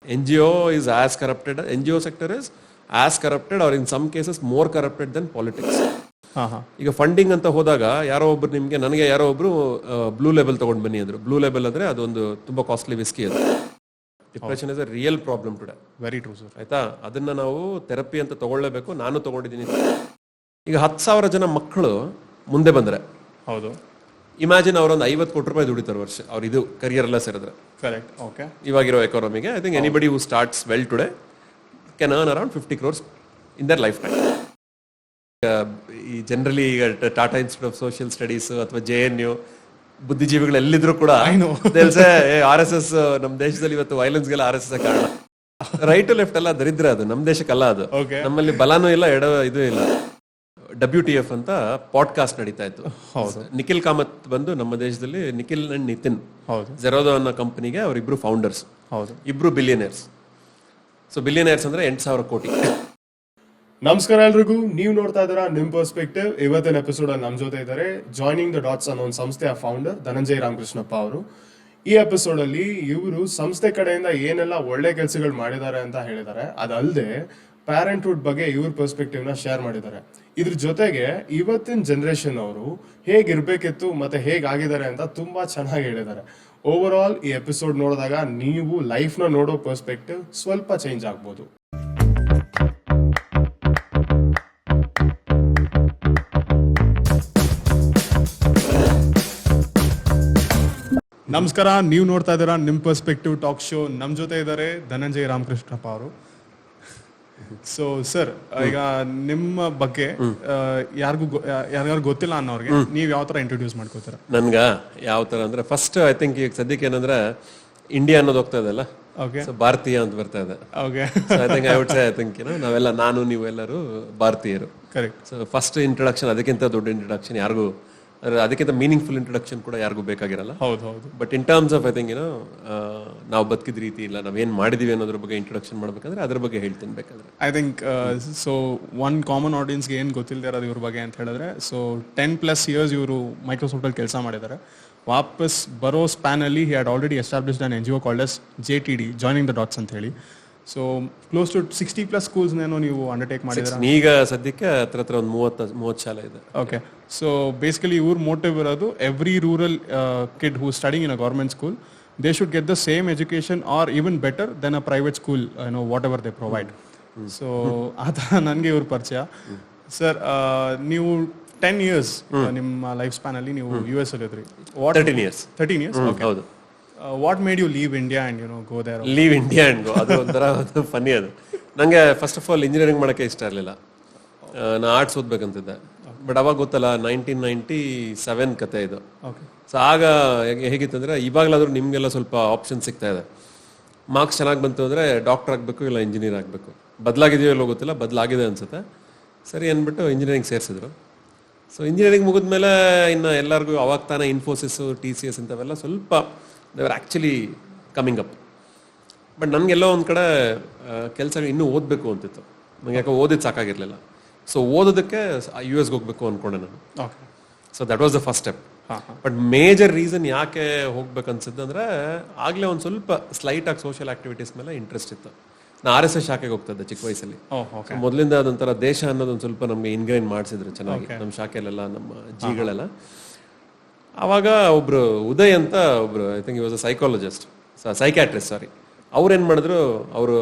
NGO is as corrupted, NGO sector is as corrupted or in some cases more corrupted than politics. ಈಗ funding ಅಂತ ಹೋದಾಗ ಯಾರೋ ಒಬ್ರು ನನಗೆ ಯಾರೋ ಒಬ್ರು ಬ್ಲೂ ಲೇಬಲ್ ತಗೊಂಡು ಬನ್ನಿ ಅಂದ್ರು. ಬ್ಲೂ ಲೇಬಲ್ ಅಂದ್ರೆ ಅದೊಂದು ತುಂಬಾ ಕಾಸ್ಟ್ಲಿ ವಿಸ್ಕಿ ಅದು. Depression is a real problem today. Very true sir. ಆಯ್ತಾ, ಅದನ್ನ ನಾವು ಥೆರಪಿ ಅಂತ ತಗೊಳ್ಳೇಬೇಕು. ನಾನು ತಗೊಂಡಿದ್ದೀನಿ. ಈಗ 10,000 ಜನ ಮಕ್ಕಳು ಮುಂದೆ ಬಂದ್ರೆ, ಹೌದು, ಇಮ್ಯಾಜಿನ್ ಅವರೊಂದು 50 ಕೋಟಿ ರೂಪಾಯಿ ದುಡಿತಾರೆ ವರ್ಷ, ಅವ್ರು ಇದು ಕರಿಯರ್ ಎಲ್ಲ ಸೇರಿದ್ರೆ. ಕರೆಕ್ಟ್. ಓಕೆ. ಇವಾಗಿರೋ ಎಕಾನಮಿಗೆ I think anybody who starts well today can earn around 50 crores in their life time. ಈ ಜನರಲಿ ಈಗ Tata Institute of Social Studies ಅಥವಾ JNU ಬುದ್ಧಿಜೀವಿಗಳು ಎಲ್ಲಿದ್ರು ಕೂಡ RSS ನಮ್ಮ ದೇಶದಲ್ಲಿ ಇವತ್ತು ವೈಲೆನ್ಸ್ಗೆಲ್ಲ RSS ಕಾರಣ. ರೈಟ್ ಟು ಲೆಫ್ಟ್ ಎಲ್ಲ ದರಿದ್ರ, ಅದು ನಮ್ಮ ದೇಶಕ್ಕಲ್ಲ. ಅದು ನಮ್ಮಲ್ಲಿ ಬಲಾನೂ ಇಲ್ಲ, ಇದು ಇಲ್ಲ. WTF ಅಂತ ಪಾಡ್ಕಾಸ್ಟ್ ನಡೀತಾ ಇತ್ತು. ನಿಖಿಲ್ ಕಾಮತ್ ಬಂದು ನಮ್ಮ ದೇಶದಲ್ಲಿ, ನಿಖಿಲ್ ಅಂಡ್ ನಿತಿನ್ ಜೆರೋದೋ ಅನ್ನೋ ಕಂಪನಿಗೆ ಅವರಿಬ್ರು ಫೌಂಡರ್ಸ್, ಇಬ್ರು ಬಿಲಿಯನೇರ್ಸ್. ಸೊ ಬಿಲಿಯನೇರ್ಸ್ ಅಂದ್ರೆ 8,000 ಕೋಟಿ. ನಮಸ್ಕಾರ ಎಲ್ರಿಗೂ, ನೀವು ನೋಡ್ತಾ ಇದ್ದೀರಾ ನಿಮ್ ಪರ್ಸ್ಪೆಕ್ಟಿವ್. ಇವತ್ತಿನ ಎಪಿಸೋಡ್ ಅಲ್ಲಿ ನಮ್ಮ ಜೊತೆ ಇದ್ದಾರೆ ಜಾಯ್ನಿಂಗ್ ದ ಡಾಟ್ಸ್ ಅನ್ನೋ ಒಂದು ಸಂಸ್ಥೆಯ ಫೌಂಡರ್ ಧನಂಜಯ ರಾಮಕೃಷ್ಣಪ್ಪ ಅವರು. ಈ ಎಪಿಸೋಡ್ ಅಲ್ಲಿ ಇವರು ಸಂಸ್ಥೆ ಕಡೆಯಿಂದ ಏನೆಲ್ಲ ಒಳ್ಳೆ ಕೆಲಸಗಳು ಮಾಡಿದ್ದಾರೆ ಅಂತ ಹೇಳಿದ್ದಾರೆ. ಅದಲ್ಲದೆ ಪ್ಯಾರೆಂಟ್ಹುಡ್ ಬಗ್ಗೆ ಇವ್ರ ಪರ್ಸ್ಪೆಕ್ಟಿವ್ ನ ಶೇರ್ ಮಾಡಿದ್ದಾರೆ. ಇದ್ರ ಜೊತೆಗೆ ಇವತ್ತಿನ ಜನರೇಷನ್ ಅವರು ಹೇಗಿರ್ಬೇಕಿತ್ತು ಮತ್ತೆ ಹೇಗಾಗಿದ್ದಾರೆ ಅಂತ ತುಂಬಾ ಚೆನ್ನಾಗಿ ಹೇಳಿದ್ದಾರೆ. ಓವರ್ ಆಲ್ ಈ ಎಪಿಸೋಡ್ ನೋಡಿದಾಗ ನೀವು ಲೈಫ್ ನ ನೋಡೋ ಪರ್ಸ್ಪೆಕ್ಟಿವ್ ಸ್ವಲ್ಪ ಚೇಂಜ್ ಆಗ್ಬೋದು. ನಮಸ್ಕಾರ, ನೀವು ನೋಡ್ತಾ ಇದ್ದೀರಾ ನಿಮ್ ಪರ್ಸ್ಪೆಕ್ಟಿವ್ ಟಾಕ್ ಶೋ. ನಮ್ಮ ಜೊತೆ ಇದ್ದಾರೆ ಧನಂಜಯ ರಾಮಕೃಷ್ಣಪ್ಪ ಅವರು. ಸೊ ಸರ್, ಈಗ ನಿಮ್ಮ ಬಗ್ಗೆ ಯಾರಿಗಾರು ಗೊತ್ತಿಲ್ಲ ಅನ್ನೋರಿಗೆ ನೀವು ಯಾವ ತರ ಇಂಟ್ರೊಡ್ಯೂಸ್ ಮಾಡ್ಕೋತೀರಾ? ನನ್ಗ ಯಾವ ತರ ಅಂದ್ರೆ, ಫಸ್ಟ್ ಐ ಥಿಂಕ್ ಈಗ ಸದ್ಯಕ್ಕೆ ಏನಂದ್ರೆ ಇಂಡಿಯಾ ಅನ್ನೋದು ಹೋಗ್ತಾ ಇದೆಲ್ಲ, ಭಾರತೀಯ ಅಂತ ಬರ್ತಾ ಇದೆ. ನಾವೆಲ್ಲ, ನಾನು ನೀವೆಲ್ಲರೂ ಭಾರತೀಯರು. ಕರೆಕ್ಟ್. ಸೊ ಫಸ್ಟ್ ಇಂಟ್ರೊಡಕ್ಷನ್, ಅದಕ್ಕಿಂತ ದೊಡ್ಡ ಇಂಟ್ರೊಡಕ್ಷನ್ ಯಾರಿಗೂ, ಅದಕ್ಕಿಂತ ಮೀನಿಂಗ್ಫುಲ್ ಇಂಟ್ರೊಡಕ್ಷನ್ ಕೂಡ ಯಾರಿಗೂ ಬೇಕಾಗಿರಲ್ಲ. ಹೌದು. But in terms of I think ನಾವು ಬದುಕಿದ ರೀತಿ ಇಲ್ಲ, ನಾವೇನ್ ಮಾಡಿದೀವಿ ಅನ್ನೋದ್ರ ಬಗ್ಗೆ ಇಂಟ್ರೊಡಕ್ಷನ್ ಮಾಡ್ಬೇಕಂದ್ರೆ ಅದ್ರ ಬಗ್ಗೆ ಹೇಳ್ತೀನಿ ಬೇಕಾದ್ರೆ. I think so one common ಆಡಿಯನ್ಸ್ಗೆ ಏನು ಗೊತ್ತಿಲ್ಲದೆ ಇರೋದು ಇವ್ರ ಬಗ್ಗೆ ಅಂತ ಹೇಳಿದ್ರೆ, ಸೊ 10+ years ಇವರು ಮೈಕ್ರೋಸಾಫ್ಟ್ ಅಲ್ಲಿ ಕೆಲಸ ಮಾಡಿದ್ದಾರೆ. ವಾಪಸ್ ಬರೋ ಸ್ಪ್ಯಾನ್ ಅಲ್ಲಿ he had already established an NGO called S JTD, joining the dots ಅಂತ ಹೇಳಿ. ಸೊ ಕ್ಲೋಸ್ ಟು 60+ schools ನೀವು ಅಂಡರ್ಟೇಕ್ ಮಾಡಿದ್ರೆ. ಈಗ ಸದ್ಯಕ್ಕೆ ಹತ್ರ ಒಂದು 30 ಶಾಲೆ ಇದೆ. ಓಕೆ. ಸೊ ಬೇಸಿಕಲಿ ಇವ್ರ ಮೋಟಿವ್ ಇರೋದು, every rural kid who studying in a government school, they should get the same education or even better than a private school, whatever they provide. So ಆ ಥರ ನನಗೆ ಇವ್ರ ಪರಿಚಯ. Sir, ನೀವು 10 years ನಿಮ್ಮ life span ಅಲ್ಲಿ ನೀವು US ಅಲ್ಲಿ ಇದ್ರಿ. 13 years. ಓಕೆ. ಹೌದು. What made you leave India and go there? Leave India and go, ಅದು ಒಂಥರ ಫನ್ನಿ. ಅದು ನಂಗೆ ಫಸ್ಟ್ ಆಫ್ ಆಲ್ ಇಂಜಿನಿಯರಿಂಗ್ ಮಾಡೋಕ್ಕೆ ಇಷ್ಟ ಇರಲಿಲ್ಲ. ನಾನು ಆರ್ಟ್ಸ್ ಓದ್ಬೇಕಂತಿದ್ದೆ. ಬಟ್ ಅವಾಗ ಗೊತ್ತಲ್ಲ, 1997 ಕತೆ ಇದು. ಸೊ ಆಗ ಹೇಗಿತ್ತಂದ್ರೆ, ಇವಾಗಲಾದ್ರೂ ನಿಮ್ಗೆಲ್ಲ ಸ್ವಲ್ಪ ಆಪ್ಷನ್ ಸಿಗ್ತಾ ಇದೆ. ಮಾರ್ಕ್ಸ್ ಚೆನ್ನಾಗಿ ಬಂತು ಅಂದ್ರೆ ಡಾಕ್ಟರ್ ಆಗಬೇಕು, ಇಲ್ಲ ಇಂಜಿನಿಯರ್ ಆಗಬೇಕು. ಬದಲಾಗಿದೆಯೋ ಇಲ್ಲೋ ಗೊತ್ತಿಲ್ಲ, ಬದಲಾಗಿದೆ ಅನ್ಸುತ್ತೆ. ಸರಿ ಅಂದ್ಬಿಟ್ಟು ಇಂಜಿನಿಯರಿಂಗ್ ಸೇರಿಸಿದ್ರು. ಸೊ ಇಂಜಿನಿಯರಿಂಗ್ ಮುಗಿದ್ಮೇಲೆ ಇನ್ನು ಎಲ್ಲರಿಗೂ ಅವಾಗ ತಾನೇ ಇನ್ಫೋಸಿಸ್, TCS ಇಂಥವೆಲ್ಲ ಸ್ವಲ್ಪ they are actually coming up. But ನನಗೆಲ್ಲೋ ಒಂದು ಕಡೆ ಕೆಲಸ ಇನ್ನೂ ಓದಬೇಕು ಅಂತಿತ್ತು. ನಂಗೆ ಯಾಕೆ ಓದಿದ್ದು ಸಾಕಾಗಿರಲಿಲ್ಲ. ಸೊ ಓದೋದಕ್ಕೆ US ಹೋಗ್ಬೇಕು ಅಂದ್ಕೊಂಡೆ ನಾನು. So that was the first step. But major reason ಯಾಕೆ ಹೋಗ್ಬೇಕನ್ಸಿದ್ದಂದ್ರೆ, ಆಗಲೇ ಒಂದು ಸ್ವಲ್ಪ ಸ್ಲೈಟಾಗಿ ಸೋಷಿಯಲ್ ಆಕ್ಟಿವಿಟೀಸ್ ಮೇಲೆ ಇಂಟ್ರೆಸ್ಟ್ ಇತ್ತು. ನಾನು RSS ಶಾಖೆಗೆ ಹೋಗ್ತಾ ಇದ್ದೆ ಚಿಕ್ಕ ವಯಸ್ಸಲ್ಲಿ. ಮೊದಲಿಂದ ಅದೊಂಥರ ದೇಶ ಅನ್ನೋದು ಒಂದು ಸ್ವಲ್ಪ ನಮಗೆ ಇನ್ಗ್ರೈನ್ ಮಾಡಿಸಿದ್ರು ಚೆನ್ನಾಗಿ ನಮ್ಮ ಶಾಖೆಲೆಲ್ಲ, ನಮ್ಮ ಜಿಗಳೆಲ್ಲ. ಆವಾಗ ಒಬ್ರು ಉದಯ್ ಅಂತ ಒಬ್ರು, I think was a psychiatrist, sorry, ಅವ್ರೇನು ಮಾಡಿದ್ರು, ಅವರು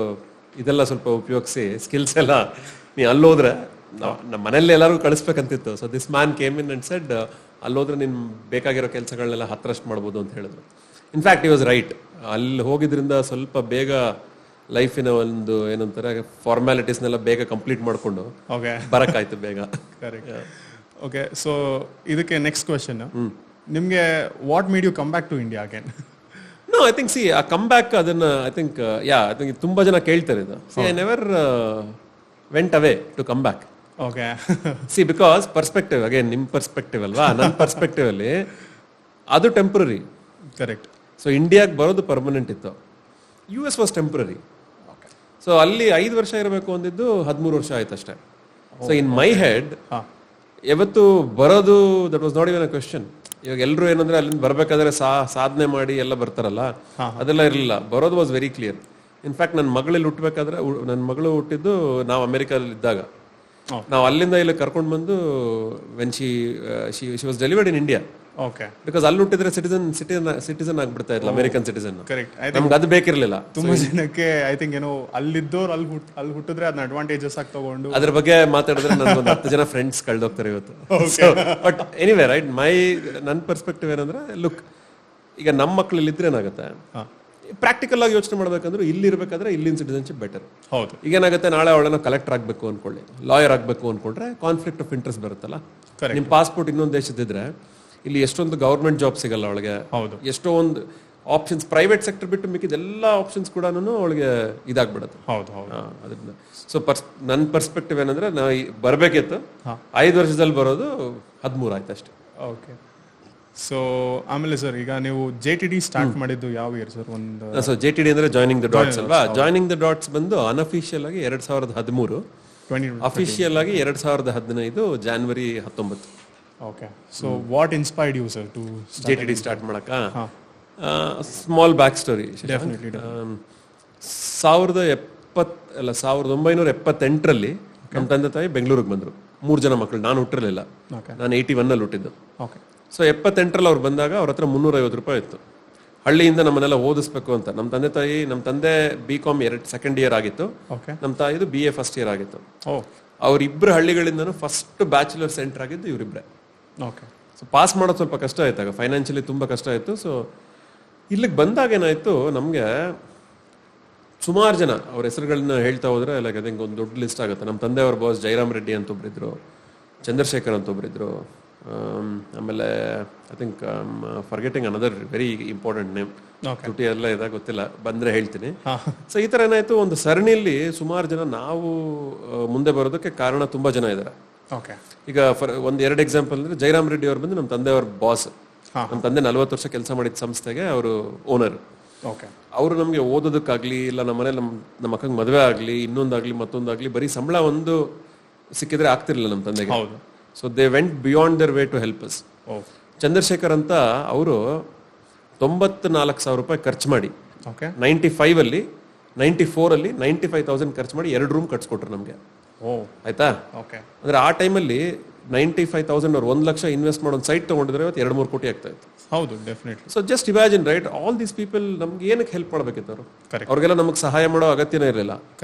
ಇದೆಲ್ಲ ಸ್ವಲ್ಪ ಉಪಯೋಗಿಸಿ ಸ್ಕಿಲ್ಸ್ ಎಲ್ಲ, ನೀ ಅಲ್ಲೋದ್ರೆ ನಮ್ಮ ಮನೆಯಲ್ಲಿ ಎಲ್ಲರಿಗೂ ಕಳಿಸ್ಬೇಕಂತಿತ್ತು. So this man came in and said, ಅಲ್ಲೋದ್ರೆ ನಿನ್ ಬೇಕಾಗಿರೋ ಕೆಲಸಗಳನ್ನೆಲ್ಲ ಹತ್ರಷ್ಟು ಮಾಡ್ಬೋದು ಅಂತ ಹೇಳಿದ್ರು. In fact he was right. ಅಲ್ಲಿ ಹೋಗಿದ್ರಿಂದ ಸ್ವಲ್ಪ ಬೇಗ ಲೈಫಿನ ಒಂದು ಏನಂತಾರೆ ಫಾರ್ಮ್ಯಾಲಿಟೀಸ್ನೆಲ್ಲ ಬೇಗ ಕಂಪ್ಲೀಟ್ ಮಾಡಿಕೊಂಡು ಬರಕ್ಕಾಯ್ತು ಬೇಗ. ಓಕೆ. ಸೊ ಇದಕ್ಕೆ ನೆಕ್ಸ್ಟ್ ಕ್ವೆಶ್ಚನ್, ನಿಮಗೆ what made you come back to India again? No, I think see ಆ ಕಮ್ ಬ್ಯಾಕ್ ಅದನ್ನ ಐ ಥಿಂಕ್ ತುಂಬಾ ಜನ ಕೇಳ್ತಾರೆ ಇದು. I never went away to come back. Okay. See because perspective, again ನಿಮ್ perspective ಅಲ್ವಾ, ನನ್ನ ಪರ್ಸ್ಪೆಕ್ಟಿವ್ ಅಲ್ಲಿ ಅದು ಟೆಂಪ್ರರಿ. ಕರೆಕ್ಟ್. ಸೊ ಇಂಡಿಯಾಗೆ ಬರೋದು ಪರ್ಮನೆಂಟ್ ಇತ್ತು, US ವಾಸ್ ಟೆಂಪ್ರರಿ. ಸೊ ಅಲ್ಲಿ 5 ವರ್ಷ ಇರಬೇಕು ಅಂದಿದ್ದು 13 ವರ್ಷ ಆಯ್ತು ಅಷ್ಟೇ. ಸೊ ಇನ್ ಮೈ ಹೆಡ್ ಯಾವತ್ತು ಬರೋದು that was not even a question. ಇವಾಗ ಎಲ್ಲರೂ ಏನಂದ್ರೆ ಅಲ್ಲಿಂದ ಬರ್ಬೇಕಾದ್ರೆ ಸಾಧನೆ ಮಾಡಿ ಎಲ್ಲ ಬರ್ತಾರಲ್ಲ, ಅದೆಲ್ಲ ಇರಲಿಲ್ಲ. ಬರೋದು ವಾಸ್ ವೆರಿ ಕ್ಲಿಯರ್. ಇನ್ಫ್ಯಾಕ್ಟ್ ನನ್ನ ಮಗಳಲ್ಲಿ ಹುಟ್ಟಬೇಕಾದ್ರೆ ನನ್ನ ಮಗಳು ಹುಟ್ಟಿದ್ದು ನಾವು ಅಮೆರಿಕದಲ್ಲಿ ಇದ್ದಾಗ ನಾವು ಅಲ್ಲಿಂದ ಇಲ್ಲಿ ಕರ್ಕೊಂಡು ಬಂದು when she was delivered in India. Okay. Because ಅಲ್ಲಿ ಹುಟ್ಟಿದ್ರೆ ಸಿಟಿಸನ್ ಆಗ್ಬಿಡ್ತಾ ಇರಲಿಲ್ಲ, ಅಮೆರಿಕನ್ ಸಿಟಿಸನ್. ಕರೆಕ್ಟ್. ನಮ್ಗೆ ಅದು ಬೇಕಿರಲಿಲ್ಲ. ತುಂಬಾ ಜನಕ್ಕೆ ಐ ಥಿಂಕ್ ಏನೋ ಅಲ್ಲಿದ್ದವ್ರು ಅಲ್ಲಿ ಹುಟ್ಟಿದ್ರೆ ಅದನ್ನ ಅಡ್ವಾಂಟೇಜಸ್ ಆಗಿ ತಗೊಂಡು ಅದ್ರ ಬಗ್ಗೆ ಮಾತಾಡಿದ್ರೆ ನನ್ಗೊಂದು 10 ಜನ ಫ್ರೆಂಡ್ಸ್ ಕಳ್ದೋಗ್ತಾರೆ ಇವತ್ತು. ಬಟ್ ಎನಿವೇ ರೈಟ್, ನನ್ನ ಪರ್ಸ್ಪೆಕ್ಟಿವ್ ಏನಂದ್ರೆ, ಲುಕ್, ಈಗ ನಮ್ಮ ಮಕ್ಳು ಇಲ್ಲಿದ್ರೆ ಏನಾಗುತ್ತೆ, ಪ್ರಾಕ್ಟಿಕಲ್ ಆಗಿ ಯೋಚನೆ ಮಾಡ್ಬೇಕಂದ್ರೆ ಇಲ್ಲಿ ಇರ್ಬೇಕಾದ್ರೆ ಇಲ್ಲಿನ ಸಿಟಿಸನ್ಶಿಪ್ ಬೆಟರ್. ಹೌದು. ಈಗ ಏನಾಗುತ್ತೆ, ನಾಳೆ ಅವಳನ್ನ ಕಲೆಕ್ಟರ್ ಆಗ್ಬೇಕು ಅನ್ಕೊಳ್ಳಿ, ಲಾಯರ್ ಆಗ್ಬೇಕು ಅನ್ಕೊಂಡ್ರೆ ಕಾನ್ಫ್ಲಿಕ್ಟ್ ಆಫ್ ಇಂಟ್ರೆಸ್ಟ್ ಬರುತ್ತಲ್ಲ. ನಿಮ್ ಪಾಸ್ಪೋರ್ಟ್ ಇನ್ನೊಂದು ದೇಶದಿದ್ರೆ ಇಲ್ಲಿ ಎಷ್ಟೊಂದು ಗವರ್ಮೆಂಟ್ ಜಾಬ್ ಸಿಗಲ್ಲ ಅವಳಿಗೆ. ಹೌದು. ಎಷ್ಟೋ ಒಂದು ಆಪ್ಷನ್ಸ್ ಪ್ರೈವೇಟ್ ಸೆಕ್ಟರ್ ಬಿಟ್ಟು ಮಿಕ್ಕಿದ ಎಲ್ಲ ಆಪ್ಷನ್ಸ್ ಕೂಡ ಅವಳಿಗೆ ಇದಾಗ್ಬಿಡುತ್ತೆ. ಹೌದು ಹೌದು. ಅದರಿಂದ ಸೊ ನನ್ನ ಪರ್ಸ್ಪೆಕ್ಟಿವ್ ಏನಂದ್ರೆ, ನಾವು ಬರ್ಬೇಕಿತ್ತು 5 ವರ್ಷದಲ್ಲಿ ಬರೋದು 13 ಆಯ್ತು ಅಷ್ಟೇ. ಓಕೆ. ಸೊ ಆಮೇಲೆ ಸರ್, ಈಗ ನೀವು JTD ಸ್ಟಾರ್ಟ್ ಮಾಡಿದ್ದು ಯಾವ ಇಯರ್ ಸರ್? ಒಂದು ಸೊ JTD ಅಂದ್ರೆ ಜಾಯ್ನಿಂಗ್ ದ ಡಾಟ್ಸ್ ಅಲ್ವಾ. ಜಾಯ್ನಿಂಗ್ ದ ಡಾಟ್ಸ್ ಬಂದು ಅನ್ಅಫಿಷಿಯಲ್ ಆಗಿ 2013, ಅಫಿಷಿಯಲ್ ಆಗಿ 2015 ಜನವರಿ 19. Okay. So what inspired you sir to JTD start ಮಾಡಕ? Small back story. 1978ರಲ್ಲಿ ನಮ್ಮ ತಂದೆ ತಾಯಿ ಬೆಂಗಳೂರಿಗೆ ಬಂದರು. 3 ಜನ ಮಕ್ಕಳು, ನಾನು ಹುಟ್ಟಿರಲಿಲ್ಲ, ನಾನು 81ನಲ್ಲಿ ಹುಟ್ಟಿದ್ದು. ಸೊ 78ರಲ್ಲಿ ಅವ್ರು ಬಂದಾಗ ಅವ್ರ ಹತ್ರ 350 ರೂಪಾಯಿ ಇತ್ತು. ಹಳ್ಳಿಯಿಂದ ನಮ್ಮನ್ನೆಲ್ಲ ಓದಿಸ್ಬೇಕು ಅಂತ. ನಮ್ಮ ತಂದೆ BCom ಸೆಕೆಂಡ್ ಇಯರ್ ಆಗಿತ್ತು, ನಮ್ಮ ತಾಯಿದು BA ಫಸ್ಟ್ ಇಯರ್ ಆಗಿತ್ತು. ಅವ್ರಿಬ್ರು ಹಳ್ಳಿಗಳಿಂದನೂ ಫಸ್ಟ್ ಬ್ಯಾಚುಲರ್ ಸೆಂಟರ್ ಆಗಿದ್ದು ಇವರಿಬ್ರೆ. ಸೊ ಪಾಸ್ ಮಾಡೋದು ಸ್ವಲ್ಪ ಕಷ್ಟ ಆಯ್ತಾಗ, ಫೈನಾನ್ಷಿಯಲಿ ತುಂಬ ಕಷ್ಟ ಆಯಿತು. ಸೊ ಇಲ್ಲಿಗೆ ಬಂದಾಗ ಏನಾಯಿತು, ನಮಗೆ ಸುಮಾರು ಜನ ಅವ್ರ ಹೆಸರುಗಳನ್ನ ಹೇಳ್ತಾ ಹೋದ್ರೆ ಲೈಕ್ ಐ ಥಿಂಕ್ ಒಂದು ದೊಡ್ಡ ಲಿಸ್ಟ್ ಆಗುತ್ತೆ. ನಮ್ಮ ತಂದೆಯವ್ರ ಬಾಸ್ ಜಯರಾಮ್ ರೆಡ್ಡಿ ಅಂತ ಒಬ್ಬರಿದ್ರು, ಚಂದ್ರಶೇಖರ್ ಅಂತ ಒಬ್ಬರಿದ್ರು, ಆಮೇಲೆ I think forgetting another very important name, ತುಟಿ ಎಲ್ಲ ಇದಾಗ ಗೊತ್ತಿಲ್ಲ, ಬಂದ್ರೆ ಹೇಳ್ತೀನಿ. ಸೊ ಈ ತರ ಏನಾಯ್ತು, ಒಂದು ಸರಣಿಯಲ್ಲಿ ಸುಮಾರು ಜನ ನಾವು ಮುಂದೆ ಬರೋದಕ್ಕೆ ಕಾರಣ ತುಂಬಾ ಜನ ಇದ್ದಾರೆ. ಈಗ ಒಂದ್ 2 ಎಕ್ಸಾಂಪಲ್ ಅಂದ್ರೆ, ಜಯರಾಮ್ ರೆಡ್ಡಿ ಅವ್ರು ಬಂದು ನಮ್ಮ ತಂದೆಯವ್ರ ಬಾಸ್. ನಮ್ಮ ತಂದೆ 40 ವರ್ಷ ಕೆಲಸ ಮಾಡಿದ ಸಂಸ್ಥೆಗೆ ಅವರು ಓನರ್. ಅವರು ನಮ್ಗೆ ಓದೋದಕ್ಕಾಗ್ಲಿ, ಇಲ್ಲ ನಮ್ಮ ಮನೇಲಿ ನಮ್ಮ ಅಕ್ಕಂಗೆ ಮದುವೆ ಆಗ್ಲಿ, ಇನ್ನೊಂದಾಗ್ಲಿ ಮತ್ತೊಂದಾಗ್ಲಿ, ಬರೀ ಸಂಬಳ ಒಂದು ಸಿಕ್ಕಿದ್ರೆ ಆಗ್ತಿರ್ಲಿಲ್ಲ ನಮ್ಮ ತಂದೆಗೆ. So they went beyond their way to help us. Chandrashekar ಅಂತ ಅವರು 94,000 ರೂಪಾಯಿ ಖರ್ಚು ಮಾಡಿ 95ಅಲ್ಲಿ 94ಅಲ್ಲಿ 95,000 ಖರ್ಚು ಮಾಡಿ 2 ರೂಮ್ ಕಟ್ಸ್ಕೊಟ್ರು ನಮ್ಗೆ. ಆಯ್ತಾ? ಅಂದ್ರೆ ಆ ಟೈಮಲ್ಲಿ 95,000 ಅವ್ರು 1 ಲಕ್ಷ ಇನ್ವೆಸ್ಟ್ ಮಾಡೋ ಸೈಟ್ ತಗೊಂಡಿದ್ರೆ 2-3 ಕೋಟಿ ಆಗ್ತಾ ಇತ್ತು. ಹೌದು, definitely. So just imagine right, all these people ನಮ್ಗೆ ಏನಕ್ಕೆ ಹೆಲ್ಪ್ ಮಾಡಬೇಕಿತ್ತು ಅವರು? ಅವ್ರಿಗೆಲ್ಲ ನಮಗೆ ಸಹಾಯ ಮಾಡೋ ಅಗತ್ಯನೇ ಇರಲಿಲ್ಲ.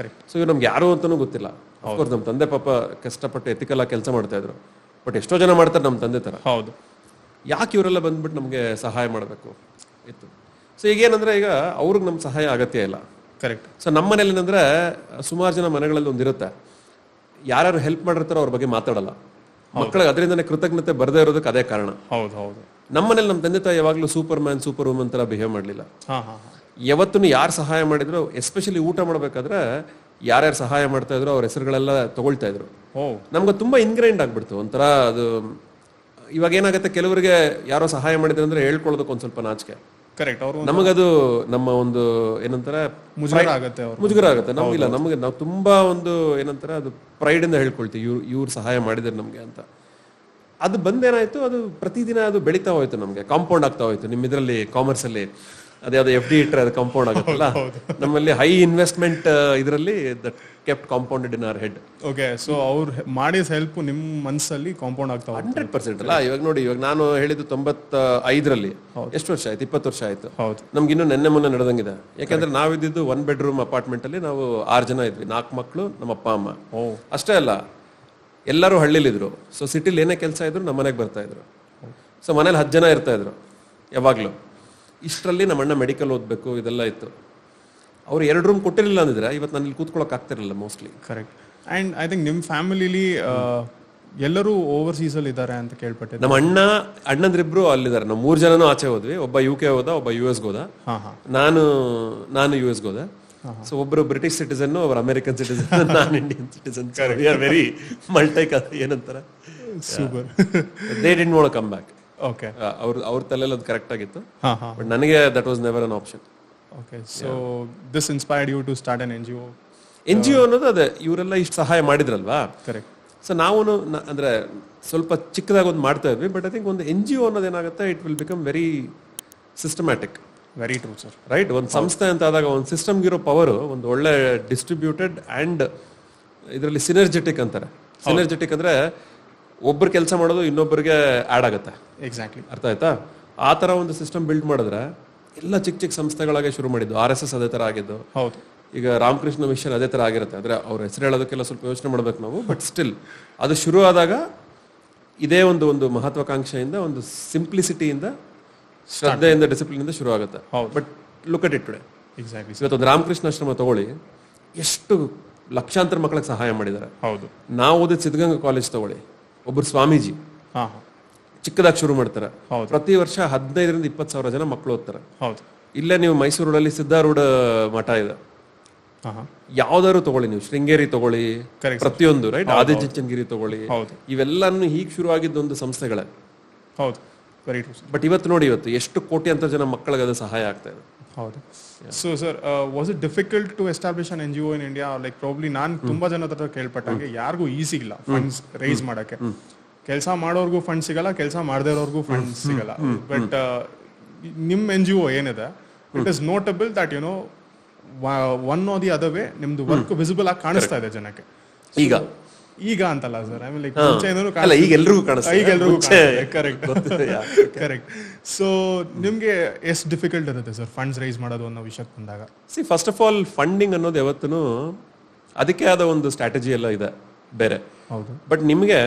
ಸೊ ಇವ್ರು ನಮ್ಗೆ ಯಾರು ಅಂತಾನೂ ಗೊತ್ತಿಲ್ಲ. ಅಫ್ಕೋರ್ಸ್ ನಮ್ಮ ತಂದೆ ಪಾಪ ಕಷ್ಟಪಟ್ಟು ಎಥಿಕಲ್ ಆಗಿ ಕೆಲಸ ಮಾಡ್ತಾ ಇದ್ರು, ಬಟ್ ಎಷ್ಟೋ ಜನ ಮಾಡ್ತಾರೆ ನಮ್ಮ ತಂದೆ ತರ. ಹೌದು. ಯಾಕೆ ಇವರೆಲ್ಲ ಬಂದ್ಬಿಟ್ಟು ನಮಗೆ ಸಹಾಯ ಮಾಡಬೇಕು ಇತ್ತು? ಸೊ ಈಗೇನಂದ್ರೆ, ಈಗ ಅವ್ರಿಗೆ ನಮ್ಮ ಸಹಾಯ ಅಗತ್ಯ ಇಲ್ಲ. ಕರೆಕ್ಟ್. ಸೊ ನಮ್ಮ ಮನೇಲಿ ಏನಂದ್ರೆ, ಸುಮಾರು ಜನ ಮನೆಗಳಲ್ಲಿ ಒಂದಿರುತ್ತೆ, ಯಾರು ಹೆಲ್ಪ್ ಮಾಡಿರ್ತಾರೋ ಅವ್ರ ಬಗ್ಗೆ ಮಾತಾಡಲ್ಲ. ಮಕ್ಕಳಿಗೆ ಅದರಿಂದನೇ ಕೃತಜ್ಞತೆ ಬರದೇ ಇರೋದಕ್ಕೆ ಅದೇ ಕಾರಣ. ಹೌದು ಹೌದು. ನಮ್ಮನೇಲಿ ನಮ್ಮ ತಂದೆ ತಾಯಿ ಯಾವಾಗಲೂ ಸೂಪರ್ ಮ್ಯಾನ್ ಸೂಪರ್ ವುಮನ್ ತರ ಬಿಹೇವ್ ಮಾಡಲಿಲ್ಲ. ಯಾವತ್ತೂ ಯಾರು ಸಹಾಯ ಮಾಡಿದ್ರು, ಎಸ್ಪೆಷಲಿ ಊಟ ಮಾಡ್ಬೇಕಾದ್ರೆ ಯಾರ್ಯಾರು ಸಹಾಯ ಮಾಡ್ತಾ ಇದ್ರು ಅವ್ರ ಹೆಸರುಗಳೆಲ್ಲ ತಗೊಳ್ತಾ ಇದ್ರು. ನಮ್ಗೆ ತುಂಬಾ ಇನ್ಗ್ರೈಂಡ್ ಆಗ್ಬಿಡ್ತು ಒಂಥರ ಅದು. ಇವಾಗ ಏನಾಗುತ್ತೆ, ಕೆಲವರಿಗೆ ಯಾರೋ ಸಹಾಯ ಮಾಡಿದ್ರೆ ಅಂದ್ರೆ ಹೇಳ್ಕೊಳ್ಳೋದಕ್ಕೆ ಒಂದ್ ಸ್ವಲ್ಪ ನಾಚಿಕೆ. ಕರೆಕ್ಟ್. ನಮಗದು ನಮ್ಮ ಒಂದು ಏನಂತಾರೆ ಮುಜುಗರ ಆಗುತ್ತೆ. ನಮ್ಗಿಲ್ಲ, ನಾವು ತುಂಬಾ ಒಂದು ಏನಂತಾರೆ ಅದು ಪ್ರೈಡ್ ಇಂದ ಹೇಳ್ಕೊಳ್ತೀವಿ, ಇವ್ರು ಸಹಾಯ ಮಾಡಿದ್ರೆ ನಮ್ಗೆ ಅಂತ. ಅದು ಬಂದೇನಾಯ್ತು, ಅದು ಪ್ರತಿದಿನ ಅದು ಬೆಳೀತಾ ಹೋಯ್ತು, ನಮ್ಗೆ ಕಾಂಪೌಂಡ್ ಆಗ್ತಾ ಹೋಯ್ತು. ನಿಮ್ ಇದರಲ್ಲಿ ಕಾಮರ್ಸ್ ಅಲ್ಲಿ ಅದ್ಯಾವ್ದು FD ಇಟ್ಟರೆ ಅದು ಕಾಂಪೌಂಡ್ ಆಗುತ್ತಲ್ಲ, ನಮ್ಮಲ್ಲಿ ಹೈ ಇನ್ವೆಸ್ಟ್ಮೆಂಟ್ ಇದರಲ್ಲಿ that kept compounded in our head. Okay. So ಅವ್ರು ಮಾಡಿದ ಹೆಲ್ಪ್ ನಿಮ್ ಮನಸ್ಸಲ್ಲಿ ಕಾಂಪೌಂಡ್ ಆಗ್ತಾ 100% ಅಲ್ಲ. ಇವಾಗ ನೋಡಿ, ಇವಾಗ ನಾನು ಹೇಳಿದ್ದು 95ರಲ್ಲಿ ಎಷ್ಟು ವರ್ಷ ಆಯ್ತು? 20 ವರ್ಷ ಆಯ್ತು. ನಮ್ಗೆ ಇನ್ನೂ ನೆನ್ನೆ ಮೊನ್ನೆ ನಡೆದಂಗಿದೆ. ಯಾಕಂದ್ರೆ ನಾವಿದ್ದು 1 ಬೆಡ್ರೂಮ್ ಅಪಾರ್ಟ್ಮೆಂಟ್ ಅಲ್ಲಿ ನಾವು 6 ಜನ ಇದ್ವಿ, 4 ಮಕ್ಕಳು, ನಮ್ಮ ಅಪ್ಪ ಅಮ್ಮ. ಅಷ್ಟೇ ಅಲ್ಲ, ಎಲ್ಲರೂ ಹಳ್ಳಿಲಿದ್ರು. ಸೊ ಸಿಟಿಲಿ ಏನೇ ಕೆಲಸ ಇದ್ರು ನಮ್ಮ ಮನೆಗೆ ಬರ್ತಾ ಇದ್ರು. ಸೊ ಮನೇಲಿ 10 ಜನ ಇರ್ತಾ ಇದ್ರು ಯಾವಾಗ್ಲೂ. ಇಷ್ಟರಲ್ಲಿ ನಮ್ಮ ಅಣ್ಣ ಮೆಡಿಕಲ್ ಓದಬೇಕು, ಇದೆಲ್ಲ ಇತ್ತು. ಅವ್ರು 2 ರೂಮ್ ಕೊಟ್ಟಿರಲಿಲ್ಲ ಅಂದಿದ್ರೆ ಇವತ್ತು ನಾನು ಇಲ್ಲಿ ಕೂತ್ಕೊಳ್ಳೋಕೆ ಆಗ್ತಿರಲಿಲ್ಲ mostly. Correct. And I think ನಿಮ್ಮ ಫ್ಯಾಮಿಲಿಲಿ ಎಲ್ಲರೂ ಓವರ್ಸೀಸ್ ಅಲ್ಲಿ ಇದ್ದಾರೆ ಅಂತ ಕೇಳ್ಪಟ್ಟೆ. ನಮ್ಮ ಅಣ್ಣಂದ್ರಿಬ್ರು ಅಲ್ಲಿದ್ದಾರೆ. ನಾವು 3 ಜನನೂ ಆಚೆ ಹೋದ್ವಿ. ಒಬ್ಬ UK ಹೋದ, ಒಬ್ಬ US ಹೋದ, ನಾನು US ಹೋದೆ. ಸೊ ಒಬ್ರು ಬ್ರಿಟಿಷ್ ಸಿಟಿಸನ್, ಒಬ್ರು ಅಮೆರಿಕನ್ ಸಿಟಿಸನ್, ನಾನು Indian citizen. We are very multi ಏನಂತಾರೆ, super. They didn't want to come back. Okay. ಅವ್ರ ತಲೆಯಲ್ಲಿ ಅದು ಕರೆಕ್ಟ್ ಆಗಿತ್ತು, ಬಟ್ ನನಗೆ that was never an option. Okay. So this inspired you to start an NGO. NGO ಅನ್ನೋದು ಅದೇ, ಇವರೆಲ್ಲ ಇಷ್ಟು ಸಹಾಯ ಮಾಡಿದ್ರಲ್ವಾ. ಕರೆಕ್ಟ್. ಸೊ ನಾವು ಅಂದ್ರೆ ಸ್ವಲ್ಪ ಚಿಕ್ಕದಾಗಿ ಒಂದು ಮಾಡ್ತಾ ಇದ್ವಿ, ಬಟ್ ಐ ಥಿಂಕ್ ಒಂದು NGO ಅನ್ನೋದೇನಾಗುತ್ತೆ, it will become very systematic. Very true sir. Right. ಒಂದು ಸಂಸ್ಥೆ ಅಂತ ಆದಾಗ ಒಂದು ಸಿಸ್ಟಮ್ಗಿರೋ ಪವರು ಒಂದು ಒಳ್ಳೆ ಡಿಸ್ಟ್ರಿಬ್ಯೂಟೆಡ್ ಆ್ಯಂಡ್ ಇದರಲ್ಲಿ ಸಿನರ್ಜೆಟಿಕ್ ಅಂತಾರೆ. ಸಿನರ್ಜೆಟಿಕ್ ಅಂದರೆ ಒಬ್ಬರು ಕೆಲಸ ಮಾಡೋದು ಇನ್ನೊಬ್ಬರಿಗೆ ಆ್ಯಡ್ ಆಗುತ್ತೆ. ಎಕ್ಸಾಕ್ಟ್ಲಿ. ಅರ್ಥ ಆಯ್ತಾ? ಆ ಥರ ಒಂದು ಸಿಸ್ಟಮ್ ಬಿಲ್ಡ್ ಮಾಡಿದ್ರೆ ಎಲ್ಲ ಚಿಕ್ಕ ಚಿಕ್ಕ ಸಂಸ್ಥೆಗಳಾಗೆ ಶುರು ಮಾಡಿದ್ದು. RSS ಅದೇ ಥರ ಆಗಿದ್ದು. ಹೌದು. ಈಗ ರಾಮಕೃಷ್ಣ ಮಿಷನ್ ಅದೇ ಥರ ಆಗಿರುತ್ತೆ. ಅಂದರೆ ಅವ್ರ ಹೆಸರು ಹೇಳೋದಕ್ಕೆಲ್ಲ ಸ್ವಲ್ಪ ಯೋಚನೆ ಮಾಡ್ಬೇಕು ನಾವು. ಬಟ್ ಸ್ಟಿಲ್ ಅದು ಶುರು ಆದಾಗ ಇದೇ ಒಂದು ಮಹತ್ವಾಕಾಂಕ್ಷೆಯಿಂದ, ಒಂದು ಸಿಂಪ್ಲಿಸಿಟಿಯಿಂದ, ಶ್ರದ್ಧೆಯಿಂದ, ಡಿಸಿಪ್ಲಿನಿಂದ ಶುರು ಆಗುತ್ತೆ. But look at it today. Exactly. ಇವತ್ತು ಒಂದು ರಾಮಕೃಷ್ಣ ಆಶ್ರಮ ತಗೊಳ್ಳಿ, ಎಷ್ಟು ಲಕ್ಷಾಂತರ ಮಕ್ಕಳಿಗೆ ಸಹಾಯ ಮಾಡಿದ್ದಾರೆ. ಹೌದು. ನಾವು ಓದಿದ ಸಿದ್ಧಗಂಗಾ ಕಾಲೇಜ್ ತಗೊಳ್ಳಿ, ಒಬ್ಬರು ಸ್ವಾಮೀಜಿ ಚಿಕ್ಕದಾಗಿ ಶುರು ಮಾಡ್ತಾರೆ. ಪ್ರತಿ ವರ್ಷ 15,000 to 20,000 ಜನ ಮಕ್ಕಳು ಓದ್ತಾರೆ. ಹೌದು. ಇಲ್ಲೇ ನೀವು ಮೈಸೂರಲ್ಲಿ ಸಿದ್ಧಾರೂಢ ಮಠ ಇದೆ, ಯಾವ್ದಾದ್ರು ತಗೊಳ್ಳಿ, ನೀವು ಶೃಂಗೇರಿ ತಗೊಳ್ಳಿ, ಪ್ರತಿಯೊಂದು ರೈಟ್, ಆದಿಚುಂಚನಗಿರಿ ತಗೊಳ್ಳಿ, ಇವೆಲ್ಲನೂ ಹೀಗೆ ಶುರು ಆಗಿದ್ದೊಂದು ಸಂಸ್ಥೆಗಳೇ. ಹೌದು. Very true. ಬಟ್ ಇವತ್ತು ನೋಡಿ, ಇವತ್ತು ಎಷ್ಟು ಕೋಟ್ಯಾಂತರ ಜನ ಮಕ್ಕಳಿಗೆ ಅದು ಸಹಾಯ ಆಗ್ತಾ ಇದೆ. ಹೌದು. So sir, was it difficult to establish an NGO in India? Like probably ನಾನು ತುಂಬಾ ಜನ ಹತ್ರ ಕೇಳ್ಪಟ್ಟಂಗೆ ಯಾರಿಗೂ ಈಸಿ ಇಲ್ಲ ಫಂಡ್ಸ್ ರೈಸ್ ಮಾಡಕ್ಕೆ. ಕೆಲಸ ಮಾಡೋರ್ಗೂ ಫಂಡ್ ಸಿಗಲ್ಲ, ಕೆಲಸ ಮಾಡದೇ ಇರೋರ್ಗೂ ಫಂಡ್ ಸಿಗಲ್ಲ. ಬಟ್ ನಿಮ್ NGO ಏನಿದೆ, it is notable that you know one or the other way ನಿಮ್ದು ವರ್ಕ್ ವಿಸಿಬಲ್ ಆಗಿ ಕಾಣಿಸ್ತಾ ಇದೆ ಜನಕ್ಕೆ. ಈಗ ಅಂತಲ್ಲ ಸರ್, ಐ ಮೀನ್ ಲೈಕ್ ಈಗ ಎಲ್ರಿಗೂ ಕಾಣಿಸ್ತಾ ಇದೆ. ಕರೆಕ್ಟ್. ಸೊ ನಿಮ್ಗೆ ಎಷ್ಟು ಡಿಫಿಕಲ್ಟ್ ಇರುತ್ತೆ ಸರ್ ಫಂಡ್ಸ್ ರೈಸ್ ಮಾಡೋದು ಅನ್ನೋ ವಿಷಯಕ್ಕೆ ಬಂದಾಗ? ಫಸ್ಟ್ ಆಫ್ ಆಲ್ ಫಂಡಿಂಗ್ ಅನ್ನೋದು ಯಾವತ್ತೂ ಅದಕ್ಕೆ ಆದ ಒಂದು ಸ್ಟ್ರಾಟಜಿ ಎಲ್ಲ ಇದೆ ಬೇರೆ. ಹೌದು. ಬಟ್ ನಿಮಗೆ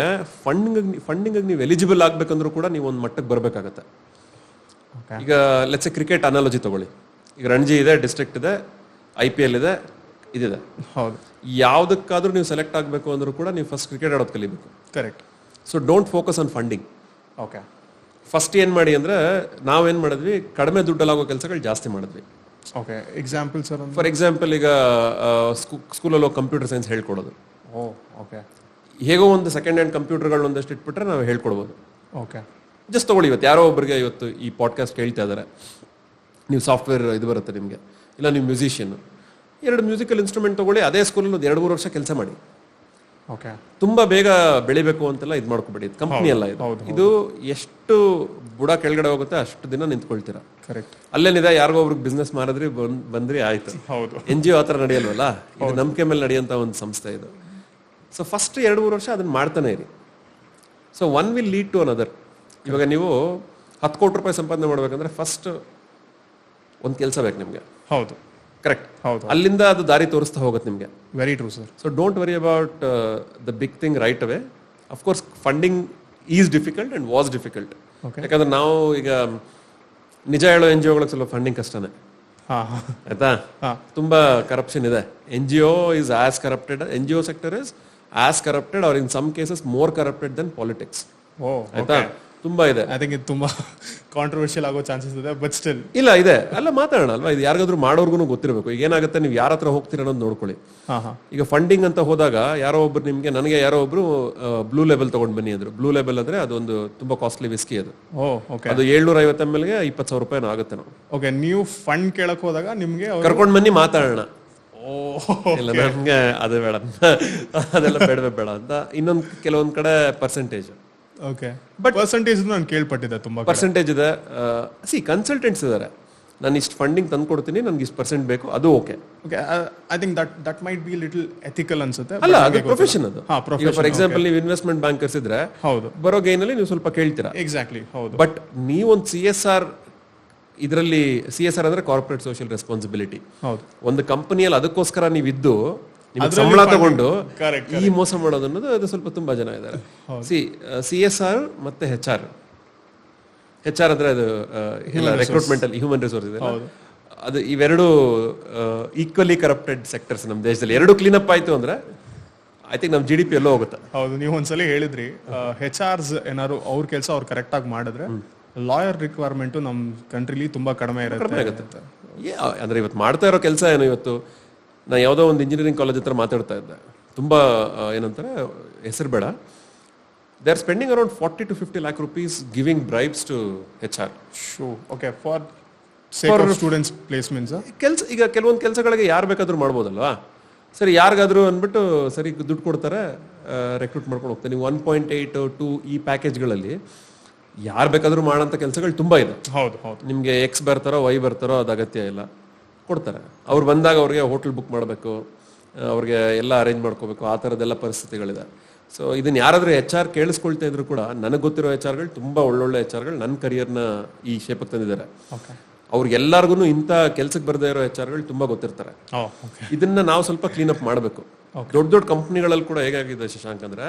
ಫಂಡಿಂಗ್ ನೀವು ಎಲಿಜಿಬಲ್ ಆಗ್ಬೇಕಂದ್ರೂ ಕೂಡ ನೀವು ಒಂದು ಮಟ್ಟಕ್ಕೆ ಬರಬೇಕಾಗತ್ತೆ. ಈಗ ಲೆಟ್ಸ್ ಎ ಕ್ರಿಕೆಟ್ ಅನಾಲಜಿ ತಗೊಳ್ಳಿ. ಈಗ ರಣಜಿ ಇದೆ, ಡಿಸ್ಟ್ರಿಕ್ಟ್ ಇದೆ, IPL ಇದೆ, ಇದಿದೆ. ಹೌದು. ಯಾವುದಕ್ಕಾದ್ರೂ ನೀವು ಸೆಲೆಕ್ಟ್ ಆಗಬೇಕು ಅಂದ್ರೂ ಕೂಡ ನೀವು ಫಸ್ಟ್ ಕ್ರಿಕೆಟ್ ಆಡೋದು ಕಲಿಬೇಕು. Correct. So don't focus on funding. Okay. First ಏನು ಮಾಡಿ ಅಂದರೆ, ನಾವೇನು ಮಾಡಿದ್ವಿ, ಕಡಿಮೆ ದುಡ್ಡಲ್ಲಾಗೋ ಕೆಲಸಗಳು ಜಾಸ್ತಿ ಮಾಡಿದ್ವಿ. Okay. Example sir? For example, ಈಗ ಸ್ಕೂಲಲ್ಲಿ ಕಂಪ್ಯೂಟರ್ ಸೈನ್ಸ್ ಹೇಳ್ಕೊಡೋದು. ಓಕೆ. ಹೇಗೋ ಒಂದು ಸೆಕೆಂಡ್ ಹ್ಯಾಂಡ್ ಕಂಪ್ಯೂಟರ್ಗಳು ಒಂದಷ್ಟು ಇಟ್ಬಿಟ್ರೆ ನಾವು ಹೇಳ್ಕೊಡ್ಬೋದು. ಓಕೆ. ಜಸ್ಟ್ ತಗೊಳ್ಳಿ, ಇವತ್ತು ಯಾರೋ ಒಬ್ಬರಿಗೆ ಇವತ್ತು ಈ ಪಾಡ್ಕಾಸ್ಟ್ ಕೇಳ್ತಾ ಇದ್ದಾರೆ, ನೀವು ಸಾಫ್ಟ್ವೇರ್ ಇದು ಬರುತ್ತೆ ನಿಮಗೆ, ಇಲ್ಲ ನೀವು ಮ್ಯೂಸಿಷಿಯನ್, 2 ಮ್ಯೂಸಿಕಲ್ ಇನ್ಸ್ಟ್ರೂಮೆಂಟ್ ತಗೊಳ್ಳಿ, ಅದೇ ಸ್ಕೂಲಲ್ಲಿ ಒಂದು 2-3 ವರ್ಷ ಕೆಲಸ ಮಾಡಿ. ಓಕೆ. ತುಂಬಾ ಬೇಗ ಬೆಳಿಬೇಕು ಅಂತೆಲ್ಲ ಇದು ಮಾಡ್ಕೊಬೇಡಿ. ಕಂಪ್ನಿ ಅಲ್ಲ ಇದು. ಇದು ಎಷ್ಟು ಬುಡ ಕೆಳಗಡೆ ಹೋಗುತ್ತೆ ಅಷ್ಟು ದಿನ ನಿಂತ್ಕೊಳ್ತೀರಾ. ಕರೆಕ್ಟ್. ಅಲ್ಲೇನಿದೆ, ಯಾರಿಗೋ ಒಬ್ರಿಗೆ ಬಿಸ್ನೆಸ್ ಮಾಡಿದ್ರಿ ಬಂದ್ರಿ ಆಯ್ತು. ಹೌದು. NGO ಆ ಥರ ನಡೆಯಲ್ವಲ್ಲ, ಇದು ನಂಬಿಕೆ ಮೇಲೆ ನಡೆಯುವಂಥ ಒಂದು ಸಂಸ್ಥೆ ಇದು. ಸೊ ಫಸ್ಟ್ 2-3 ವರ್ಷ ಅದನ್ನ ಮಾಡ್ತಾನೆ ಇರಿ. So one will lead to another. ಇವಾಗ ನೀವು 10 ಕೋಟಿ ರೂಪಾಯಿ ಸಂಪಾದನೆ ಮಾಡ್ಬೇಕಂದ್ರೆ ಫಸ್ಟ್ ಒಂದು ಕೆಲಸ ಬೇಕು ನಿಮಗೆ. ಹೌದು. ಕರೆಕ್ಟ್. ಹೌದು. ಅಲ್ಲಿಂದ ಅದು ದಾರಿ ತೋರಿಸ್ತಾ ಹೋಗುತ್ತೆ ನಿಮಗೆ. Very true sir. So don't worry about the big thing right away. Of course funding is difficult and was difficult. ಯಾಕಂದ್ರೆ ನಾವು ಈಗ ನಿಜ ಹೇಳೋ NGOಗಳಿಗೆ ಸ್ವಲ್ಪ ಫಂಡಿಂಗ್ ಕಷ್ಟನೇ. ಆಯ್ತಾ? ತುಂಬಾ ಕರಪ್ಷನ್ ಇದೆ. NGO is as corrupted, NGO sector is as corrupted or in some cases more corrupted than politics. ಆಯ್ತಾ? ತುಂಬಾ ಇದೆ. ಐ ಥಿಂಕ್ ಇದು ತುಂಬಾ ಕಾಂಟ್ರವರ್ಷಿಯಲ್ ಆಗೋ ಚಾನ್ಸಸ್ ಇದೆ, ಬಟ್ ಸ್ಟಿಲ್ ಇಲ್ಲ ಇದೆ. ಅಲ್ಲ ಮಾತಾಡೋಣ ಅಲ್ವಾ, ಇದು ಯಾರಿಗಾದ್ರೂ ಮಾಡೋರ್ಗು ಗೊತ್ತಿರಬೇಕು. ಈಗ ಏನಾಗುತ್ತೆ, ನೀವು ಯಾರ ಹತ್ರ ಹೋಗ್ತೀರ ಅನ್ನೋದು ನೋಡ್ಕೊಳ್ಳಿ. ಈಗ ಫಂಡಿಂಗ್ ಅಂತ ಹೋದಾಗ ಯಾರೋ ಒಬ್ರು ನನಗೆ ಯಾರೋ ಒಬ್ರು ಬ್ಲೂ ಲೇಬಲ್ ತಗೊಂಡ್ ಬನ್ನಿ ಅಂದ್ರು. ಬ್ಲೂ ಲೇಬಲ್ ಅಂದ್ರೆ ಅದೊಂದು ತುಂಬಾ ಕಾಸ್ಟ್ಲಿ ವಿಸ್ಕಿ ಅದು. ಅದು 750 ml ಗೆ 20,000 ರೂಪಾಯಿ ಆಗುತ್ತೆ. ನಾವು ಓಕೆ, ನೀವು ಫಂಡ್ ಕೇಳಕ್ ಹೋದಾಗ ನಿಮ್ಗೆ ಕರ್ಕೊಂಡ್ ಬನ್ನಿ ಮಾತಾಡೋಣ. ಇಲ್ಲ ನಮ್ಗೆ ಅದು ಬೇಡ, ಅದೆಲ್ಲ ಬೇಡವೇ ಬೇಡ ಅಂತ. ಇನ್ನೊಂದು ಕೆಲವೊಂದ್ ಕಡೆ ಪರ್ಸೆಂಟೇಜ್. ಓಕೆ. ಬಟ್ ಪರ್ಸೆಂಟೇಜ್ ನಾನು ಕೇಳ್ಪಟ್ಟಿದ್ದೆ, ತುಂಬಾ ಪರ್ಸೆಂಟೇಜ್ ಇದೆ. ಕನ್ಸಲ್ಟೆಂಟ್ಸ್ ಇದ್ದಾರೆ, ನಾನು ಇಷ್ಟು ಫಂಡಿಂಗ್ ತಂದು ಕೊಡ್ತೀನಿ, ನನ್ಗೆ ಇಷ್ಟು ಪರ್ಸೆಂಟ್ ಬೇಕು, ಅದು okay. I think that might be little ethical ಅನ್ಸುತ್ತೆ. ಅಲ್ಲ, ಅದು ಪ್ರೊಫೆಷನ್. ಅದು ಫಾರ್ ಎಕ್ಸಾಂಪಲ್ ನೀವು ಇನ್ವೆಸ್ಟ್ಮೆಂಟ್ ಬ್ಯಾಂಕರ್ಸ್ ಇದ್ರೆ ಹೌದು, ಬರೋ ಗೈನಲ್ಲಿ ನೀವು ಸ್ವಲ್ಪ ಕೇಳ್ತೀರಾ. ಎಕ್ಸಾಕ್ಟ್ಲಿ. ಹೌದು. ಬಟ್ ನೀವೊಂದು CSR ಇದರಲ್ಲಿ, CSR ಅಂದ್ರೆ ಕಾರ್ಪೊರೇಟ್ ಸೋಷಿಯಲ್ ರೆಸ್ಪಾನ್ಸಿಬಿಲಿಟಿ. ಹೌದು. ಒಂದು ಕಂಪನಿಯಲ್ಲಿ ಅದಕ್ಕೋಸ್ಕರ ನೀವಿದ್ದು ನಿಮ್ಗೆ ಸಂಬಳ ತಗೊಂಡು ಈ ಮೋಸ ಮಾಡೋದು ಅನ್ನೋದು ಅದು ಸ್ವಲ್ಪ ತುಂಬಾ ಜನ ಇದ್ದಾರೆ. CSR ಮತ್ತೆ HR ಅಂದ್ರೆ ಅದು ರೆಕ್ರೂಟ್ಮೆಂಟ್ ಅಲ್ಲಿ ಹ್ಯೂಮನ್ ರಿಸೋರ್ಸ್ ಇದೆ, ಅದು ಇವೆರಡು ಈಕ್ವಲಿ ಕರಪ್ಟೆಡ್ ಸೆಕ್ಟರ್ಸ್ ನಮ್ಮ ದೇಶದಲ್ಲಿ. ಎರಡು ಕ್ಲೀನಪ್ ಆಯ್ತು ಅಂದ್ರೆ ಐ ಥಿಂಕ್ ನಮ್ಮ GDP ಎಲ್ಲೋ ಹೋಗುತ್ತೆ. ಹೌದು. ನೀವು ಒಂದ್ಸಲಿ ಹೇಳಿದ್ರಿ HRs ಏನಾದ್ರು ಅವ್ರ ಕೆಲಸ ಅವ್ರು ಕರೆಕ್ಟ್ ಆಗಿ ಮಾಡಿದ್ರೆ ಲಾಯರ್ ರಿಕ್ವೈರ್ಮೆಂಟ್ ನಮ್ಮ ಕಂಟ್ರಿಲಿ ತುಂಬಾ ಕಡಿಮೆ ಇರುತ್ತೆ. ಅಂದ್ರೆ ಇವತ್ತು ಮಾಡ್ತಾ ಇರೋ ಕೆಲಸ ಏನು, ಇವತ್ತು ನಾ ಯಾವುದೋ ಒಂದು ಇಂಜಿನಿಯರಿಂಗ್ ಕಾಲೇಜ್ ಹತ್ರ ಮಾತಾಡ್ತಾ ಇದ್ದೆ. ತುಂಬ ಏನಂತಾರೆ, ಹೆಸರು ಬೇಡ, they are spending around 40 to 50 lakh rupees giving bribes to HR. Okay. For students placements ಕೆಲಸ. ಈಗ ಕೆಲವೊಂದು ಕೆಲಸಗಳಿಗೆ ಯಾರು ಬೇಕಾದ್ರೂ ಮಾಡ್ಬೋದಲ್ವಾ. ಸರಿ, ಯಾರಿಗಾದ್ರೂ ಅಂದ್ಬಿಟ್ಟು ಸರಿ ದುಡ್ಡು ಕೊಡ್ತಾರೆ, ರೆಕ್ರೂಟ್ ಮಾಡ್ಕೊಂಡು ಹೋಗ್ತಾರೆ. ನೀವು 1.8 2 ಈ ಪ್ಯಾಕೇಜ್ಗಳಲ್ಲಿ ಯಾರು ಬೇಕಾದ್ರೂ ಮಾಡೋಂಥ ಕೆಲಸಗಳು ತುಂಬಾ ಇದೆ. ಹೌದು ಹೌದು. ನಿಮಗೆ ಎಕ್ಸ್ ಬರ್ತಾರೋ ವೈ ಬರ್ತಾರೋ ಅದು ಅಗತ್ಯ ಇಲ್ಲ, ಕೊಡ್ತಾರೆ. ಅವ್ರು ಬಂದಾಗ ಅವ್ರಿಗೆ ಹೋಟೆಲ್ ಬುಕ್ ಮಾಡಬೇಕು, ಅವ್ರಿಗೆ ಎಲ್ಲ ಅರೇಂಜ್ ಮಾಡ್ಕೋಬೇಕು, ಆ ಥರದ್ದೆಲ್ಲ ಪರಿಸ್ಥಿತಿಗಳಿದೆ. ಸೊ ಇದನ್ನ ಯಾರಾದರೂ HR ಕೇಳಿಸ್ಕೊಳ್ತಾ ಇದ್ರು ಕೂಡ ನನಗೆ ಗೊತ್ತಿರೋ HRಗಳು ತುಂಬಾ ಒಳ್ಳೊಳ್ಳೆ HRಗಳು ನನ್ನ ಕರಿಯರ್ನ ಈ ಶೇಪಕ್ಕೆ ತಂದಿದ್ದಾರೆ. ಅವ್ರಿಗೆಲ್ಲರಿಗೂ ಇಂಥ ಕೆಲ್ಸಕ್ಕೆ ಬರದೇ ಇರೋ HRಗಳು ತುಂಬಾ ಗೊತ್ತಿರ್ತಾರೆ. ಇದನ್ನ ನಾವು ಸ್ವಲ್ಪ ಕ್ಲೀನ್ ಅಪ್ ಮಾಡಬೇಕು. ದೊಡ್ಡ ದೊಡ್ಡ ಕಂಪ್ನಿಗಳಲ್ಲಿ ಕೂಡ ಹೇಗಾಗಿದೆ ಶಶಾಂಕ್ ಅಂದ್ರೆ,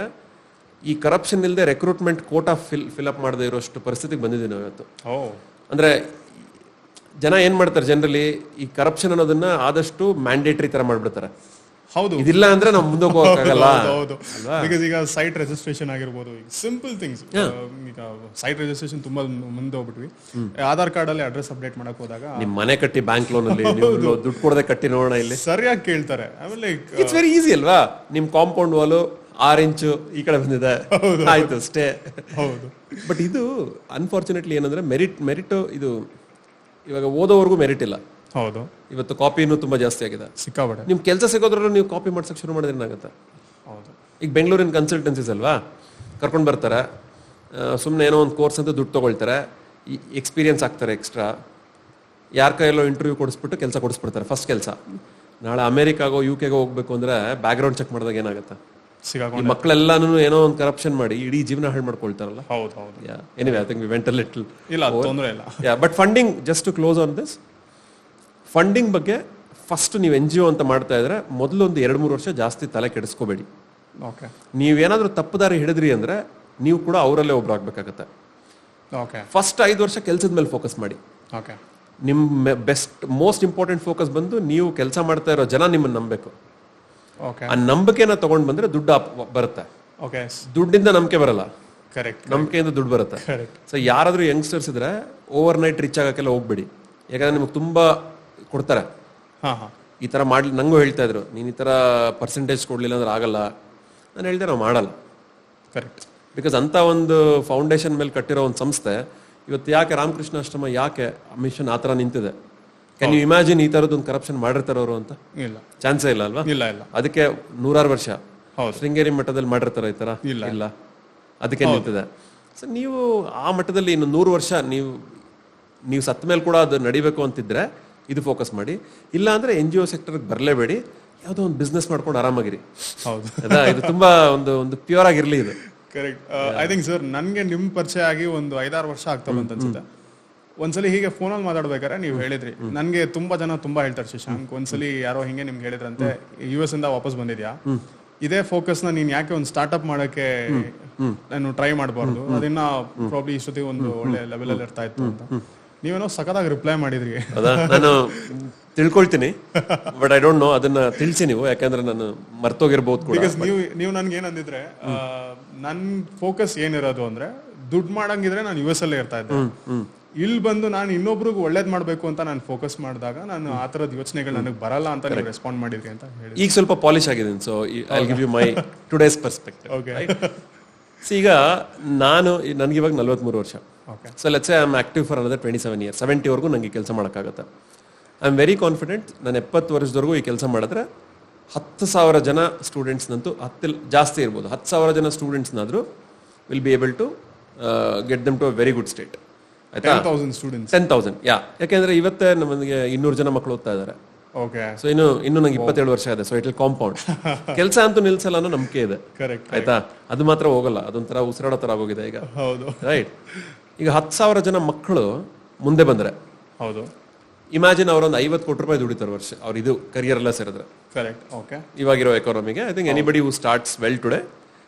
ಈ ಕರಪ್ಷನ್ ಇಲ್ಲದೆ ರೆಕ್ರೂಟ್ಮೆಂಟ್ ಕೋಟಾ ಫಿಲ್ ಅಪ್ ಮಾಡದೇ ಇರೋಷ್ಟು ಪರಿಸ್ಥಿತಿಗೆ ಬಂದಿದ್ದೀವಿ ನಾವು ಇವತ್ತು. ಅಂದ್ರೆ ಜನ ಏನ್ ಮಾಡ್ತಾರೆ, ಜನರಲಿ ಈ ಕರಪ್ಷನ್ ಅನ್ನೋದನ್ನ ಆದಷ್ಟು ಮ್ಯಾಂಡೇಟರಿ ತರ ಮಾಡ್ಬಿಡ್ತಾರೆ. ಹೌದು, ಇದಿಲ್ಲ ಅಂದ್ರೆ ನಾವು ಮುಂದೆ ಹೋಗಕ್ಕಾಗಲ್ಲ. ಬಿಕಾಸ್ ಈಗ ಸೈಟ್ ರಿಜಿಸ್ಟ್ರೇಷನ್ ಆಗಿರ್ಬೋದು, ಈಗ ಸಿಂಪಲ್ ಥಿಂಗ್ಸ್. ಈಗ ಸೈಟ್ ರಿಜಿಸ್ಟ್ರೇಷನ್ ತುಂಬಾ ಮುಂದೆ ಹೋಗ್ಬಿಟ್ವಿ. ಆಧಾರ್ ಕಾರ್ಡ್ ಅಲ್ಲಿ ಅಡ್ರೆಸ್ ಅಪ್ಡೇಟ್ ಮಾಡಕ್ ಹೋದಾಗ ನಿಮ್ ಮನೆ ಕಟ್ಟಿ ಬ್ಯಾಂಕ್ ಲೋನ್ ಅಲ್ಲಿ ದುಡ್ಡು ಕೊಡದೆ ಕಟ್ಟಿ ನೋಡೋಣ, ಇಲ್ಲಿ ಸರಿಯಾಗಿ ಕೇಳ್ತಾರೆ. ಆಮೇಲೆ ಇಟ್ಸ್ ವೆರಿ ಈಸಿ ಅಲ್ವಾ, ನಿಮ್ ಕಾಂಪೌಂಡ್ ವಾಲು 6 ಇಂಚು ಈ ಕಡೆ ಬಂದಿದೆ, ಆಯ್ತು ಅಷ್ಟೇ. ಹೌದು. ಬಟ್ ಇದು ಅನ್ಫಾರ್ಚುನೇಟ್ಲಿ ಏನಂದ್ರೆ ಮೆರಿಟ್ ಇದು ಇವಾಗ ಓದೋವರೆಗೂ ಮೆರಿಟ್ ಇಲ್ಲ. ಹೌದು, ಇವತ್ತು ಕಾಪಿನೂ ತುಂಬಾ ಜಾಸ್ತಿ ಆಗಿದೆ, ಸಿಕ್ಕಾಬಡೆ. ನಿಮ್ ಕೆಲಸ ಸಿಗೋದ್ರಲ್ಲೂ ನೀವು ಕಾಪಿ ಮಾಡ್ಸಕ್ ಶುರು ಮಾಡಿದ್ರೆ ಏನಾಗುತ್ತೆ? ಹೌದು. ಈಗ ಬೆಂಗಳೂರಿನ ಕನ್ಸಲ್ಟೆನ್ಸೀಸ್ ಅಲ್ವಾ, ಕರ್ಕೊಂಡು ಬರ್ತಾರೆ, ಸುಮ್ಮನೆ ಏನೋ ಒಂದು ಕೋರ್ಸ್ ಅಂತ ದುಡ್ಡು ತಗೊಳ್ತಾರೆ, ಎಕ್ಸ್ಪೀರಿಯನ್ಸ್ ಆಗ್ತಾರೆ ಎಕ್ಸ್ಟ್ರಾ, ಯಾರ ಕೈಯಲ್ಲೋ ಇಂಟರ್ವ್ಯೂ ಕೊಡಿಸ್ಬಿಟ್ಟು ಕೆಲಸ ಕೊಡಿಸ್ಬಿಡ್ತಾರೆ, ಫಸ್ಟ್ ಕೆಲಸ. ನಾಳೆ ಅಮೆರಿಕಾಗೋ UK ಹೋಗ್ಬೇಕು ಅಂದ್ರೆ ಬ್ಯಾಕ್ಗ್ರೌಂಡ್ ಚೆಕ್ ಮಾಡಿದಾಗ ಏನಾಗುತ್ತೆ? ಈ ಮಕ್ಕಳೆಲ್ಲಾನು ಏನೋ ಒಂದು ಕರಪ್ಷನ್ ಮಾಡಿ ಇಡೀ ಜೀವನ ಹಾಳು ಮಾಡ್ಕೊಳ್ತಾರಲ್ಲ. ಹೌದು ಹೌದು. Anyway I think we went a little. ಇಲ್ಲ, ತೊಂದರೆ ಇಲ್ಲ. But funding, just to close on this, funding ಬಗ್ಗೆ ಫಸ್ಟ್ ನೀವು NGO ಅಂತ ಮಾಡ್ತಾ ಇದ್ರೆ ಮೊದಲು ಒಂದು 2-3 ವರ್ಷ ಜಾಸ್ತಿ ತಲೆ ಕೆಡಿಸ್ಕೋಬೇಡಿ. ನೀವೇನಾದ್ರೂ ತಪ್ಪುದಾರಿ ಹಿಡಿದ್ರಿ ಅಂದ್ರೆ ನೀವು ಕೂಡ ಅವರಲ್ಲೇ ಒಬ್ರು ಆಗ್ಬೇಕಾಗತ್ತೆ. ಫಸ್ಟ್ 5 ವರ್ಷ ಕೆಲಸದ ಮೇಲೆ ಫೋಕಸ್ ಮಾಡಿ. ನಿಮ್ಮ ಮೋಸ್ಟ್ ಇಂಪಾರ್ಟೆಂಟ್ ಫೋಕಸ್ ಬಂದು ನೀವು ಕೆಲಸ ಮಾಡ್ತಾ ಇರೋ ಜನ ನಿಮ್ಮನ್ನ ನಂಬಬೇಕು. ಆ ನಂಬಿಕೆನ ತಗೊಂಡ್ ಬಂದ್ರೆ ದುಡ್ಡು ಬರುತ್ತೆ. ದುಡ್ಡಿಂದ ನಂಬಿಕೆ ಬರಲ್ಲ, ನಂಬಿಕೆಯಿಂದ ದುಡ್ಡು ಬರುತ್ತೆ. ಸೊ ಯಾರಾದ್ರೂ ಯಂಗ್ಸ್ಟರ್ಸ್ ಇದ್ರೆ ಓವರ್ ನೈಟ್ ರಿಚ್ ಆಗಕ್ಕೆಲ್ಲ ಹೋಗ್ಬೇಡಿ, ಯಾಕಂದ್ರೆ ನಿಮ್ಗೆ ತುಂಬಾ ಕೊಡ್ತಾರೆ. ಈ ತರ ಮಾಡ್ಲಿ, ನಂಗೂ ಹೇಳ್ತಾ ಇದ್ರು, ನೀನ್ ಈ ತರ ಪರ್ಸೆಂಟೇಜ್ ಕೊಡ್ಲಿಲ್ಲ ಅಂದ್ರೆ ಆಗಲ್ಲ. ನಾನು ಹೇಳ್ದೆ ನಾವು ಮಾಡಲ್ಲ. ಕರೆಕ್ಟ್. ಬಿಕಾಸ್ ಅಂತ ಒಂದು ಫೌಂಡೇಶನ್ ಮೇಲೆ ಕಟ್ಟಿರೋ ಒಂದು ಸಂಸ್ಥೆ ಇವತ್ತು ಯಾಕೆ ರಾಮಕೃಷ್ಣ ಆಶ್ರಮ ಯಾಕೆ ಮಿಷನ್ ಆ ಥರ ನಿಂತಿದೆ? ಕ್ಯಾನ್ ಯು ಇಮ್ಯಾಜಿನ್ ಈ ಥರದ್ದೊಂದು ಕರಪ್ಷನ್ ಮಾಡಿರ್ತಾರೆ ಅವರು ಅಂತ? ಇಲ್ಲ, ಚಾನ್ಸೇ ಇಲ್ಲ ಅಲ್ವಾ? ಇಲ್ಲ ಇಲ್ಲ. ಅದಕ್ಕೆ 100 ವರ್ಷ ಶೃಂಗೇರಿ ಮಟ್ಟದಲ್ಲಿ ಮಾಡಿರ್ತಾರೆ ಈ ಥರ? ಇಲ್ಲ, ಅದಕ್ಕೆ ನಿಂತಿದೆ. ಸೊ ನೀವು ಆ ಮಟ್ಟದಲ್ಲಿ ಇನ್ನು 100 ವರ್ಷ ನೀವು ಸತ್ತ ಮೇಲೆ ಕೂಡ ಅದು ನಡಿಬೇಕು ಅಂತಿದ್ರೆ ಇದು ಫೋಕಸ್ ಮಾಡಿ. ಇಲ್ಲ ಅಂದ್ರೆ NGO ಸೆಕ್ಟರ್ಗೆ ಬರಲೇಬೇಡಿ, ಯಾವುದೋ ಒಂದು ಬಿಸ್ನೆಸ್ ಮಾಡ್ಕೊಂಡು ಆರಾಮಾಗಿರಿ. ಹೌದು, ಇದು ತುಂಬಾ ಒಂದು ಪ್ಯೂರ್ ಆಗಿರ್ಲಿ ಇದು. ಕರೆಕ್ಟ್. ಐ ಥಿಂಕ್ ಸರ್, ನನಗೆ ನಿಮ್ಮ ಪರಿಚಯ ಆಗಿ ಒಂದು 5-6 ವರ್ಷ ಆಗ್ತಾ ಬಂತ ಅನ್ಸುತ್ತೆ. ಒಂದ್ಸಲಿ ಹೀಗೆ ಫೋನಲ್ಲಿ ಮಾತಾಡ್ಬೇಕಾರೆ ನೀವು ಹೇಳಿದ್ರಿ, ನನ್ಗೆ ತುಂಬಾ ಜನ ತುಂಬಾ ಹೇಳ್ತಾರೆ, ಶಶಾಂಕ್ ಒಂದ್ಸಲಿ ಯಾರೋ ಹಿಂಗೆ ನಿಮ್ಗೆ ಹೇಳಿದ್ರಂತೆ, US ಇಂದ ವಾಪಸ್ ಬಂದಿದ್ಯಾ, ಇದೇ ಫೋಕಸ್ ನ ನೀನ್ ಯಾಕೆ ಒಂದು ಸ್ಟಾರ್ಟ್ಅಪ್ ಮಾಡಕ್ಕೆ ನಾನು ಟ್ರೈ ಮಾಡಬಾರ್ದು, ಅದನ್ನ ಪ್ರಾಬ್ಲಿ ಇಷ್ಟೊತ್ತಿಗೆ ಒಂದು ಒಳ್ಳೆ ಲೆವೆಲ್ ಅಲ್ಲಿ ಇರ್ತಾ ಇತ್ತು ಅಂತ ನೀವೇನೋ ಸಖತ್ತಾಗಿ ರಿಪ್ಲೈ ಮಾಡಿದ್ರಿ. ನಾನು ತಿಳ್ಕೊಳ್ತೀನಿ, ಬಟ್ ಐ ಡೋಂಟ್ ನೋ ಅದನ್ನ ತಿಳಿಸಿ ನೀವು, ಯಾಕಂದ್ರೆ ನಾನು ಮರ್ತೋಗಿರ್ಬೋದು ಕೂಡ. ಬಿಕಾಸ್ ನೀವು ನನ್ಗೆ ಏನಂದಿದ್ರೆ, ನನ್ ಫೋಕಸ್ ಏನಿರೋದು ಅಂದ್ರೆ ದುಡ್ಡು ಮಾಡಂಗಿದ್ರೆ ನಾನು US ಅಲ್ಲೇ ಇರ್ತಾ ಇದ್ದೆ, ಇಲ್ಲಿ ಬಂದು ನಾನು ಇನ್ನೊಬ್ರಿಗೆ ಒಳ್ಳೇದ್ ಮಾಡ್ಬೇಕು ಅಂತ ನಾನು ಫೋಕಸ್ ಮಾಡಿದಾಗ ನಾನು ಆ ತರದ ಯೋಚನೆಗಳು ನನಗೆ ಬರಲ್ಲ ಅಂತ ನೀವು ರೆಸ್ಪಾಂಡ್ ಮಾಡಿದ್ರಿ ಅಂತ ಹೇಳಿ. ಈಗ ಸ್ವಲ್ಪ ಪಾಲಿಶ್ ಆಗಿದ್ದೀನಿ, so I give you my today's perspective. ಈಗ ನನಗೆ ಇವಾಗ 43 ವರ್ಷ. So let's say I am active for another 27 years. 70 ನಂಗೆ ಕೆಲಸ ಮಾಡೋಕ್ಕಾಗತ್ತೆ. ಐ ಆಮ್ ವೆರಿ ಕಾನ್ಫಿಡೆಂಟ್, ನಾನು 70 ವರ್ಷದವರೆಗೂ ಈ ಕೆಲಸ ಮಾಡಿದ್ರೆ 10,000 ಜನ ಸ್ಟೂಡೆಂಟ್ಸ್ನಂತೂ, 10 ಜಾಸ್ತಿ ಇರ್ಬೋದು, 10,000 ಜನ ಸ್ಟೂಡೆಂಟ್ಸ್ನಾದ್ರೂ will be able to get them to a very good state. 10,000 ಯಾಕೆಂದ್ರೆ ಇವತ್ತೇ ನಮಗೆ 200 ಜನ ಮಕ್ಕಳು ಓದ್ತಾ ಇದ್ದಾರೆ. ಸೊ ಇನ್ನು ನಂಗೆ 27 ವರ್ಷ ಇದೆ. So it will compound. ಕೆಲಸ ಅಂತೂ ನಿಲ್ಸಲ್ಲ ಅನ್ನೋ ನಂಬಿಕೆ ಇದೆ, ಆಯ್ತಾ? ಅದು ಮಾತ್ರ ಹೋಗಲ್ಲ, ಅದೊಂಥರ ಉಸಿರಾಡೋ ತರ ಆಗೋಗಿದೆ ಈಗ. ರೈಟ್. ಈಗ 10,000 ಜನ ಮಕ್ಕಳು ಮುಂದೆ ಬಂದ್ರೆ, ಹೌದು, ಇಮ್ಯಾಜಿನ್ ಅವರೊಂದು 50 ಕೋಟಿ ರೂಪಾಯಿ ದುಡಿತಾರೆ ವರ್ಷ, ಅವ್ರು ಇದು ಕರಿಯರ್ ಎಲ್ಲ ಸೇರಿದ್ರೆ. ಕರೆಕ್ಟ್. ಓಕೆ. ಇವಾಗಿರೋ ಎಕಾನಮಿಗೆ I think anybody who starts well today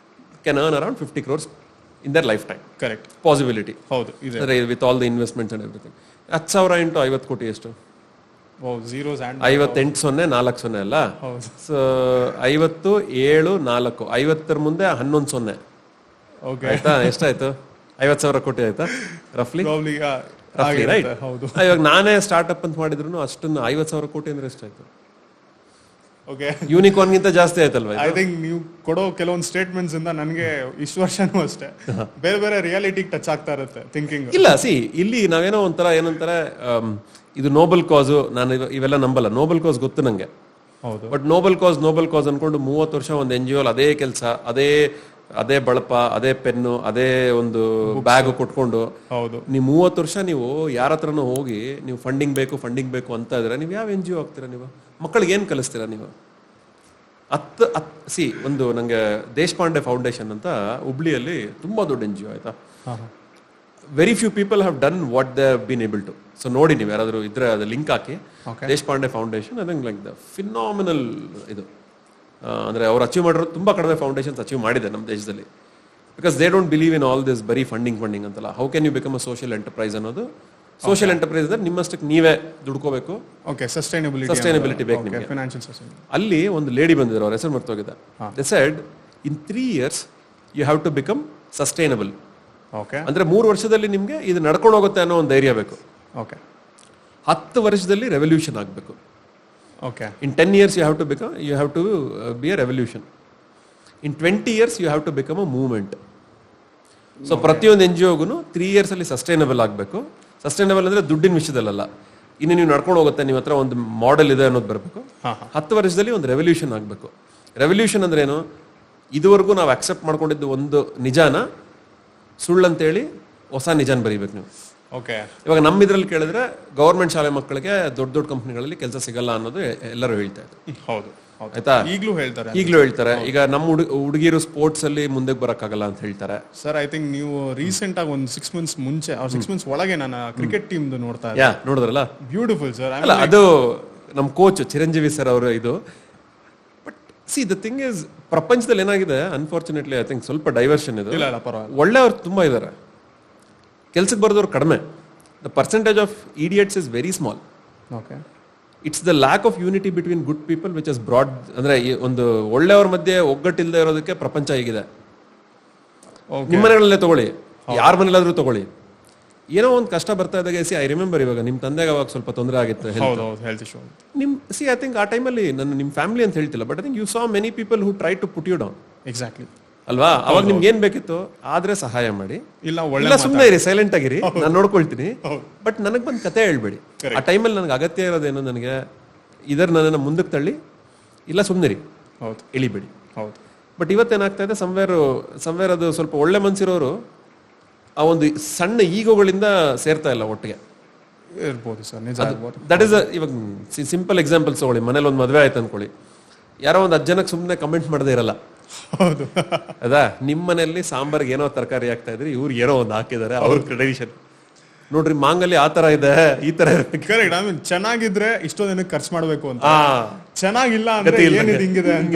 can earn around 50 crores in their lifetime. Correct. Possibility. ಹೌದು, with all the investments and everything. 10,000 into 50 ಕೋಟಿ ಎಷ್ಟು? 58 ಸೊನ್ನೆ 4 ಸೊನ್ನೆ ಅಲ್ಲ? ಸೊ 50 7 4, 50 ಮುಂದೆ 11 ಸೊನ್ನೆ, ಆಯ್ತಾ? ಎಷ್ಟಾಯ್ತು? 50,000 ಕೋಟಿ ಆಯ್ತಾ ರಫ್ಲಿ? ರೈಟ್. ಇವಾಗ ನಾನೇ ಸ್ಟಾರ್ಟ್ಅಪ್ ಅಂತ ಮಾಡಿದ್ರು ಅಷ್ಟನ್ನು 50,000 ಕೋಟಿ ಅಂದ್ರೆ ಎಷ್ಟಾಯ್ತು? ಯೂನಿಕಾರ್ನ್ ಗಿಂತ ಜಾಸ್ತಿ ಆಯ್ತಲ್ವಾ? ಐ ಥಿಂಕ್ ನೀವು ಕೊಡೋ ಕೆಲವೊಂದು ಸ್ಟೇಟ್ಮೆಂಟ್ಸ್ ಇಂದ ನನಗೆ ಇಷ್ಟು ವರ್ಷನೂ ಅಷ್ಟೇ ಬೇರೆ ಬೇರೆ ರಿಯಾಲಿಟಿಗೆ ಟಚ್ ಆಗ್ತಾ ಇರುತ್ತೆ ಥಿಂಕಿಂಗ್. ಇಲ್ಲ, ಇಲ್ಲಿ ನಾವೇನೋ ಒಂಥರ ಏನಂತಾರೆ, ಇದು ನೋಬಲ್ ಕಾಸು, ನಾನು ಇವೆಲ್ಲ ನಂಬಲ್ಲ. ನೋಬಲ್ ಕಾಸ್ ಗೊತ್ತು ನಂಗೆ, ಬಟ್ ನೋಬಲ್ ಕಾಸ್ ಅನ್ಕೊಂಡು 30 ವರ್ಷ ಒಂದು NGO ಅದೇ ಕೆಲಸ, ಅದೇ ಅದೇ ಬಳಪ, ಅದೇ ಪೆನ್ನು, ಅದೇ ಒಂದು ಬ್ಯಾಗ್ ಕೊಟ್ಕೊಂಡು ಹೌದು ನೀವು 30 ವರ್ಷ ನೀವು ಯಾರ ಹತ್ರನೂ ಹೋಗಿ ನೀವು ಫಂಡಿಂಗ್ ಬೇಕು ಅಂತ ಇದ್ರೆ ನೀವು ಯಾವ NGO ಆಗ್ತೀರಾ? ನೀವು ಮಕ್ಕಳಿಗೆ ಏನು ಕಲಿಸ್ತೀರಾ? ನೀವು ಒಂದು ನಂಗೆ ದೇಶಪಾಂಡೆ ಫೌಂಡೇಶನ್ ಅಂತ ಹುಬ್ಳಿಯಲ್ಲಿ ತುಂಬಾ ದೊಡ್ಡ NGO ಆಯ್ತಾ. Very few people have done what they have been able to. So ನೋಡಿ ನೀವು ಯಾರಾದರೂ ಇದ್ರೆ ಅದು ಲಿಂಕ್ ಹಾಕಿ, Deshpande foundation I think like the phenomenal ಇದು. ಅಂದರೆ ಅವ್ರು ಅಚೀವ್ ಮಾಡಿರೋ ತುಂಬ ಕಡಿಮೆ ಫೌಂಡೇಶನ್ಸ್ ಅಚೀವ್ ಮಾಡಿದೆ ನಮ್ಮ ದೇಶದಲ್ಲಿ. Because they don't believe in all this ಬರೀ ಫಂಡಿಂಗ್ ಅಂತಲ್ಲ. How can you become a social enterprise ಅನ್ನೋದು. ಸೋಷಿಯಲ್ ಎಂಟರ್ಪ್ರೈಸ್ ಅಂದ್ರೆ ನಿಮ್ಮಷ್ಟಕ್ಕೆ ನೀವೇ ದುಡ್ಕೋಬೇಕು. ಸಸ್ಟೈನಬಿಲಿಟಿ ಬೇಕು ನಿಮಗೆ. ಅಲ್ಲಿ ಒಂದು ಲೇಡಿ ಬಂದಿದ್ರು, ಅವ್ರ ಹೆಸರು ಮರ್ತೋಗಿದೆ. They said in 3 years you have to become sustainable. ಅಂದ್ರೆ 3 ವರ್ಷದಲ್ಲಿ ನಿಮ್ಗೆ ಇದು ನಡ್ಕೊಂಡು ಹೋಗುತ್ತೆ ಅನ್ನೋ ಒಂದು ಧೈರ್ಯ ಬೇಕು. 10 ವರ್ಷದಲ್ಲಿ ರೆವಲ್ಯೂಷನ್ ಆಗಬೇಕು. In 10 years you have to be a revolution. In 20 years you have to become a movement. So ಪ್ರತಿಯೊಂದು NGOಗೂ 3 years ಅಲ್ಲಿ ಸಸ್ಟೈನಬಲ್ ಆಗಬೇಕು. ಸಸ್ಟೈನಬಲ್ ಅಂದ್ರೆ ದುಡ್ಡಿನ ವಿಷಯದಲ್ಲ, ಇನ್ನು ನೀವು ನಡ್ಕೊಂಡು ಹೋಗುತ್ತೆ, ನಿಮ್ಮ ಹತ್ರ ಒಂದು ಮಾಡೆಲ್ ಇದೆ ಅನ್ನೋದು ಬರಬೇಕು. 10 ವರ್ಷದಲ್ಲಿ ಒಂದು ರೆವಲ್ಯೂಷನ್ ಆಗಬೇಕು. ರೆವಲ್ಯೂಷನ್ ಅಂದ್ರೆ ಏನು? ಇದುವರೆಗೂ ನಾವು ಅಕ್ಸೆಪ್ಟ್ ಮಾಡ್ಕೊಂಡಿದ್ದು ಒಂದು ನಿಜಾನ ಸುಳ್ಳಂತೇಳಿ ಹೊಸ ನಿಜಾನ ಬರೀಬೇಕು ನೀವು. ಇವಾಗ ನಮ್ಮ ಇದ್ರಲ್ಲಿ ಕೇಳಿದ್ರೆ ಗವರ್ಮೆಂಟ್ ಶಾಲೆ ಮಕ್ಕಳಿಗೆ ದೊಡ್ಡ ಕಂಪ್ನಿಗಳಲ್ಲಿ ಕೆಲಸ ಸಿಗಲ್ಲ ಅನ್ನೋದು ಎಲ್ಲರೂ ಹೇಳ್ತಾ ಇದ್ದಾರೆ. ಹೌದು ಆಯ್ತಾ, ಈಗಲೂ ಹೇಳ್ತಾರೆ. ಈಗ ನಮ್ಮ ಹುಡುಗಿರು ಸ್ಪೋರ್ಟ್ಸ್ ಅಲ್ಲಿ ಮುಂದೆ ಬರಕ್ಕಾಗಲ್ಲ ಅಂತ ಹೇಳ್ತಾರೆ. ಸರ್ ಐ ಥಿಂಕ್ ನೀವು ರೀಸೆಂಟ್ ಆಗಿ ಒಂದು 6 months ಮುಂಚೆ 6 months ಒಳಗೆ ನಾನು ಕ್ರಿಕೆಟ್ ಟೀಮ್ ನೋಡ್ತಾ ಇದ್ದೆ. ನೋಡಿದ್ರಲ್ಲ, ಬ್ಯೂಟಿಫುಲ್ ಸರ್. ಅಲ್ಲ, ಅದು ನಮ್ಮ ಕೋಚ್ ಚಿರಂಜೀವಿ ಸರ್ ಅವರು ಇದು. But see the thing is, ಪ್ರಪಂಚದಲ್ಲಿ ಏನಾಗಿದೆ ಅನ್ಫಾರ್ಚುನೇಟ್ಲಿ ಐ ಥಿಂಕ್ ಸ್ವಲ್ಪ ಡೈವರ್ಷನ್ ಇದೆ. ಒಳ್ಳೆಯವ್ರು ತುಂಬಾ ಇದ್ದಾರೆ, ಕೆಲ್ಸಕ್ಕೆ ಬರೋದವ್ರು ಕಡಿಮೆ. The percentage of idiots is very small. It's the lack of unity between good people which is broad. ಅಂದ್ರೆ ಒಂದು ಒಳ್ಳೆಯವ್ರ ಮಧ್ಯೆ ಒಗ್ಗಟ್ಟಿಲ್ಲದೆ ಇರೋದಕ್ಕೆ ಪ್ರಪಂಚ ಹೀಗಿದೆ. ನಿಮ್ಮ ಮನೆಗಳಲ್ಲೇ ತಗೊಳ್ಳಿ, ಯಾರ ಮನೇಲಾದ್ರೂ ತಗೊಳ್ಳಿ, ಏನೋ ಒಂದು ಕಷ್ಟ ಬರ್ತಾ ಇದ್ದಾಗ ಐ ರಿಮೆಂಬರ್ ಇವಾಗ ನಿಮ್ಮ ತಂದೆಗೆ ಅವಾಗ ಸ್ವಲ್ಪ ತೊಂದರೆ ಆಗಿತ್ತು ಹೆಲ್ತ್ ಇಶ್ಯೂ. ಐ ಥಿಂಕ್ ಆ ಟೈಮಲ್ಲಿ ನಿಮ್ಮ ಫ್ಯಾಮಿಲಿ ಅಂತ ಹೇಳ್ತಿಲ್ಲ, but I think you saw many people who try to put you down. Exactly ಅಲ್ವಾ? ಅವಾಗ ನಿಮ್ಗೆ ಏನ್ ಬೇಕಿತ್ತು? ಆದ್ರೆ ಸಹಾಯ ಮಾಡಿ, ಇಲ್ಲ ಸುಮ್ಮನೆ ಇರಿ, ಸೈಲೆಂಟ್ ಆಗಿರಿ, ನಾನು ನೋಡ್ಕೊಳ್ತೀನಿ, ಬಟ್ ನನಗೆ ಬಂದು ಕತೆ ಹೇಳ್ಬೇಡಿ. ಆ ಟೈಮಲ್ಲಿ ನನಗೆ ಅಗತ್ಯ ಇರೋದೇನು, ನನಗೆ ನನ್ನನ್ನು ಮುಂದಕ್ಕೆ ತಳ್ಳಿ, ಇಲ್ಲ ಸುಮ್ಮನಿರಿ, ಇಳಿಬೇಡಿ. ಬಟ್ ಇವತ್ತೇನಾಗ್ತಾ ಇದೆ, ಸಂವೇರ್ ಅದು ಸ್ವಲ್ಪ ಒಳ್ಳೆ ಮನ್ಸಿರೋರು ಆ ಒಂದು ಸಣ್ಣ ಈಗೋಗಳಿಂದ ಸೇರ್ತಾ ಇಲ್ಲ ಒಟ್ಟಿಗೆ. ಇರ್ಬೋದು ಸರ್, ದಟ್ ಇಸ್ ಇವಾಗ ಸಿಂಪಲ್ ಎಕ್ಸಾಂಪಲ್ಸ್ ತಗೊಳ್ಳಿ. ಮನೇಲಿ ಒಂದು ಮದುವೆ ಆಯ್ತು ಅನ್ಕೊಳ್ಳಿ, ಯಾರೋ ಒಂದು 10 ಜನಕ್ಕೆ ಸುಮ್ಮನೆ ಕಮೆಂಟ್ ಮಾಡದೇ ಇರಲ್ಲ. ಹೌದು ಅದಾ, ನಿಮ್ಮ ಮನೆಯಲ್ಲಿ ಸಾಂಬಾರ್ಗೆ ಏನೋ ತರಕಾರಿ ಹಾಕ್ತಾ ಇದ್ರಿ, ಇವ್ರು ಏನೋ ಒಂದು ಹಾಕಿದ್ದಾರೆ, ಅವ್ರ ಟ್ರೆಡಿಷನ್ ನೋಡ್ರಿ, ಮಾಂಗಲ್ಯ ಆ ತರ ಇದೆ, ಈ ತರ ಕರೆಕ್ಟ್. ಐ ಮೀನ್ ಚೆನ್ನಾಗಿದ್ರೆ ಇಷ್ಟೋ ದಿನಕ್ಕೆ ಖರ್ಚು ಮಾಡ್ಬೇಕು ಅಂತ, ಚೆನ್ನಾಗಿಲ್ಲ ಅಂದ್ರೆ ಹಿಂಗಿದೆ ಅಂತ.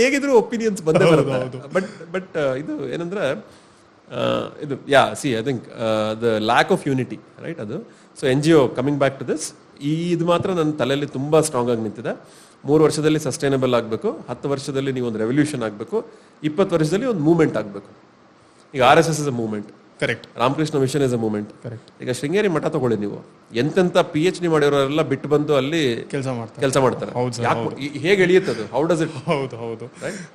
ಹೇಗಿದ್ರು ಒಪಿನಿಯನ್ಸ್ ಬಂದೇ ಬರುತ್ತೆ. ಬಟ್ ಇದು ಏನಂದ್ರೆ ಇದು I think the lack of unity, right? ಅದು so NGO coming back to this, ಇದು ಮಾತ್ರ ನನ್ನ ತಲೆಯಲ್ಲಿ ತುಂಬಾ ಸ್ಟ್ರಾಂಗ್ ಆಗಿ ನಿಂತಿದೆ. 3 ವರ್ಷದಲ್ಲಿ ಸಸ್ಟೈನಬಲ್ ಆಗಬೇಕು, 10 ವರ್ಷದಲ್ಲಿ ನೀವು ಒಂದು ರೆವಲ್ಯೂಷನ್ ಆಗಬೇಕು, 20 ವರ್ಷದಲ್ಲಿ ಒಂದು ಮೂವ್ಮೆಂಟ್ ಆಗಬೇಕು. ಈಗ RSS is a movement, correct. Ramakrishna mission is a movement, correct. ಈಗ ಶೃಂಗೇರಿ ಮಠ ತಗೊಳ್ಳಿ, ನೀವು ಎಂತೆಂತ PhD ಮಾಡಿರೋರೆಲ್ಲ ಬಿಟ್ಟು ಬಂದು ಅಲ್ಲಿ ಕೆಲಸ ಮಾಡ್ತಾರೆ. ಹೇಗೆ ಇಳಿಯುತ್ತದು? How does it? ಹೌದು.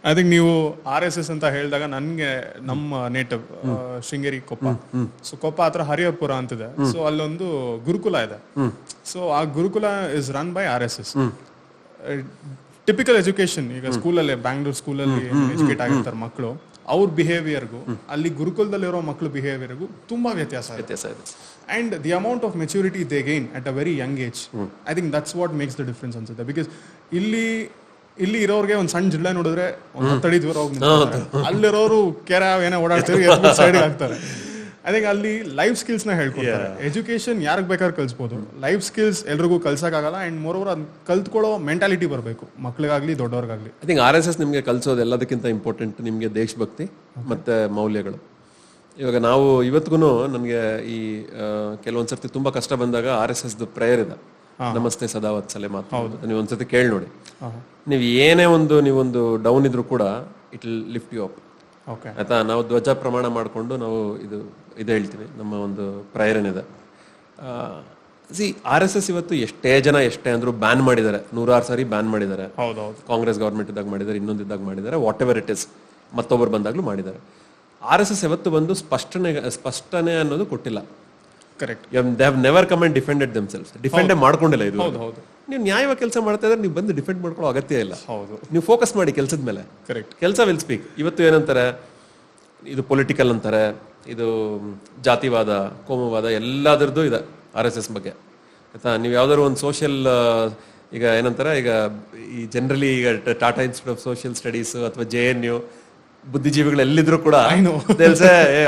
ಐ ಥಿಂಕ್ ನೀವು RSS ಅಂತ ಹೇಳಿದಾಗ ನನ್ಗೆ ನಮ್ಮ ನೇಟಿವ್ ಶೃಂಗೇರಿ ಕೊಪ್ಪ, ಸೊ ಕೊಪ್ಪ ಹತ್ರ ಹರಿಹರಪುರ ಅಂತಿದೆ. ಸೊ ಅಲ್ಲೊಂದು ಗುರುಕುಲ ಇದೆ. ಸೊ ಆ gurukul is run by RSS. Typical education, ಈಗ ಸ್ಕೂಲಲ್ಲಿ ಬ್ಯಾಂಗ್ಳೂರ್ ಸ್ಕೂಲಲ್ಲಿ ಎಜುಕೇಟ್ ಆಗಿರ್ತಾರೆ ಮಕ್ಕಳು, ಅವ್ರ ಬಿಹೇವಿಯರ್ಗೂ ಅಲ್ಲಿ ಗುರುಕುಲದಲ್ಲಿರೋ ಮಕ್ಕಳು ಬಿಹೇವಿಯರ್ಗೂ ತುಂಬಾ ವ್ಯತ್ಯಾಸ ಇದೆ. And the amount of maturity they gain at a very Young age, I think that's what makes the difference ಅನ್ಸುತ್ತೆ. ಬಿಕಾಸ್ ಇಲ್ಲಿ ಇರೋರಿಗೆ ಒಂದು ಸಣ್ಣ ಜಿಡ್ಲ ನೋಡಿದ್ರೆ ತಡಿದ್ವರ ಅಲ್ಲಿರೋರು ಕೆರೆ ಏನೋ ಓಡಾಡ್ತಾರೆ, ಸೈಡ್ ಆಗ್ತಾರೆ. ಐ ಥಿಂಕ್ ಅಲ್ಲಿ ಲೈಫ್ ಸ್ಕಿಲ್ಸ್ ನ ಹೇಳ್ಕೊಡ್ತಾರೆ. ಎಜುಕೇಶನ್ ಯಾರಿಗೆ ಬೇಕಾದ್ರೆ ಕಲಿಸ್ಬೋದು, ಲೈಫ್ ಸ್ಕಿಲ್ಸ್ ಎಲ್ರಿಗೂ ಕಲ್ಸಕ್ಕಾಗಲ್ಲ. ಅಂಡ್ ಮೋರೋವರ್ ಅದು ಕಲ್ತ್ಕೊಳ್ಳೋ ಮೆಂಟಾಲಿಟಿ ಬರಬೇಕು, ಮಕ್ಕಳಿಗಾಗ್ಲಿ ದೊಡ್ಡವ್ರಿಗಾಗ್ಲಿ. ಐ ಥಿಂಕ್ RSS ನಿಮಗೆ ಕಲಿಸೋದು ಎಲ್ಲದಕ್ಕಿಂತ ಇಂಪಾರ್ಟೆಂಟ್ ನಿಮಗೆ ದೇಶಭಕ್ತಿ ಮತ್ತೆ ಮೌಲ್ಯಗಳು. ಇವಾಗ ನಾವು ಇವತ್ತಿಗೂ ನನಗೆ ಈ ಕೆಲವೊಂದ್ಸರ್ತಿ ತುಂಬಾ ಕಷ್ಟ ಬಂದಾಗ RSS ಪ್ರೇಯರ್ ಇದೆ, ನಮಸ್ತೆ ಸದಾವತ್ಸಲೆ ಮಾತು. ನೀವು ಒಂದ್ಸತಿ ಕೇಳಿ ನೋಡಿ, ನೀವು ಏನೇ ನೀವೊಂದು ಡೌನ್ ಇದ್ರು ಕೂಡ it will lift you up. ಆಯ್ತಾ? ನಾವು ಧ್ವಜ ಪ್ರಮಾಣ ಮಾಡಿಕೊಂಡು ನಾವು ಇದು ಹೇಳ್ತೀವಿ, ನಮ್ಮ ಒಂದು ಪ್ರೇಯರ್ ಏನಿದೆ. RSS ಇವತ್ತು ಎಷ್ಟೇ ಅಂದ್ರೂ ಬ್ಯಾನ್ ಮಾಡಿದ್ದಾರೆ, 100 ಸಾರಿ ಬ್ಯಾನ್ ಮಾಡಿದ್ದಾರೆ. ಕಾಂಗ್ರೆಸ್ ಗವರ್ಮೆಂಟ್ ಇದ್ದಾಗ ಮಾಡಿದ್ದಾರೆ, ಇನ್ನೊಂದಿದ್ದಾಗ ಮಾಡಿದ್ದಾರೆ, ವಾಟ್ ಎವರ್ ಇಟ್ ಇಸ್, ಮತ್ತೊಬ್ಬರು ಬಂದಾಗ್ಲೂ ಮಾಡಿದ್ದಾರೆ. RSS ಯಾವತ್ತು ಬಂದು ಸ್ಪಷ್ಟನೆ ಅನ್ನೋದು ಕೊಟ್ಟಿಲ್ಲ. Correct. They have never come and defended themselves. ಡಿಫೆಂಡೇ ಮಾಡ್ಕೊಂಡಿಲ್ಲ ಇದು. ಹೌದು ಹೌದು ನೀವು ನ್ಯಾಯವಾಗಿ ಕೆಲಸ ಮಾಡ್ತಾ ಇದ್ರೆ ನೀವು ಬಂದು ಡಿಫೆಂಡ್ ಮಾಡ್ಕೊಳ್ಳೋ ಅಗತ್ಯ ಇಲ್ಲ. ಹೌದು ನೀವು ಫೋಕಸ್ ಮಾಡಿ ಕೆಲಸದ ಮೇಲೆ. ಕರೆಕ್ಟ್. ಕೆಲಸ ವಿಲ್ ಸ್ಪೀಕ್. ಇವತ್ತು ಏನಂತಾರೆ, ಇದು ಪೊಲಿಟಿಕಲ್ ಅಂತಾರೆ, ಇದು ಜಾತಿವಾದ, ಕೋಮುವಾದ, ಎಲ್ಲದರದ್ದು ಇದೆ RSS ಬಗ್ಗೆ ಆಯ್ತಾ. ನೀವು ಯಾವ್ದಾದ್ರು ಒಂದು ಸೋಷಿಯಲ್, ಈಗ ಏನಂತಾರೆ, ಈಗ ಈ ಜನರಲಿ ಈಗ Tata Institute of Social Studies ಅಥವಾ JNU ಬುದ್ಧಿಜೀವಿಗಳು ಎಲ್ಲಿದ್ರು ಕೂಡ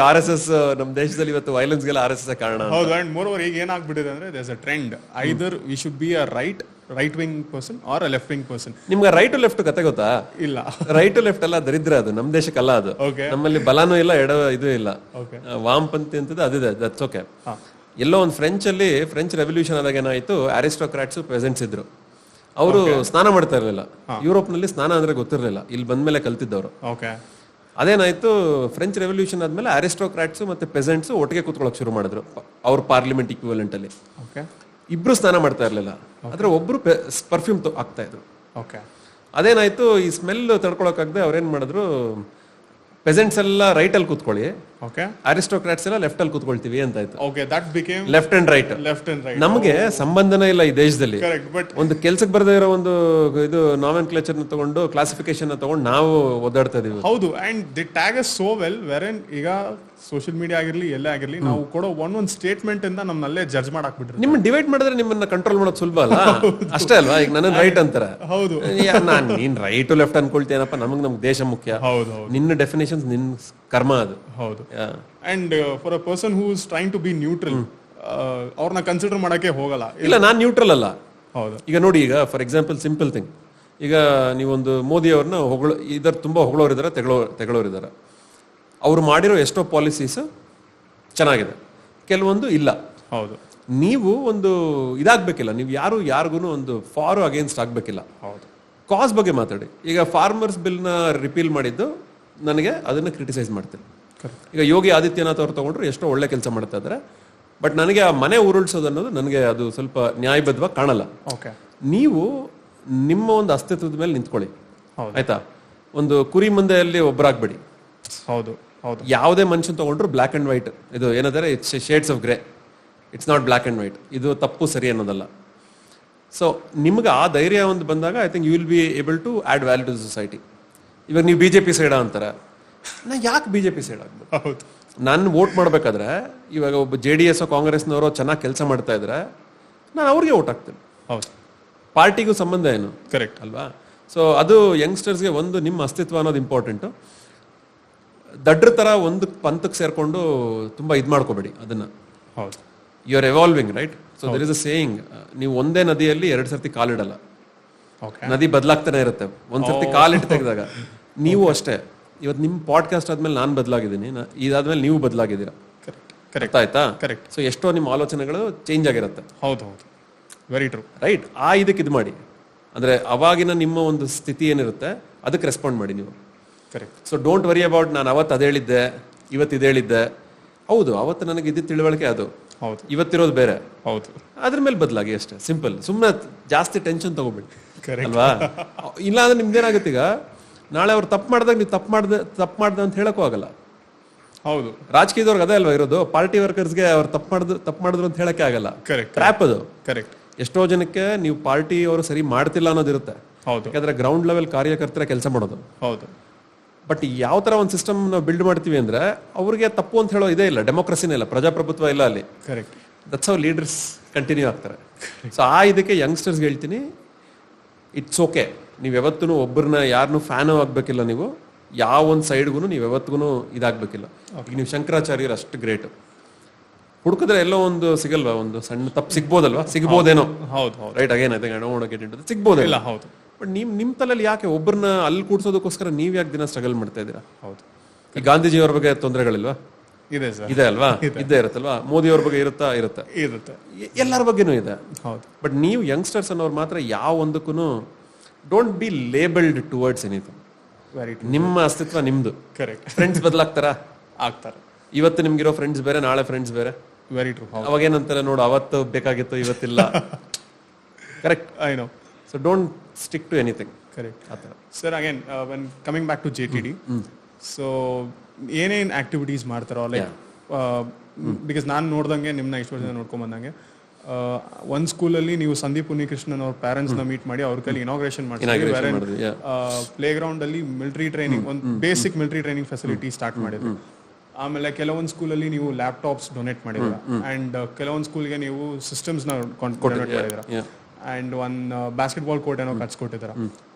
RSS ನಮ್ಮ ದೇಶದಲ್ಲಿ ಇವತ್ತು ವೈಲೆನ್ಸ್ಗೆಲ್ಲ RSS ಕಾರಣ. ಹೌದು. ಅಂಡ್ ಮೋರ್ ಓವರ್ ಈಗ ಏನಾಗ್ಬಿಟ್ಟಿದೆ ಅಂದ್ರೆ there's a trend, either we should be a right wing person or a left wing person. ನಿಮ್ಗೆ ರೈಟ್ ಟು ಲೆಫ್ಟ್ ಕತೆ ಗೊತ್ತಾ? ಇಲ್ಲ. ರೈಟ್ ಟು ಲೆಫ್ಟ್ ಅಲ್ಲ, ದರಿದ್ರ ಅದು. ನಮ್ಮ ದೇಶಕ್ಕಲ್ಲ ಅದು. ನಮ್ಮಲ್ಲಿ ಬಲಾನೂ ಇಲ್ಲ, ಎಡ ಇದು ಇಲ್ಲ. ವಾಮಪಂಥಿ ಅಂತದ್ದು ಅದಿದೆ, ದಟ್ಸ್ ಓಕೆ. ಎಲ್ಲೋ ಒಂದು ಫ್ರೆಂಚ್ ರೆವಲ್ಯೂಷನ್ ಆದಾಗ ಏನಾಯ್ತು, ಅರಿಸ್ಟೋಕ್ರಾಟ್ಸ್ ಪೆಸೆಂಟ್ಸ್ ಇದ್ರು. ಅವರು ಸ್ನಾನ ಮಾಡ್ತಾ ಇರಲಿಲ್ಲ. ಯುರೋಪ್ ನಲ್ಲಿ ಸ್ನಾನ ಅಂದ್ರೆ ಗೊತ್ತಿರಲಿಲ್ಲ, ಇಲ್ಲಿ ಬಂದ್ಮೇಲೆ ಕಲ್ತಿದ್ದವರು. ಅದೇನಾಯ್ತು, ಫ್ರೆಂಚ್ ರೆವಲ್ಯೂಷನ್ ಆದ್ಮೇಲೆ ಅರಿಸ್ಟೋಕ್ರಾಟ್ಸ್ ಮತ್ತೆ ಪೆಸೆಂಟ್ಸ್ ಒಟ್ಟಿಗೆ ಕೂತ್ಕೊಳ್ಳೋಕೆ ಶುರು ಮಾಡಿದ್ರು ಅವ್ರ ಪಾರ್ಲಿಮೆಂಟ್ ಇಕ್ವಿವೆಲೆಂಟ್ ಅಲ್ಲಿ. ಇಬ್ರು ಸ್ನಾನ ಮಾಡ್ತಾ ಇರ್ಲಿಲ್ಲ, ಆದ್ರೆ ಒಬ್ರು ಪರ್ಫ್ಯೂಮ್ ಹಾಕ್ತಾ ಇದ್ರು. ಅದೇನಾಯ್ತು, ಈ ಸ್ಮೆಲ್ ತಡ್ಕೊಳಕಾಗದೆ ಅವ್ರೇನ್ ಮಾಡಿದ್ರು, ಪೆಸೆಂಟ್ಸ್ ಎಲ್ಲ ರೈಟ್ ಅಲ್ಲಿ ಕೂತ್ಕೊಳ್ಳಿ, ಅರಿಸ್ಟೋಕ್ರಾಟ್ಸ್ ಎಲ್ಲ ಲೆಫ್ಟ್ ಅಲ್ಲಿ ಕೂತ್ಕೊಳ್ತೀವಿ ಅಂತ ಆಯ್ತು. Left and write. ನಮಗೆ ಸಂಬಂಧನೇ ಇಲ್ಲ ಈ ದೇಶದಲ್ಲಿ. ಒಂದು ಕೆಲ್ಸಕ್ಕೆ ಬರದೇ ಇರೋ ಒಂದು ಇದು ನಾವೆನ್ ಕ್ಲೇಚರ್ ತಗೊಂಡು, ಕ್ಲಾಸಿಫಿಕೇಶನ್ ತಗೊಂಡು ನಾವು ಒದ್ದಾಡ್ತಾ ಇದೀವಿ. ಹೌದು. And the tag is so well ವೆರನ್ ಈಗ ಸೋಷಿಯಲ್ ಮೀಡಿಯಾ ಆಗಿರ್ಲಿ ಎಲ್ಲೇ ಆಗಿರ್ಲಿ, ನಾವು ಕೊಡೋ ಒಂದೊಂದು ಸ್ಟೇಟ್ಮೆಂಟ್ ಇಂದ ನಮ್ಮಲ್ಲೇ ಜಡ್ಜ್ ಮಾಡಾಕ್ಬಿಟ್ರೆ, ನಿಮ್ಮನ್ನ ಡಿವೈಡ್ ಮಾಡಿದ್ರೆ ನಿಮ್ಮನ್ನ ಕಂಟ್ರೋಲ್ ಮಾಡೋದು ಸುಲಭ ಅಲ್ಲ. ಅಷ್ಟೇ ಅಲ್ವಾ? ಈಗ ನನ್ನ ರೈಟ್ ಅಂತಾರೆ. ಹೌದು. ನೀನ್ ರೈಟ್ ಲೆಫ್ಟ್ ಅನ್ಕೊಳ್ತೀನಪ್ಪ, ನಮ್ ದೇಶ ಮುಖ್ಯ. ನಿನ್ನ ಡೆಫಿನೇಷನ್, ನಿನ್ ಕರ್ಮ ಅದು. ಹೌದು. And for a person who is trying to be neutral, ಅವ್ರನ್ನ ಕನ್ಸಿಡರ್ ಮಾಡಕ್ಕೆ ಹೋಗಲ್ಲ. ಇಲ್ಲ, ನಾನ್ ನ್ಯೂಟ್ರಲ್ ಅಲ್ಲ. ಹೌದು. ಈಗ ನೋಡಿ, ಈಗ ಫಾರ್ ಎಕ್ಸಾಂಪಲ್ ಸಿಂಪಲ್ ಥಿಂಗ್, ಈಗ ನೀವೊಂದು ಮೋದಿ ಅವ್ರನ್ನ ತುಂಬಾ ಹೊಗಳೋರಿದ್ದಾರೆ, ತೆಗಳೋರಿದ್ದಾರೆ. ಅವ್ರು ಮಾಡಿರೋ ಎಷ್ಟೋ ಪಾಲಿಸೀಸ್ ಚೆನ್ನಾಗಿದೆ, ಕೆಲವೊಂದು ಇಲ್ಲ. ಹೌದು. ನೀವು ಒಂದು ಇದಾಗಬೇಕಿಲ್ಲ, ನೀವು ಯಾರಿಗೂ ಒಂದು ಫಾರ್ ಅಗೇನ್ಸ್ಟ್ ಆಗ್ಬೇಕಿಲ್ಲ. ಹೌದು. ಕಾಸ್ ಬಗ್ಗೆ ಮಾತಾಡಿ. ಈಗ ಫಾರ್ಮರ್ಸ್ ಬಿಲ್ನ ರಿಪೀಲ್ ಮಾಡಿದ್ದು ನನಗೆ ಅದನ್ನ ಕ್ರಿಟಿಸೈಸ್ ಮಾಡ್ತೀನಿ. ಈಗ ಯೋಗಿ ಆದಿತ್ಯನಾಥ್ ಅವ್ರು ತಗೊಂಡ್ರು ಎಷ್ಟೋ ಒಳ್ಳೆ ಕೆಲಸ ಮಾಡ್ತಾ ಇದ್ದಾರೆ, ಬಟ್ ನನಗೆ ಆ ಮನೆ ಉರುಳಿಸೋದು ಅನ್ನೋದು ನನಗೆ ಅದು ಸ್ವಲ್ಪ ನ್ಯಾಯಬದ್ಧವಾಗಿ ಕಾಣಲ್ಲ. ನೀವು ನಿಮ್ಮ ಒಂದು ಅಸ್ತಿತ್ವದ ಮೇಲೆ ನಿಂತ್ಕೊಳ್ಳಿ, ಆಯ್ತಾ? ಒಂದು ಕುರಿ ಮಂದೆಯಲ್ಲಿ ಒಬ್ಬರಾಗ್ಬೇಡಿ. ಹೌದು. ಹೌದು. ಯಾವುದೇ ಮನುಷ್ಯನ್ ತಗೊಂಡ್ರು ಬ್ಲಾಕ್ ಅಂಡ್ ವೈಟ್, ಇದು ಏನಂತಾರೆ, it's shades of grey, it's not black and white. ಇದು ತಪ್ಪು ಸರಿ ಅನ್ನೋದಲ್ಲ. ಸೊ ನಿಮ್ಗೆ ಆ ಧೈರ್ಯ ಒಂದು ಬಂದಾಗ I think you will be able to add value to society. ಇವಾಗ ನೀವು BJP ಸೈಡ ಅಂತಾರೆ, ನಾ ಯಾಕೆ BJP ಸೈಡ್ ಆಗ್ಬೇಕು? ಹೌದು. ನಾನು ವೋಟ್ ಮಾಡ್ಬೇಕಾದ್ರೆ ಇವಾಗ ಒಬ್ಬ JDS ಕಾಂಗ್ರೆಸ್ನವರು ಚೆನ್ನಾಗಿ ಕೆಲಸ ಮಾಡ್ತಾ ಇದ್ರೆ ನಾನು ಅವ್ರಿಗೆ ವೋಟ್ ಹಾಕ್ತೇನೆ. ಹೌದು. ಪಾರ್ಟಿಗೂ ಸಂಬಂಧ ಏನು? ಕರೆಕ್ಟ್ ಅಲ್ವಾ? ಸೊ ಅದು ಯಂಗ್ಸ್ಟರ್ಸ್ಗೆ ಒಂದು ನಿಮ್ಮ ಅಸ್ತಿತ್ವ ಅನ್ನೋದು ಇಂಪಾರ್ಟೆಂಟು. ದಡ್ರ ತರ ಒಂದು ಪಂಥಕ್ಕೆ ಸೇರ್ಕೊಂಡು ತುಂಬಾ ಇದು ಮಾಡ್ಕೋಬೇಡಿ ಅದನ್ನ. ಹೌದು. You are evolving, right? So there is a saying, ನೀವು ಒಂದೇ ನದಿಯಲ್ಲಿ 2 ಸರ್ತಿ ಕಾಲಿಡಲ್ಲ. ನದಿ ಬದಲಾಗ್ತಾನೆ ಇರುತ್ತೆ. ಒಂದ್ಸರ್ತಿ ಕಾಲಿಟ್ಟು ತೆಗೆದಾಗ ನೀವು ಅಷ್ಟೇ. ಇವತ್ತು ನಿಮ್ಮ ಪಾಡ್ಕಾಸ್ಟ್ ಆದ್ಮೇಲೆ ನಾನು ಬದಲಾಗಿದ್ದೀನಿ, ಇದಾದ್ಮೇಲೆ ನೀವು ಬದಲಾಗಿದ್ದೀರಾ. ಆಯ್ತಾ? ಕರೆಕ್ಟ್. ಸೊ ಎಷ್ಟೋ ನಿಮ್ಮ ಆಲೋಚನೆಗಳು ಚೇಂಜ್ ಆಗಿರುತ್ತೆ. ಹೌದು ಹೌದು, ವೆರಿ ಟ್ರೂ. ರೈಟ್. ಇದಕ್ಕೆ ಇದು ಮಾಡಿ, ಅಂದ್ರೆ ಅವಾಗಿನ ನಿಮ್ಮ ಒಂದು ಸ್ಥಿತಿ ಏನಿರುತ್ತೆ ಅದಕ್ಕೆ ರೆಸ್ಪಾಂಡ್ ಮಾಡಿ ನೀವು. Correct. So don't worry about ನಾನು ಅವತ್ತು ಅದು ಹೇಳಿದ್ದೆ, ಇವತ್ತು ಇದು ಹೇಳಿದ್ದೆ. ಹೌದು, ಅವತ್ತು ನನಗೆ ಇದ್ದ ತಿಳುವಳಿಕೆ ಅದು, ಹೌದು. ಇವತ್ತಿರೋದು ಬೇರೆ. ಹೌದು. ಅದ್ರ ಮೇಲೆ ಬದಲಾಗಿ ಅಷ್ಟೇ, ಸಿಂಪಲ್. ಸುಮ್ಮನೆ ಜಾಸ್ತಿ ಟೆನ್ಷನ್ ತಗೋಬೇಡಿ, ಅಲ್ವಾ? ಇಲ್ಲ ಅಂದ್ರೆ ನಿಮ್ದೇನಾಗುತ್ತೆ, ಈಗ ನಾಳೆ ಅವ್ರು ತಪ್ಪು ಮಾಡಿದಾಗ ನೀವು ತಪ್ಪು ಮಾಡ್ದೆ ಅಂತ ಹೇಳಕ್ಕೂ ಆಗಲ್ಲ. ಹೌದು. ರಾಜಕೀಯದವ್ರಿಗೆ ಅದೇ ಅಲ್ವಾ ಇರೋದು, ಪಾರ್ಟಿ ವರ್ಕರ್ಸ್ಗೆ ಅವ್ರು ತಪ್ಪು ಮಾಡಿದ್ರು ಅಂತ ಹೇಳಕ್ಕೆ ಆಗಲ್ಲ. ಟ್ರ್ಯಾಪ್ ಅದು. ಕರೆಕ್ಟ್. ಎಷ್ಟೋ ಜನಕ್ಕೆ ನೀವು ಪಾರ್ಟಿ ಅವರು ಸರಿ ಮಾಡ್ತಿಲ್ಲ ಅನ್ನೋದಿರುತ್ತೆ. ಹೌದು. ಯಾಕಂದ್ರೆ ಗ್ರೌಂಡ್ ಲೆವೆಲ್ ಕಾರ್ಯಕರ್ತರ ಕೆಲಸ ಮಾಡೋದು. ಹೌದು. ಬಟ್ ಯಾವ ತರ ಒಂದು ಸಿಸ್ಟಮ್ ನಾವು ಬಿಲ್ಡ್ ಮಾಡ್ತೀವಿ ಅಂದ್ರೆ ಅವ್ರಿಗೆ ತಪ್ಪು ಅಂತ ಹೇಳೋ ಇದೇ ಇಲ್ಲ, ಡೆಮೋಕ್ರಸಿನೇ ಇಲ್ಲ, ಪ್ರಜಾಪ್ರಭುತ್ವ ಇಲ್ಲ ಅಲ್ಲಿ. Correct. That's how leaders continue ಆಗ್ತಾರೆ. ಸೊ ಇದಕ್ಕೆ ಯಂಗ್ಸ್ಟರ್ಸ್ಗೆ ಹೇಳ್ತೀನಿ, ಇಟ್ಸ್ ಓಕೆ. ನೀವು ಯಾವತ್ತೂ ಒಬ್ಬರನ್ನ ಯಾರನ್ನೂ ಫ್ಯಾನು ಆಗ್ಬೇಕಿಲ್ಲ. ನೀವು ಯಾವ ಒಂದು ಸೈಡ್ಗೂ ನೀವು ಯಾವತ್ತಿಗೂ ಇದಾಗಬೇಕಿಲ್ಲ. ಈಗ ನೀವು ಶಂಕರಾಚಾರ್ಯರು ಅಷ್ಟು ಗ್ರೇಟ್, ಹುಡುಕಿದ್ರೆ ಎಲ್ಲೋ ಒಂದು ಸಿಗಲ್ವಾ, ಒಂದು ಸಣ್ಣ ತಪ್ಪು ಸಿಗ್ಬೋದಲ್ವಾ? ಸಿಗ್ಬೋದೇನೋ. ಹೌದು. Right. Again I think I don't want to get into that. ಸಿಗ್ಬೋದಿಲ್ಲ. ಹೌದು. ಬಟ್ ನಿಮ್ಮ ತಲೆಯಲ್ಲಿ ಯಾಕೆ ಒಬ್ಬರನ್ನ ಅಲ್ಲಿ ಕೂಡ್ಸೋದಕ್ಕೋಸ್ಕರ ನೀವು ಯಾಕೆ ದಿನ ಸ್ಟ್ರಗಲ್ ಮಾಡ್ತಾ ಇದ್ದೀರಾ? ಹೌದು. ಈ ಗಾಂಧೀಜಿಯವ್ರ ಬಗ್ಗೆ ತೊಂದರೆಗಳಿಲ್ವಾ? ಇದೆ ಸರ್. ಇದೆ ಅಲ್ವಾ? ಇದ್ದೇ ಇರುತ್ತಲ್ವಾ? ಮೋದಿಯವ್ರ ಬಗ್ಗೆ ಇರುತ್ತೆ. ಎಲ್ಲರ ಬಗ್ಗೆನೂ ಇದೆ. ಹೌದು. ಬಟ್ ನೀವು ಯಂಗ್ಸ್ಟರ್ಸ್ ಅನ್ನೋರು ಮಾತ್ರ ಯಾವ ಒಂದಕ್ಕೂ don't be labelled towards anything. ನಿಮ್ಮ ಅಸ್ತಿತ್ವ ನಿಮ್ದು. ಕರೆಕ್ಟ್. ಫ್ರೆಂಡ್ಸ್ ಬದಲಾಗ್ತಾರ? ಆಗ್ತಾರೆ. ಇವತ್ತು ನಿಮ್ಗಿರೋ ಫ್ರೆಂಡ್ಸ್ ಬೇರೆ, ನಾಳೆ ಫ್ರೆಂಡ್ಸ್ ಬೇರೆ. Very true. ಅವಾಗೇನಂತಾರೆ ನೋಡು, ಅವತ್ತು ಬೇಕಾಗಿತ್ತು ಇವತ್ತಿಲ್ಲ. Correct. I know. So don't stick to anything. Correct. Sir, again when coming back to JTD, so ಏನೇನ್ ಆಕ್ಟಿವಿಟೀಸ್ ಮಾಡ್ತಾರೋ, ಲೈಕ್ ಬಿಕಾಸ್ ನಾನು ನೋಡ್ದಂಗೆ ನಿಮ್ಮನ್ನ ಇಷ್ಟು ವರ್ಷ ನೋಡ್ಕೊಂಡ್ ಬಂದಂಗೆ ಒಂದು ಸ್ಕೂಲಲ್ಲಿ ನೀವು ಸಂದೀಪ್ ಉನ್ನಿಕೃಷ್ಣನ್ ಅವ್ರ ಪೇರೆಂಟ್ಸ್ನ ಮೀಟ್ ಮಾಡಿ ಅವ್ರ ಕೈಲಿ ಇನಾಗ್ರೇಷನ್ ಮಾಡಿದ್ರಿ. ಪ್ಲೇ ಗ್ರೌಂಡ್ ಅಲ್ಲಿ ಮಿಲಿಟರಿ ಟ್ರೈನಿಂಗ್, ಒಂದು basic military training facility start ಮಾಡಿದ್ರು. ಆಮೇಲೆ ಕೆಲವೊಂದು ಸ್ಕೂಲಲ್ಲಿ ನೀವು ಲ್ಯಾಪ್ಟಾಪ್ಸ್ ಡೊನೇಟ್ ಮಾಡಿದ್ರ, ಅಂಡ್ ಕೆಲವೊಂದು ಸ್ಕೂಲ್ಗೆ ನೀವು ಸಿಸ್ಟಮ್ಸ್ ನ ಡೊನೇಟ್ ಮಾಡಿದ್ರ, ಅಂಡ್ ಒಂದು ಬಾಸ್ಕೆಟ್ಬಾಲ್ ಕೋರ್ಟ್ ಏನೋ ಕಟ್ಸ್ಕೊಟ್ಟಿದ್ದೀರಾ.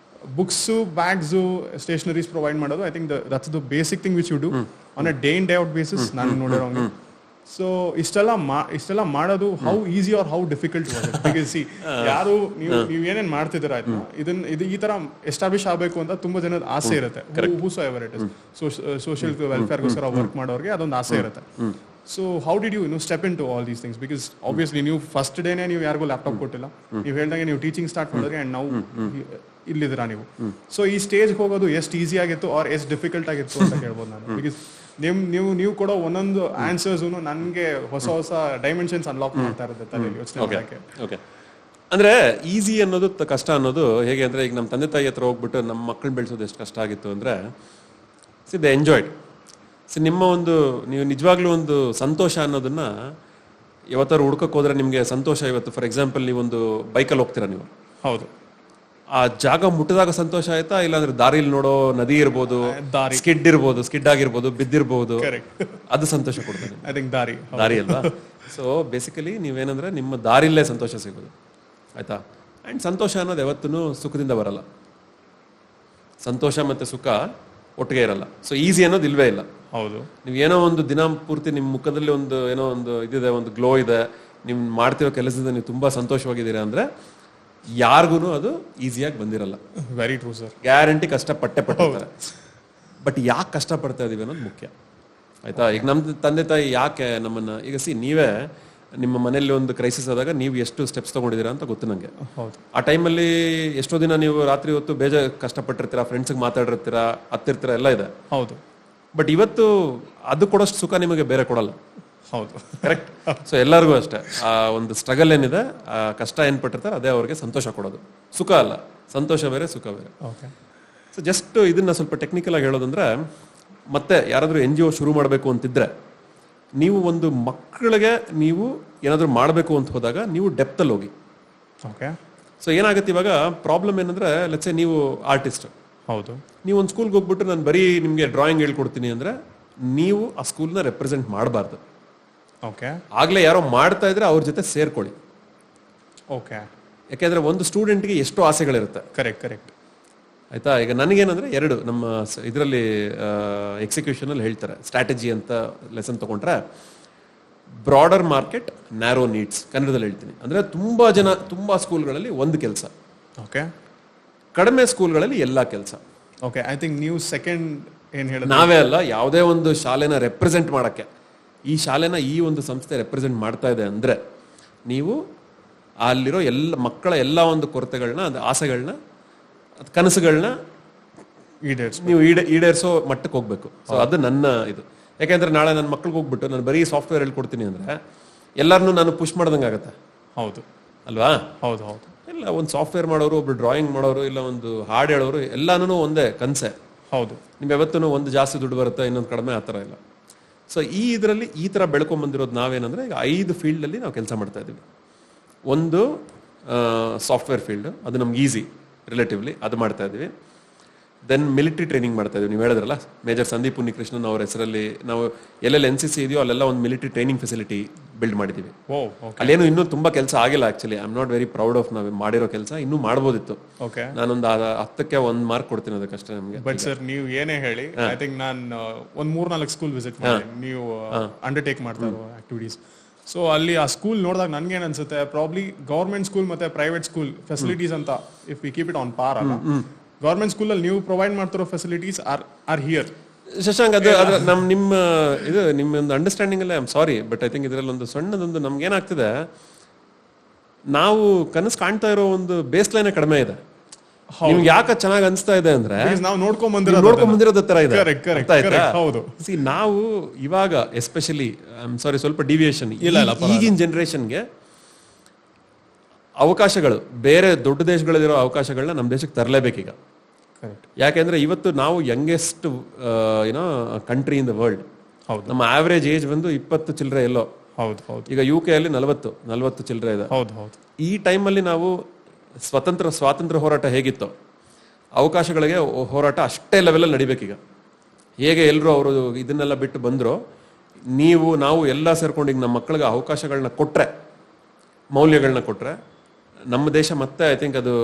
ಬುಕ್ಸ್, ಬ್ಯಾಗ್ಸ್, ಸ್ಟೇಷನರೀಸ್ ಪ್ರೊವೈಡ್ ಮಾಡೋದು, I think that's the basic thing which you do on a day in day out basis ನಾನು ನೋಡಿರೋಂಗೆ. ಸೊ ಇಷ್ಟೆಲ್ಲ ಮಾಡೋದು how easy or how difficult because ಯಾರು ನೀವು ಏನೇನ್ ಮಾಡ್ತಿದ್ದೀರಾ ಆಯ್ತು, ಇದು ಈ ತರ ಎಸ್ಟಾಬ್ಲಿಷ್ ಆಗಬೇಕು ಅಂತ ತುಂಬಾ ಜನದ ಆಸೆ ಇರುತ್ತೆ. ಸೋಷಿಯಲ್ ವೆಲ್ಫೇರ್ಗೋಸ್ಕರ ವರ್ಕ್ ಮಾಡೋರಿಗೆ ಅದೊಂದು ಆಸೆ ಇರುತ್ತೆ. So how did you step into all these things? Because obviously ನೀವು ಫಸ್ಟ್ ಡೇನೇ ನೀವು ಯಾರಿಗೂ ಲ್ಯಾಪ್ಟಾಪ್ ಕೊಟ್ಟಿಲ್ಲ, ನೀವು ಹೇಳ್ದಂಗೆ ನೀವು ಟೀಚಿಂಗ್ ಸ್ಟಾರ್ಟ್ ಮಾಡಿದ್ರೆ ಅಂಡ್ ನಾವು ಇಲ್ಲಿದ್ದೀರಾ ನೀವು. ಸೊ ಈ ಸ್ಟೇಜ್ಗೆ ಹೋಗೋದು ಎಷ್ಟು ಈಸಿ ಆಗಿತ್ತು ಆರ್ ಎಷ್ಟು ಡಿಫಿಕಲ್ಟ್ ಆಗಿತ್ತು ಅಂತ ಹೇಳ್ಬೋದು ನಾನು. ಬಿಕಾಸ್ ನೀವು ಕೊಡೋ ಒಂದೊಂದು ಆನ್ಸರ್ಸ್ ನನಗೆ ಹೊಸ ಹೊಸ ಡೈಮೆನ್ಷನ್ಸ್ ಅನ್ಲಾಕ್ ಮಾಡ್ತಾ ಇರುತ್ತೆ ತಲೆಯಲ್ಲಿ ಯೋಚನೆ ಮಾಡೋಕ್ಕೆ. ಓಕೆ, ಅಂದ್ರೆ ಈಸಿ ಅನ್ನೋದು ಕಷ್ಟ ಅನ್ನೋದು ಹೇಗೆ ಅಂದ್ರೆ, ಈಗ ನಮ್ಮ ತಂದೆ ತಾಯಿ ಹತ್ರ ಹೋಗ್ಬಿಟ್ಟು ನಮ್ಮ ಮಕ್ಕಳು ಬೆಳೆಸೋದು ಎಷ್ಟು ಕಷ್ಟ ಆಗಿತ್ತು ಅಂದ್ರೆ, ದೇ ಎಂಜಾಯ್ಡ್. ನಿಮ್ಮ ಒಂದು ನೀವು ನಿಜವಾಗ್ಲೂ ಒಂದು ಸಂತೋಷ ಅನ್ನೋದನ್ನ ಯಾವತ್ತಾರು ಹುಡ್ಕಕ್ಕೆ ಹೋದ್ರೆ ನಿಮಗೆ ಸಂತೋಷ ಇವತ್ತು ಫಾರ್ ಎಕ್ಸಾಂಪಲ್ ನೀವೊಂದು ಬೈಕಲ್ಲಿ ಹೋಗ್ತೀರಾ ನೀವು, ಹೌದು, ಆ ಜಾಗ ಮುಟ್ಟಿದಾಗ ಸಂತೋಷ ಆಯ್ತಾ, ಇಲ್ಲಾಂದ್ರೆ ದಾರಿಲಿ ನೋಡೋ ನದಿ ಇರ್ಬೋದು, ಸ್ಕಿಡ್ ಇರ್ಬೋದು, ಸ್ಕಿಡ್ ಆಗಿರ್ಬೋದು, ಬಿದ್ದಿರ್ಬೋದು, ಅದು ಸಂತೋಷ ಕೊಡ್ತದೆ. ಐ ಥಿಂಕ್ ದಾರಿ ಅಲ್ವಾ? ಸೊ ಬೇಸಿಕಲಿ ನೀವೇನಂದ್ರೆ ನಿಮ್ಮ ದಾರಿಲೇ ಸಂತೋಷ ಸಿಗೋದು ಆಯ್ತಾ. ಅಂಡ್ ಸಂತೋಷ ಅನ್ನೋದು ಯಾವತ್ತೂ ಸುಖದಿಂದ ಬರಲ್ಲ, ಸಂತೋಷ ಮತ್ತೆ ಸುಖ ಒಟ್ಟಿಗೆ ಇರಲ್ಲ. ಸೊ ಈಸಿ ಅನ್ನೋದು ಇಲ್ವೇ ಇಲ್ಲ. ಹೌದು, ನೀವು ಏನೋ ಒಂದು ದಿನ ಪೂರ್ತಿ ನಿಮ್ಮ ಮುಖದಲ್ಲಿ ಒಂದು ಏನೋ ಒಂದು ಇದಿದೆ, ಒಂದು ಗ್ಲೋ ಇದೆ, ನೀವು ಮಾಡ್ತಿರೋ ಕೆಲಸದಿಂದ ನೀವು ತುಂಬಾ ಸಂತೋಷವಾಗಿದ್ದೀರಾ ಅಂದ್ರೆ ಯಾರಿಗೂ ಅದು ಈಸಿಯಾಗಿ ಬಂದಿರಲ್ಲ. Very true sir. ಗ್ಯಾರಂಟಿ ಕಷ್ಟಪಟ್ಟಿರ್ತಾರೆ. ಬಟ್ ಯಾಕೆ ಕಷ್ಟಪಡ್ತಾ ಇದೀವಿ ಅನ್ನೋದು ಮುಖ್ಯ ಆಯ್ತಾ. ಈಗ ನಮ್ಮ ತಂದೆ ತಾಯಿ ಯಾಕೆ ನಮ್ಮನ್ನ, ಈಗ ನೀವೇ ನಿಮ್ಮ ಮನೆಯಲ್ಲಿ ಒಂದು ಕ್ರೈಸಿಸ್ ಆದಾಗ ನೀವು ಎಷ್ಟು ಸ್ಟೆಪ್ಸ್ ತಗೊಂಡಿದ್ದೀರಾ ಅಂತ ಗೊತ್ತು ನನಗೆ. ಆ ಟೈಮಲ್ಲಿ ಎಷ್ಟೋ ದಿನ ನೀವು ರಾತ್ರಿ ಹೊತ್ತು ಕಷ್ಟಪಟ್ಟಿರ್ತೀರಾ, ಫ್ರೆಂಡ್ಸ್ಗೆ ಮಾತಾಡಿರ್ತೀರಾ, ಹತ್ತಿರ್ತೀರಾ, ಎಲ್ಲ ಇದೆ. ಹೌದು. ಬಟ್ ಇವತ್ತು ಅದು ಕೊಡೋಷ್ಟು ಸುಖ ನಿಮಗೆ ಬೇರೆ ಕೊಡಲ್ಲ. ಹೌದು, ಕರೆಕ್ಟ್. ಸೊ ಎಲ್ಲರಿಗೂ ಅಷ್ಟೇ ಆ ಒಂದು ಸ್ಟ್ರಗಲ್ ಏನಿದೆ, ಆ ಕಷ್ಟ ಏನ್ ಪಟ್ಟಿರ್ತಾರೆ ಅದೇ ಅವ್ರಿಗೆ ಸಂತೋಷ ಕೊಡೋದು. ಸುಖ ಅಲ್ಲ, ಸಂತೋಷ ಬೇರೆ, ಸುಖ ಬೇರೆ. ಸೊ ಜಸ್ಟ್ ಇದನ್ನ ಸ್ವಲ್ಪ ಟೆಕ್ನಿಕಲ್ ಆಗಿ ಹೇಳೋದಂದ್ರೆ, ಮತ್ತೆ ಯಾರಾದ್ರೂ NGO ಶುರು ಮಾಡಬೇಕು ಅಂತಿದ್ರೆ, ನೀವು ಒಂದು ಮಕ್ಕಳಿಗೆ ನೀವು ಏನಾದರೂ ಮಾಡಬೇಕು ಅಂತ ಹೋದಾಗ ನೀವು ಡೆಪ್ತಲ್ಲಿ ಹೋಗಿ. ಓಕೆ. ಸೊ ಏನಾಗುತ್ತೆ ಇವಾಗ ಪ್ರಾಬ್ಲಮ್ ಏನಂದ್ರೆ, ಲೆಟ್ಸ್ ನೀವು ಆರ್ಟಿಸ್ಟ್, ಹೌದು, ನೀವು ಒಂದು ಸ್ಕೂಲ್ಗೆ ಹೋಗ್ಬಿಟ್ಟು ನಾನು ಬರೀ ನಿಮಗೆ ಡ್ರಾಯಿಂಗ್ ಹೇಳ್ಕೊಡ್ತೀನಿ ಅಂದ್ರೆ ನೀವು ಆ ಸ್ಕೂಲ್ನ ರೆಪ್ರೆಸೆಂಟ್ ಮಾಡಬಾರ್ದು. ಓಕೆ. ಆಗ್ಲೇ ಯಾರೋ ಮಾಡ್ತಾ ಇದ್ರೆ ಅವ್ರ ಜೊತೆ ಸೇರ್ಕೊಳ್ಳಿ. ಓಕೆ. ಯಾಕೆಂದ್ರೆ ಒಂದು ಸ್ಟೂಡೆಂಟ್ಗೆ ಎಷ್ಟೋ ಆಸೆಗಳಿರುತ್ತೆ. ಕರೆಕ್ಟ್ ಆಯ್ತಾ. ಈಗ ನನಗೇನಂದ್ರೆ ಎರಡು ನಮ್ಮ ಇದರಲ್ಲಿ ಎಕ್ಸಿಕ್ಯೂಷನ್ ಅಲ್ಲಿ ಹೇಳ್ತಾರೆ, ಸ್ಟ್ರಾಟಜಿ ಅಂತ ಲೆಸನ್ ತಗೊಂಡ್ರೆ, ಬ್ರಾಡರ್ ಮಾರ್ಕೆಟ್, ನ್ಯಾರೋ ನೀಡ್ಸ್, ಕನ್ನಡದಲ್ಲಿ ಹೇಳ್ತೀನಿ. ಅಂದ್ರೆ ತುಂಬಾ ಸ್ಕೂಲ್ಗಳಲ್ಲಿ ಒಂದು ಕೆಲಸ, ಓಕೆ, ಕಡಿಮೆ ಸ್ಕೂಲ್ಗಳಲ್ಲಿ ಎಲ್ಲಾ ಕೆಲಸ. ಓಕೆ. ಐ ಥಿಂಕ್ ನೀವು ಸೆಕೆಂಡ್ ಏನ್ ಹೇಳಿದ್ರೆ, ನಾವೇ ಅಲ್ಲ, ಯಾವುದೇ ಒಂದು ಶಾಲೆನ ರೆಪ್ರೆಸೆಂಟ್ ಮಾಡಕ್ಕೆ, ಈ ಶಾಲೆನ ಈ ಒಂದು ಸಂಸ್ಥೆ ರೆಪ್ರೆಸೆಂಟ್ ಮಾಡ್ತಾ ಇದೆ ಅಂದ್ರೆ ನೀವು ಅಲ್ಲಿರೋ ಎಲ್ಲ ಮಕ್ಕಳ ಎಲ್ಲ ಒಂದು ಕೊರತೆಗಳನ್ನ, ಆಸೆಗಳನ್ನ, ಕನಸುಗಳನ್ನ ನೀವು ಈಡೇರಿಸೋ ಮಟ್ಟಕ್ಕೆ ಹೋಗ್ಬೇಕು. ಸೊ ಅದು ನನ್ನ ಇದು. ಯಾಕೆಂದ್ರೆ ನಾಳೆ ನನ್ನ ಮಕ್ಳಿಗೆ ಹೋಗ್ಬಿಟ್ಟು ನಾನು ಬರೀ ಸಾಫ್ಟ್ವೇರ್ ಹೇಳ್ಕೊಡ್ತೀನಿ ಅಂದ್ರೆ ಎಲ್ಲರನ್ನೂ ನಾನು ಪುಷ್ ಮಾಡ್ದಂಗೆ ಆಗುತ್ತೆ. ಹೌದು ಅಲ್ವಾ? ಹೌದು ಹೌದು. ಇಲ್ಲ, ಒಂದು ಸಾಫ್ಟ್ವೇರ್ ಮಾಡೋರು, ಒಬ್ರು ಡ್ರಾಯಿಂಗ್ ಮಾಡೋರು, ಇಲ್ಲ ಒಂದು ಹಾಡು ಹೇಳೋರು, ಎಲ್ಲಾನು ಒಂದೇ ಕನ್ಸೆ. ಹೌದು. ನಿಮ್ ಯಾವತ್ತೂ ಒಂದು ಜಾಸ್ತಿ ದುಡ್ಡು ಬರುತ್ತೆ, ಇನ್ನೊಂದು ಕಡಿಮೆ, ಆ ಥರ ಇಲ್ಲ. ಸೊ ಇದರಲ್ಲಿ ಈ ಥರ ಬೆಳ್ಕೊಂಬಂದಿರೋದು ನಾವೇನಂದ್ರೆ, ಈಗ 5 ಫೀಲ್ಡಲ್ಲಿ ನಾವು ಕೆಲಸ ಮಾಡ್ತಾ ಇದ್ದೀವಿ. ಒಂದು ಸಾಫ್ಟ್ವೇರ್ ಫೀಲ್ಡ್, ಅದು ನಮ್ಗೆ ಈಸಿ ರಿಲೇಟಿವ್ಲಿ, ಅದು ಮಾಡ್ತಾ ಇದ್ದೀವಿ. ದೆನ್ ಮಿಲಿಟರಿ ಟ್ರೈನಿಂಗ್ ಮಾಡ್ತಾ ಇದೀವಿ. ನೀವು ಹೇಳಿದ್ರಲ್ಲ, ಮೇಜರ್ ಸಂದೀಪ್ ಉನ್ನಿಕೃಷ್ಣನ್ ಅವ್ರ ಹೆಸರಲ್ಲಿ ನಾವು ಎಲ್ಲೆಲ್ಲಿ NCC ಇದೆಯೋ ಅಲ್ಲೆಲ್ಲ ಒಂದು ಮಿಲಿಟರಿ ಟ್ರೈನಿಂಗ್ ಫೆಸಿಲಿಟಿ ಬಿಲ್ಡ್ ಮಾಡಿದ್ದೀವಿ. ಅಲ್ಲೇನು ಇನ್ನೂ ತುಂಬಾ ಕೆಲಸ ಆಗಿಲ್ಲ. Actually I am not very proud of ನಾವು ಮಾಡಿರೋ ಕೆಲಸ. ಇನ್ನೂ ಮಾಡ್ಬೋದಿತ್ತು. ನಾನೊಂದು 10ಕ್ಕೆ 1 ಮಾರ್ಕ್ ಕೊಡ್ತೀನಿ ಅದಕ್ಕಷ್ಟೇ ನಮಗೆ. ಬಟ್ ಸರ್, ನೀವು ಏನೇ ಹೇಳಿ, ಐ ಥಿಂಕ್ ನಾನು ಒಂದು 3-4 ಸ್ಕೂಲ್ ವಿಸಿಟ್ ಮಾಡಿ ನೀವು ಅಂಡರ್ಟೇಕ್ ಮಾಡ್ತಾ ಇರೋ ಆಕ್ಟಿವಿಟೀಸ್. ಸೊ ಅಲ್ಲಿ ಆ ಸ್ಕೂಲ್ ನೋಡಿದಾಗ ನನ್ಗೇನ್ ಅನ್ಸುತ್ತೆ, ಪ್ರಾಬ್ಲಿ ಗೌರ್ಮೆಂಟ್ ಸ್ಕೂಲ್ ಮತ್ತೆ ಪ್ರೈವೇಟ್ ಸ್ಕೂಲ್ ಫೆಸಿಲಿಟೀಸ್ ಅಂತ if we keep it on ಪಾರ್ ಅಲ್ಲ, ಗೌರ್ಮೆಂಟ್ ಸ್ಕೂಲ್ ಅಲ್ಲಿ ನೀವು ಪ್ರೊವೈಡ್ ಮಾಡ್ತಿರೋ ಫೆಸಿಲಿಟೀಸ್ ಆರ್ ಹಿಯರ್. ಶಶಾಂಕ್, ಅದು ನಿಮ್ಮ ಒಂದು ಅಂಡರ್ಸ್ಟ್ಯಾಂಡಿಂಗ್ ಅಲ್ಲೇ, I am sorry, but I think ಇದರಲ್ಲಿ ಒಂದು ಸಣ್ಣದೊಂದು ನಮ್ಗೆ ಏನಾಗ್ತಿದೆ, ನಾವು ಕನಸು ಕಾಣ್ತಾ ಇರೋ ಒಂದು ಬೇಸ್ ಲೈನ್ ಕಡಿಮೆ ಇದೆ. ನಿಮ್ಗೆ ಯಾಕೆ ಚೆನ್ನಾಗಿ ಅನ್ಸ್ತಾ ಇದೆ ಅಂದ್ರೆ ನಾವು ನೋಡ್ಕೊಂಡ್ ಬಂದಿರೋದ ತರ ಇದೆ. ಹೌದು. ನಾವು ಇವಾಗ ಎಸ್ಪೆಷಲಿ, ಐ ಆಮ್ ಸಾರಿ, ಸ್ವಲ್ಪ ಡಿವಿಯೇಷನ್, ಈಗಿನ ಜನರೇಷನ್ಗೆ ಅವಕಾಶಗಳು, ಬೇರೆ ದೊಡ್ಡ ದೇಶಗಳಲ್ಲಿರೋ ಅವಕಾಶಗಳನ್ನ ನಮ್ಮ ದೇಶಕ್ಕೆ ತರಲೇಬೇಕೀಗ. ಯಾಕೆಂದ್ರೆ ಇವತ್ತು ನಾವು youngest country in the world. ಹೌದು. ನಮ್ಮ ಆವರೇಜ್ ಏಜ್ ಬಂದು 20 ಚಿಲ್ಲರೆ ಎಲ್ಲೋ. ಹೌದು ಹೌದು ಈಗ UK ಅಲ್ಲಿ 40 ಚಿಲ್ಲರೆ ಇದೆ. ಹೌದು ಹೌದು ಈ ಟೈಮಲ್ಲಿ ನಾವು ಸ್ವಾತಂತ್ರ್ಯ ಹೋರಾಟ ಹೇಗಿತ್ತು, ಅವಕಾಶಗಳಿಗೆ ಹೋರಾಟ ಅಷ್ಟೇ ಲೆವೆಲಲ್ಲಿ ನಡಿಬೇಕೀಗ. ಹೇಗೆ ಎಲ್ಲರೂ ಅವರು ಇದನ್ನೆಲ್ಲ ಬಿಟ್ಟು ಬಂದ್ರು, ನಾವು ಎಲ್ಲ ಸೇರ್ಕೊಂಡು ಈಗ ನಮ್ಮ ಮಕ್ಕಳಿಗೆ ಅವಕಾಶಗಳನ್ನ ಕೊಟ್ರೆ, ಮೌಲ್ಯಗಳನ್ನ ಕೊಟ್ರೆ, ನಮ್ಮ ದೇಶ ಮತ್ತೆ ಐ ಥಿಂಕ್ ಅದು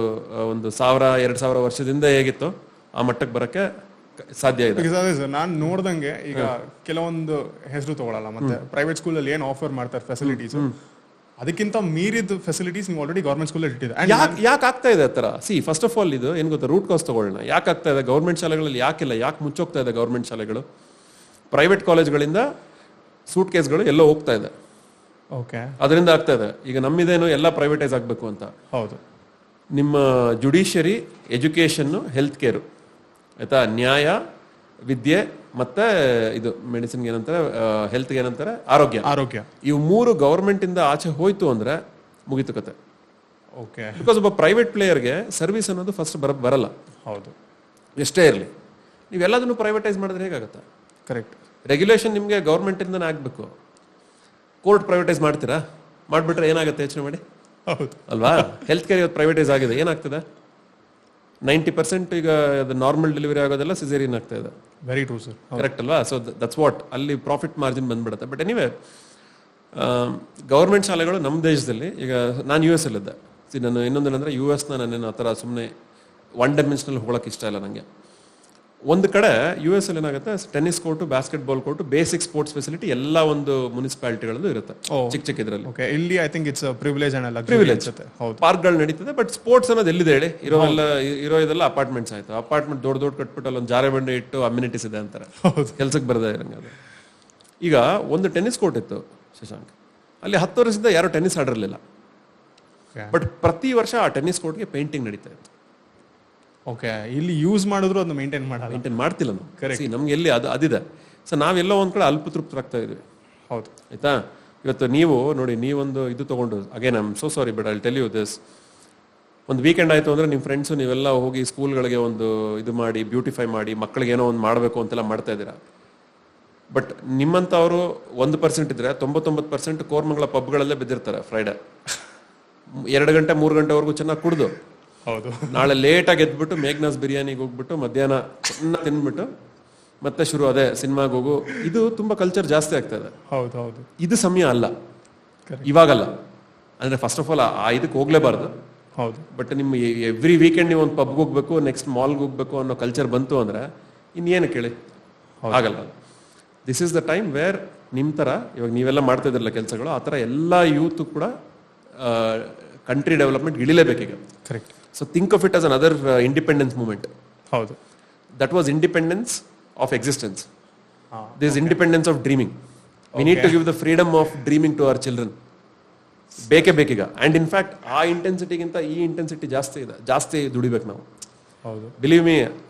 ಒಂದು 1000-2000 ವರ್ಷದಿಂದ ಹೇಗಿತ್ತು ಆ ಮಟ್ಟಕ್ಕೆ ಬರಕ್ಕೆ ಸಾಧ್ಯ ಇದೆ. ಅದೇ ಸರ್, ನಾನು ನೋಡ್ದಂಗೆ ಈಗ ಕೆಲವೊಂದು ಹೆಸರು ತಗೊಳಲ್ಲ, ಮತ್ತೆ ಪ್ರೈವೇಟ್ ಸ್ಕೂಲಲ್ಲಿ ಏನು ಆಫರ್ ಮಾಡ್ತಾರೆ ಫೆಸಿಲಿಟೀಸ್, ಅದಕ್ಕಿಂತ ಮೀರಿದ ಫೆಸಿಲಿಟೀಸ್ ನೀವು ಆಲ್ರೆಡಿ ಗೌರ್ಮೆಂಟ್ ಸ್ಕೂಲಲ್ಲಿ ಇಟ್ಟಿದೆ. ಯಾಕೆ ಆಗ್ತಾ ಇದೆ ಆ ಥರ? ಫಸ್ಟ್ ಆಫ್ ಆಲ್ ಇದು ಏನು ಗೊತ್ತಾ, ರೂಟ್ ಕಾಸ್ ತಗೊಳ್ಳೋಣ. ಯಾಕೆ ಆಗ್ತಾ ಇದೆ? ಗೌರ್ಮೆಂಟ್ ಶಾಲೆಗಳಲ್ಲಿ ಯಾಕಿಲ್ಲ, ಯಾಕೆ ಮುಚ್ಚೋಗ್ತಾ ಇದೆ ಗೌರ್ಮೆಂಟ್ ಶಾಲೆಗಳು? ಪ್ರೈವೇಟ್ ಕಾಲೇಜ್ಗಳಿಂದ ಸೂಟ್ ಕೇಸ್ಗಳು ಎಲ್ಲೋ ಹೋಗ್ತಾ ಇದೆ. ಓಕೆ, ಅದರಿಂದ ಆಗ್ತಾ ಇದೆ. ಈಗ ನಮ್ಮಿದೇನು ಎಲ್ಲ ಪ್ರೈವೇಟೈಸ್ ಆಗಬೇಕು ಅಂತ. ಹೌದು. ನಿಮ್ಮ ಜುಡಿಷಿಯರಿ, ಎಜುಕೇಷನ್ನು, ಹೆಲ್ತ್ ಕೇರು, ಆಯ್ತಾ, ನ್ಯಾಯ, ವಿದ್ಯೆ ಮತ್ತೆ ಇದು ಮೆಡಿಸಿನ್ಗೆ ಏನಂತಾರೆ, ಹೆಲ್ತ್ಗೆ ಏನಂತಾರೆ, ಆರೋಗ್ಯ. ಇವು 3 ಗೌರ್ಮೆಂಟ್ ಇಂದ ಆಚೆ ಹೋಯ್ತು ಅಂದ್ರೆ ಮುಗಿತು ಕತೆ. ಓಕೆ, ಬಿಕಾಸ್ ಒಬ್ಬ ಪ್ರೈವೇಟ್ ಪ್ಲೇಯರ್ಗೆ ಸರ್ವಿಸ್ ಅನ್ನೋದು ಫಸ್ಟ್ ಬರಲ್ಲ. ಹೌದು, ಎಷ್ಟೇ ಇರಲಿ. ನೀವೆಲ್ಲದನ್ನು ಪ್ರೈವೇಟೈಸ್ ಮಾಡಿದ್ರೆ ಹೇಗಾಗುತ್ತೆ? ಕರೆಕ್ಟ್. ರೆಗ್ಯುಲೇಷನ್ ನಿಮಗೆ ಗೌರ್ಮೆಂಟ್ ಇಂದನೇ ಆಗಬೇಕು. ಕೋರ್ಟ್ ಪ್ರೈವೇಟೈಸ್ ಮಾಡ್ತೀರಾ? ಮಾಡಿಬಿಟ್ರೆ ಏನಾಗುತ್ತೆ ಯೋಚನೆ ಮಾಡಿ. ಹೌದು ಅಲ್ವಾ? ಹೆಲ್ತ್ ಕೇರ್ ಇವತ್ತು ಪ್ರೈವೇಟೈಸ್ ಆಗಿದೆ, ಏನಾಗ್ತದೆ? 90% ಈಗ ನಾರ್ಮಲ್ ಡೆಲಿವರಿ ಆಗೋದೆಲ್ಲ ಸಿಸೇರಿಯನ್ ಆಗ್ತಾ ಇದೆ. ವೆರಿ ಟ್ರೂ ಸರ್, ಕರೆಕ್ಟ್ ಅಲ್ವಾ? ಸೊ ದಟ್ಸ್ ವಾಟ್, ಅಲ್ಲಿ ಪ್ರಾಫಿಟ್ ಮಾರ್ಜಿನ್ ಬಂದ್ಬಿಡುತ್ತೆ. ಬಟ್ ಎನಿವೆ, ಗೌರ್ಮೆಂಟ್ ಶಾಲೆಗಳು ನಮ್ಮ ದೇಶದಲ್ಲಿ, ಈಗ ನಾನು US ಅಲ್ಲಿದ್ದೆ. ನಾನು ಇನ್ನೊಂದೇನೆಂದ್ರೆ US ನಾನೇನು ಆ ಥರ ಸುಮ್ಮನೆ ಒನ್ ಡೈಮೆನ್ಷನಲ್ ಹೋಗೋಕ್ಕೆ ಇಷ್ಟ ಇಲ್ಲ ನನಗೆ. ಒಂದು ಕಡೆ US ಅಲ್ಲಿ ಏನಾಗುತ್ತೆ, tennis court, basketball court, basic sports facility ಎಲ್ಲ ಒಂದು ಮುನ್ಸಿಪಾಲಿಟಿಗಳಲ್ಲೂ ಇರುತ್ತೆ, ಚಿಕ್ಕ ಇದರಲ್ಲಿ. ಓಕೆ, ಇಲ್ಲಿ I think it's privilege and privilege. ಪಾರ್ಕ್ಗಳು ನಡೀತದೆ, ಬಟ್ ಸ್ಪೋರ್ಟ್ಸ್ ಅನ್ನೋದು ಎಲ್ಲಿದೆ ಹೇಳಿ? ಇರೋ ಇದೆಲ್ಲ ಅಪಾರ್ಟ್ಮೆಂಟ್ಸ್ ಆಯ್ತು. ಅಪಾರ್ಟ್ಮೆಂಟ್ ದೊಡ್ಡ ಕಟ್ಬಿಟ್ಟು ಅಲ್ಲೊಂದು ಜಾರೆ ಬಂಡೆ ಇಟ್ಟು ಅಮ್ಯುನಿಟೀಸ್ ಇದೆ ಅಂತಾರೆ, ಕೆಲ್ಸಕ್ಕೆ ಬರದೇ ಇರಂಗೆ. ಅದು ಈಗ ಒಂದು ಟೆನ್ನಿಸ್ ಕೋರ್ಟ್ ಇತ್ತು ಶಶಾಂಕ್, ಅಲ್ಲಿ 10 ವರ್ಷದಿಂದ ಯಾರು ಟೆನ್ನಿಸ್ ಆಡಿರಲಿಲ್ಲ. ಬಟ್ ಪ್ರತಿ ವರ್ಷ ಆ ಟೆನ್ನಿಸ್ ಕೋರ್ಟ್ಗೆ ಪೇಂಟಿಂಗ್ ನಡೀತಾ ಇತ್ತು. ಓಕೆ, ಇಲ್ಲಿ ಯೂಸ್ ಮಾಡಿದ್ರು ಅದನ್ನ ಮೇಂಟೈನ್ ಮಾಡ್ತಿಲ್ಲ ನಾವು. ನಮ್ಗೆ ಎಲ್ಲಿ ಅದಿದೆ. ಸೊ ನಾವೆಲ್ಲೋ ಒಂದ್ ಕಡೆ ಅಲ್ಪತೃಪ್ತರಾಗ್ತಾ ಇದ್ವಿ. ಹೌದು, ಆಯ್ತಾ? ಇವತ್ತು ನೀವು ನೋಡಿ, ನೀವೊಂದು ಇದು ತಗೊಂಡು, again I am so sorry but I will tell you this, ಒಂದು ವೀಕೆಂಡ್ ಆಯ್ತು ಅಂದ್ರೆ ನಿಮ್ಮ ಫ್ರೆಂಡ್ಸು ನೀವೆಲ್ಲ ಹೋಗಿ ಸ್ಕೂಲ್ಗಳಿಗೆ ಒಂದು ಇದು ಮಾಡಿ, ಬ್ಯೂಟಿಫೈ ಮಾಡಿ, ಮಕ್ಕಳಿಗೆ ಏನೋ ಒಂದು ಮಾಡಬೇಕು ಅಂತೆಲ್ಲ ಮಾಡ್ತಾ ಇದ್ದೀರಾ. ಬಟ್ ನಿಮ್ಮಂಥವರು 1% ಇದ್ರೆ 99% ಕೋರ್ಮಂಗಲ ಪಬ್ಗಳಲ್ಲೇ ಬಿದ್ದಿರ್ತಾರೆ. ಫ್ರೈಡೆ 2 ಗಂಟೆ 3 ಗಂಟೆವರೆಗೂ ಚೆನ್ನಾಗಿ ಕುಡಿದು, ಹೌದು, ನಾಳೆ ಲೇಟಾಗಿ ಎದ್ಬಿಟ್ಟು ಮೇಘ್ನಾಸ್ ಬಿರಿಯಾನಿಗೆ ಹೋಗ್ಬಿಟ್ಟು ಮಧ್ಯಾಹ್ನ ಚೆನ್ನಾಗಿ ತಿನ್ಬಿಟ್ಟು ಮತ್ತೆ ಶುರು ಅದೇ ಸಿನಿಮಾಗೆ ಹೋಗು. ಇದು ತುಂಬಾ ಕಲ್ಚರ್ ಜಾಸ್ತಿ ಆಗ್ತಾ ಇದೆ. ಹೌದು ಹೌದು, ಇದು ಸಮಯ ಅಲ್ಲ, ಇವಾಗಲ್ಲ. ಅಂದ್ರೆ ಫಸ್ಟ್ ಆಫ್ ಆಲ್ ಇದಕ್ಕೆ ಹೋಗ್ಲೇಬಾರ್ದು. ಹೌದು. ಬಟ್ ನಿಮ್ಮ ಎವ್ರಿ ವೀಕೆಂಡ್ ನೀವು ಒಂದು ಪಬ್ಗೆ ಹೋಗ್ಬೇಕು, ನೆಕ್ಸ್ಟ್ ಮಾಲ್ಗೆ ಹೋಗ್ಬೇಕು ಅನ್ನೋ ಕಲ್ಚರ್ ಬಂತು ಅಂದ್ರೆ ಇನ್ನೇನು ಕೇಳಿ ಆಗಲ್ಲ. This is the time where ನಿಮ್ಮ ಥರ ಇವಾಗ ನೀವೆಲ್ಲ ಮಾಡ್ತಾ ಇದ್ರಲ್ಲ ಕೆಲಸಗಳು, ಆ ಥರ ಎಲ್ಲ ಯೂತ್ ಕೂಡ ಕಂಟ್ರಿ ಡೆವಲಪ್ಮೆಂಟ್ ಇಳಿಲೇಬೇಕೀಗ. Correct. So think of it as another independence movement. ಹೌದು, that was independence of existence. This independence of dreaming. We need to give the freedom of dreaming to our children. ಬೇಕೀಗ. And in fact ಆ ಇಂಟೆನ್ಸಿಟಿಗಿಂತ ಈ intensity ಜಾಸ್ತಿ ಇದೆ, ಜಾಸ್ತಿ ದುಡಿಬೇಕು ನಾವು. ಹೌದು, ಬಿಲೀವ್ ಮೀ,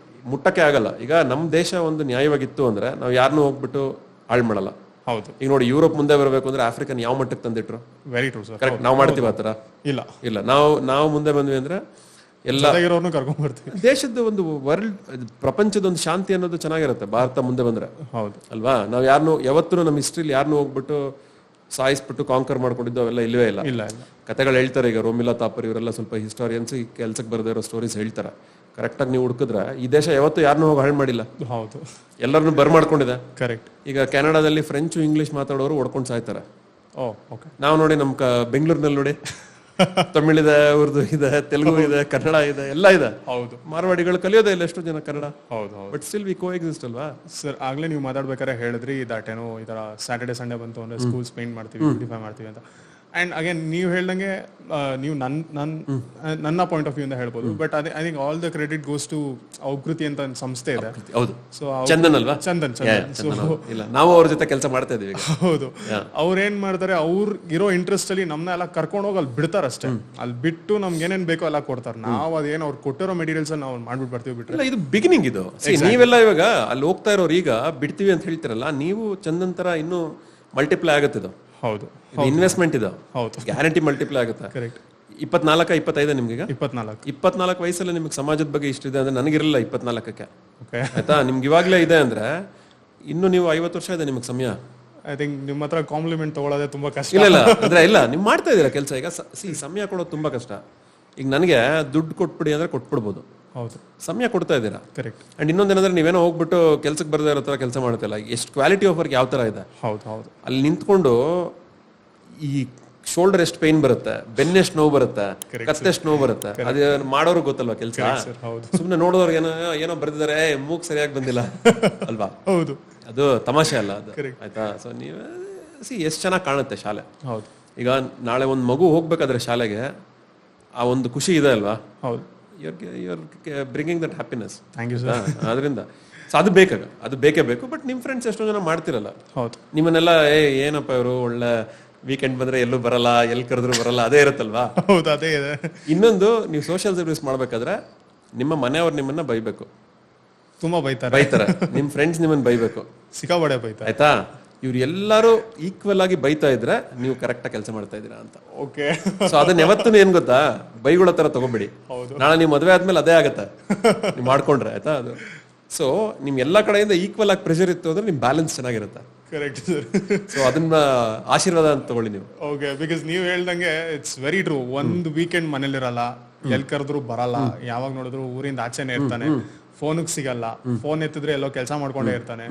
ಮುಟ್ಟಕ್ಕೆ ಆಗಲ್ಲ. ಈಗ ನಮ್ಮ ದೇಶ ಒಂದು ನ್ಯಾಯವಾಗಿತ್ತು ಅಂದ್ರೆ ನಾವು ಯಾರನ್ನೂ ಹೋಗ್ಬಿಟ್ಟು ಹಾಳು ಮಾಡಲ್ಲ. ಹೌದು. ಈಗ ನೋಡಿ, ಯುರೋಪ್ ಮುಂದೆ ಬರಬೇಕು ಅಂದ್ರೆ ಆಫ್ರಿಕನ್ ಯಾವ ಮಟ್ಟಕ್ಕೆ ತಂದಿಟ್ರು? Very true sir. ಕರೆಕ್ಟ್. ನಾವು ಮಾಡ್ತೀವಿ ಆ ಥರ? ಇಲ್ಲ. ನಾವು ಮುಂದೆ ಬಂದ್ವಿ ಅಂದ್ರೆ ಎಲ್ಲ ಕರ್ಕೊಂಡ್ ಬರ್ತೀವಿ. ದೇಶದ ಒಂದು ಪ್ರಪಂಚದ ಒಂದು ಶಾಂತಿ ಅನ್ನೋದು ಚೆನ್ನಾಗಿರುತ್ತೆ ಭಾರತ ಮುಂದೆ ಬಂದ್ರೆ. ಹೌದು ಅಲ್ವಾ? ನಾವು ಯಾರನ್ನೂ ಯಾವತ್ತೂ ನಮ್ಮ ಹಿಸ್ಟ್ರಿಲಿ ಯಾರನ್ನೂ ಹೋಗ್ಬಿಟ್ಟು ಸಾಯಿಸ್ಬಿಟ್ಟು ಕಾಂಕರ್ ಮಾಡ್ಕೊಂಡಿದ್ದು ಅವೆಲ್ಲ ಇಲ್ಲವೇ ಇಲ್ಲ. ಕತೆಗಳು ಹೇಳ್ತಾರೆ. ಈಗ ರೋಮಿಲಾ ತಾಪರ್ ಇವರೆಲ್ಲ ಸ್ವಲ್ಪ ಹಿಸ್ಟೋರಿಯನ್ಸ್ ಈ ಕೆಲ್ಸಕ್ಕೆ ಬರದೇ ಇರೋ ಸ್ಟೋರೀಸ್ ಹೇಳ್ತಾರೆ. ಕರೆಕ್ಟಾಗಿ ನೀವು ಹುಡುಕಿದ್ರೆ ಈ ದೇಶ ಯಾವತ್ತೂ ಯಾರನ್ನೂ ಹೋಗಿ ಹಾಳು ಮಾಡಿಲ್ಲ. ಹೌದು, ಎಲ್ಲರನ್ನು ಬರ್ಮಾಡ್ಕೊಂಡಿದೆ. ಕರೆಕ್ಟ್. ಈಗ ಕೆನಡಾದಲ್ಲಿ ಫ್ರೆಂಚು ಇಂಗ್ಲಿಷ್ ಮಾತಾಡೋರು ಹೊಡ್ಕೊಂಡು ಸಾಯ್ತಾರೆ. ಓಕೆ. ನಾವು ನೋಡಿ ನಮ್ಮ ಬೆಂಗಳೂರಿನಲ್ಲಿ ನೋಡಿ ತಮಿಳಿದೆ, ಉರ್ದು ಇದೆ, ತೆಲುಗು ಇದೆ, ಕನ್ನಡ ಇದೆ, ಎಲ್ಲ ಇದೆ. ಹೌದು, ಮಾರ್ವಾಡಿಗಳು ಕಲಿಯೋದೇ ಇಲ್ಲ ಎಷ್ಟೋ ಜನ ಕನ್ನಡ. ಹೌದು, but still we coexist ಅಲ್ವಾ ಸರ್? ಆಗ್ಲೇ ನೀವು ಮಾತಾಡ್ಬೇಕಾದ್ರೆ ಹೇಳಿದ್ರಿ ದಟ್ ಏನೋ ಈ ತರ ಸ್ಯಾಟರ್ಡೆ ಸಂಡೇ ಬಂತು ಅಂದ್ರೆ ಸ್ಕೂಲ್ಸ್ ಪೇಂಟ್ ಮಾಡ್ತೀವಿ, ಬ್ಯೂಟಿಫೈ ಮಾಡ್ತೀವಿ ಅಂತ. ಅಂಡ್ ಅಗೇನ್ ನೀವು ಹೇಳ್ದಂಗೆ ನೀವು ನನ್ನ ಪಾಯಿಂಟ್ ಆಫ್ ವ್ಯೂ ಇಂದ ಹೇಳ್ಬೋದು. But I think all the credit goes to Aukruti ಅಂತ ಒಂದು ಸಂಸ್ಥೆ ಇದೆ. ಹೌದು. ಸೊ ಚಂದನ್ ಅಲ್ವಾ? ಚಂದನ್. ಇಲ್ಲ, ನಾವು ಅವ್ರ ಜೊತೆ ಕೆಲಸ ಮಾಡ್ತಾ ಇದೀವಿ. ಹೌದು. ಅವ್ರ ಏನ್ ಮಾಡ್ತಾರೆ, ಅವ್ರ ಇರೋ ಇಂಟ್ರೆಸ್ಟ್ ಅಲ್ಲಿ ನಮ್ನ ಎಲ್ಲ ಕರ್ಕೊಂಡು ಹೋಗಿ ಅಲ್ಲಿ ಬಿಡ್ತಾರ ಅಷ್ಟೇ. ಅಲ್ಲಿ ಬಿಟ್ಟು ನಮ್ಗೆ ಏನೇನ್ ಬೇಕೋ ಎಲ್ಲ ಕೊಡ್ತಾರೆ. ನಾವು ಅದೇನು ಅವ್ರು ಕೊಟ್ಟಿರೋ ಮೆಟೀರಿಯಲ್ಸ್ ನಾವು ಮಾಡ್ಬಿಟ್ಟು ಬರ್ತೀವಿ ಬಿಟ್ರೆ. ಇದು ಬಿಗಿನಿಂಗ್. ಇದು ನೀವೆಲ್ಲ ಇವಾಗ ಅಲ್ಲಿ ಹೋಗ್ತಾ ಇರೋರು ಈಗ ಬಿಡ್ತೀವಿ ಅಂತ ಹೇಳ್ತಿರಲ್ಲ, ನೀವು ಚಂದನ್ ತರ ಇನ್ನೂ ಮಲ್ಟಿಪ್ಲೈ ಆಗುತ್ತೆ ಇದು. ಹೌದು, ಇನ್ವೆಸ್ಟ್ಮೆಂಟ್ ಇದು. ಹೌದು, ಗ್ಯಾರಂಟಿ ಮಲ್ಟಿಪ್ಲೈ ಆಗುತ್ತೆ. ಕರೆಕ್ಟ್. 24-25 ನಿಮ್ಗೆ 24 ವಯಸ್ಸಲ್ಲಿ ನಿಮ್ಗೆ ಸಮಾಜದ ಬಗ್ಗೆ ಇಷ್ಟಿದೆ ಅಂದ್ರೆ ನನಗಿರಲಿಲ್ಲ 24ಕ್ಕೆ. ಓಕೆ, ಆಯ್ತಾ? ನಿಮ್ಗೆ ಇವಾಗಲೇ ಇದೆ ಅಂದ್ರೆ ಇನ್ನು ನೀವು 50 ವರ್ಷ ಇದೆ ನಿಮಗೆ ಸಮಯ. ಐ ಥಿಂಕ್ ನಿಮ್ಮ ಹತ್ರ ಕಾಂಪ್ಲಿಮೆಂಟ್ ತಗೊಳ್ಳೋದೇ ತುಂಬಾ ಕಷ್ಟ. ಇಲ್ಲ ಅಂದ್ರೆ ಇಲ್ಲ, ನೀವು ಮಾಡ್ತಾ ಇದ್ದೀರಾ ಕೆಲಸ. ಈಗ ಸಮಯ ಕೊಡೋದು ತುಂಬಾ ಕಷ್ಟ. ಈಗ ನನಗೆ ದುಡ್ಡು ಕೊಟ್ಬಿಡಿ ಅಂದ್ರೆ ಕೊಟ್ಬಿಡ್ಬೋದು, ಹೌದು, ಸಮಯ ಕೊಡ್ತಾ ಇದ್ದೀರಾ. ಕರೆಕ್ಟ್. ಅಂಡ್ ಇನ್ನೊಂದೇನಂದ್ರೆ ನೀವೇನೋ ಹೋಗ್ಬಿಟ್ಟು ಕೆಲ್ಸಕ್ಕೆ ಬರದೇ ಇರೋ ತರ ಕೆಲಸ ಮಾಡ್ತಿಲ್ಲ. ಎಷ್ಟು ಕ್ವಾಲಿಟಿ ಆಫ್ ವರ್ಕ್ ಯಾವ ತರ ಇದೆ. ಹೌದು ಹೌದು. ಅಲ್ಲಿ ನಿಂತ್ಕೊಂಡು ಈ ಶೋಲ್ಡರ್ ಎಷ್ಟು ಪೈನ್ ಬರುತ್ತೆ, ಬೆನ್ನೆಷ್ಟು ನೋವು ಬರುತ್ತೆ, ಕತ್ತೆಷ್ಟು ನೋವು ಬರುತ್ತೆ, ಅದು ಮಾಡೋರು ಗೊತ್ತಲ್ವಾ ಕೆಲಸ. ಸುಮ್ಮನೆ ನೋಡೋರ್ಗೆ ಏನೋ ಬರ್ದಿದ್ದಾರೆ, ಮೂಗ್ ಸರಿಯಾಗಿ ಬಂದಿಲ್ಲ ಅಲ್ವಾ. ಹೌದು, ಅದು ತಮಾಷೆ ಅಲ್ಲ ಅದು, ಆಯ್ತಾ. ಸೊ ನೀವು ಎಷ್ಟು ಚೆನ್ನಾಗಿ ಕಾಣುತ್ತೆ ಶಾಲೆ. ಹೌದು. ಈಗ ನಾಳೆ ಒಂದು ಮಗು ಹೋಗ್ಬೇಕಾದ್ರೆ ಶಾಲೆಗೆ ಆ ಒಂದು ಖುಷಿ ಇದೆ ಅಲ್ವಾ. ಹೌದು, your bringing that happiness. Thank you sir. ಅದರಿಂದ ಅದು ಅದು ಬೇಕೇ ಬೇಕು. ಬಟ್ ನಿಮ್ಮ ಫ್ರೆಂಡ್ಸ್ ಎಷ್ಟೋ ಜನ ಮಾಡ್ತಿರಲ್ಲ. ಹೌದು, ನಿಮ್ಮನ್ನೆಲ್ಲ ಏನಪ್ಪ ಇವರು ಒಳ್ಳೆ ವೀಕೆಂಡ್ ಬಂದ್ರೆ ಎಲ್ಲೂ ಬರಲ್ಲ, ಎಲ್ಲಿ ಕರೆದ್ರು ಬರಲ್ಲ, ಅದೇ ಇರುತ್ತಲ್ವಾ. ಹೌದು, ಅದೇ ಇದೆ. ಇನ್ನೊಂದು, ನೀವು ಸೋಷಿಯಲ್ ಸರ್ವಿಸ್ ಮಾಡ್ಬೇಕಾದ್ರೆ ನಿಮ್ಮ ಮನೆಯವ್ರು ನಿಮ್ಮನ್ನ ಬೈಬೇಕು, ತುಂಬಾ ಬೈತಾರೆ. ನಿಮ್ ಫ್ರೆಂಡ್ಸ್ ನಿಮ್ಮನ್ನ ಬೈಬೇಕು, ಸಿಕ್ಕಾಬಡೆ ಬೈತಾರೆ, ಆಯ್ತಾ. ಇವ್ರು ಎಲ್ಲರೂ ಈಕ್ವಲ್ ಆಗಿ ಬೈತಾ ಇದ್ರೆ ನೀವು ಕರೆಕ್ಟ್ ಆಗಿ ಕೆಲಸ ಮಾಡ್ತಾ ಇದ್ದೀರಾ ಅಂತ. ಓಕೆ. ಸೊ ಅದನ್ನ ಯಾವತ್ತೂ ಏನ್ ಗೊತ್ತಾ, ಬೈಗಳ ತರ ತಗೋಬೇಡಿ. ನಾಳೆ ನೀವು ಮದುವೆ ಆದ್ಮೇಲೆ ಅದೇ ಆಗತ್ತೆ ನೀವು ಮಾಡ್ಕೊಂಡ್ರೆ, ಆಯ್ತಾ. ಅದು ಸೊ ನಿಮ್ ಎಲ್ಲಾ ಕಡೆಯಿಂದ ಈಕ್ವಲ್ ಆಗಿ ಪ್ರೆಷರ್ ಇತ್ತು ಅಂದ್ರೆ ನಿಮ್ ಬ್ಯಾಲೆನ್ಸ್ ಚೆನ್ನಾಗಿರುತ್ತೆ. Correct sir. ಸೊ ಅದನ್ನ ಆಶೀರ್ವಾದ ಅಂತ ತಗೊಳ್ಳಿ ನೀವು. ಓಕೆ, ಬಿಕಾಸ್ ನೀವು ಹೇಳ್ದಂಗೆ ಇಟ್ಸ್ ವೆರಿ ಟ್ರೂ. ಒಂದು ವೀಕೆಂಡ್ ಮನೇಲಿರಲ್ಲ, ಎಲ್ ಕರೆದ್ರು ಬರಲ್ಲ, ಯಾವಾಗ ನೋಡಿದ್ರು ಊರಿಂದ ಆಚೆನೆ ಇರ್ತಾನೆ, ಫೋನಿಗೆ ಸಿಗಲ್ಲ, ಫೋನ್ ಎತ್ತಿದ್ರೆ ಎಲ್ಲೋ ಕೆಲಸ ಮಾಡ್ಕೊಂಡೇ ಇರ್ತಾನೆ.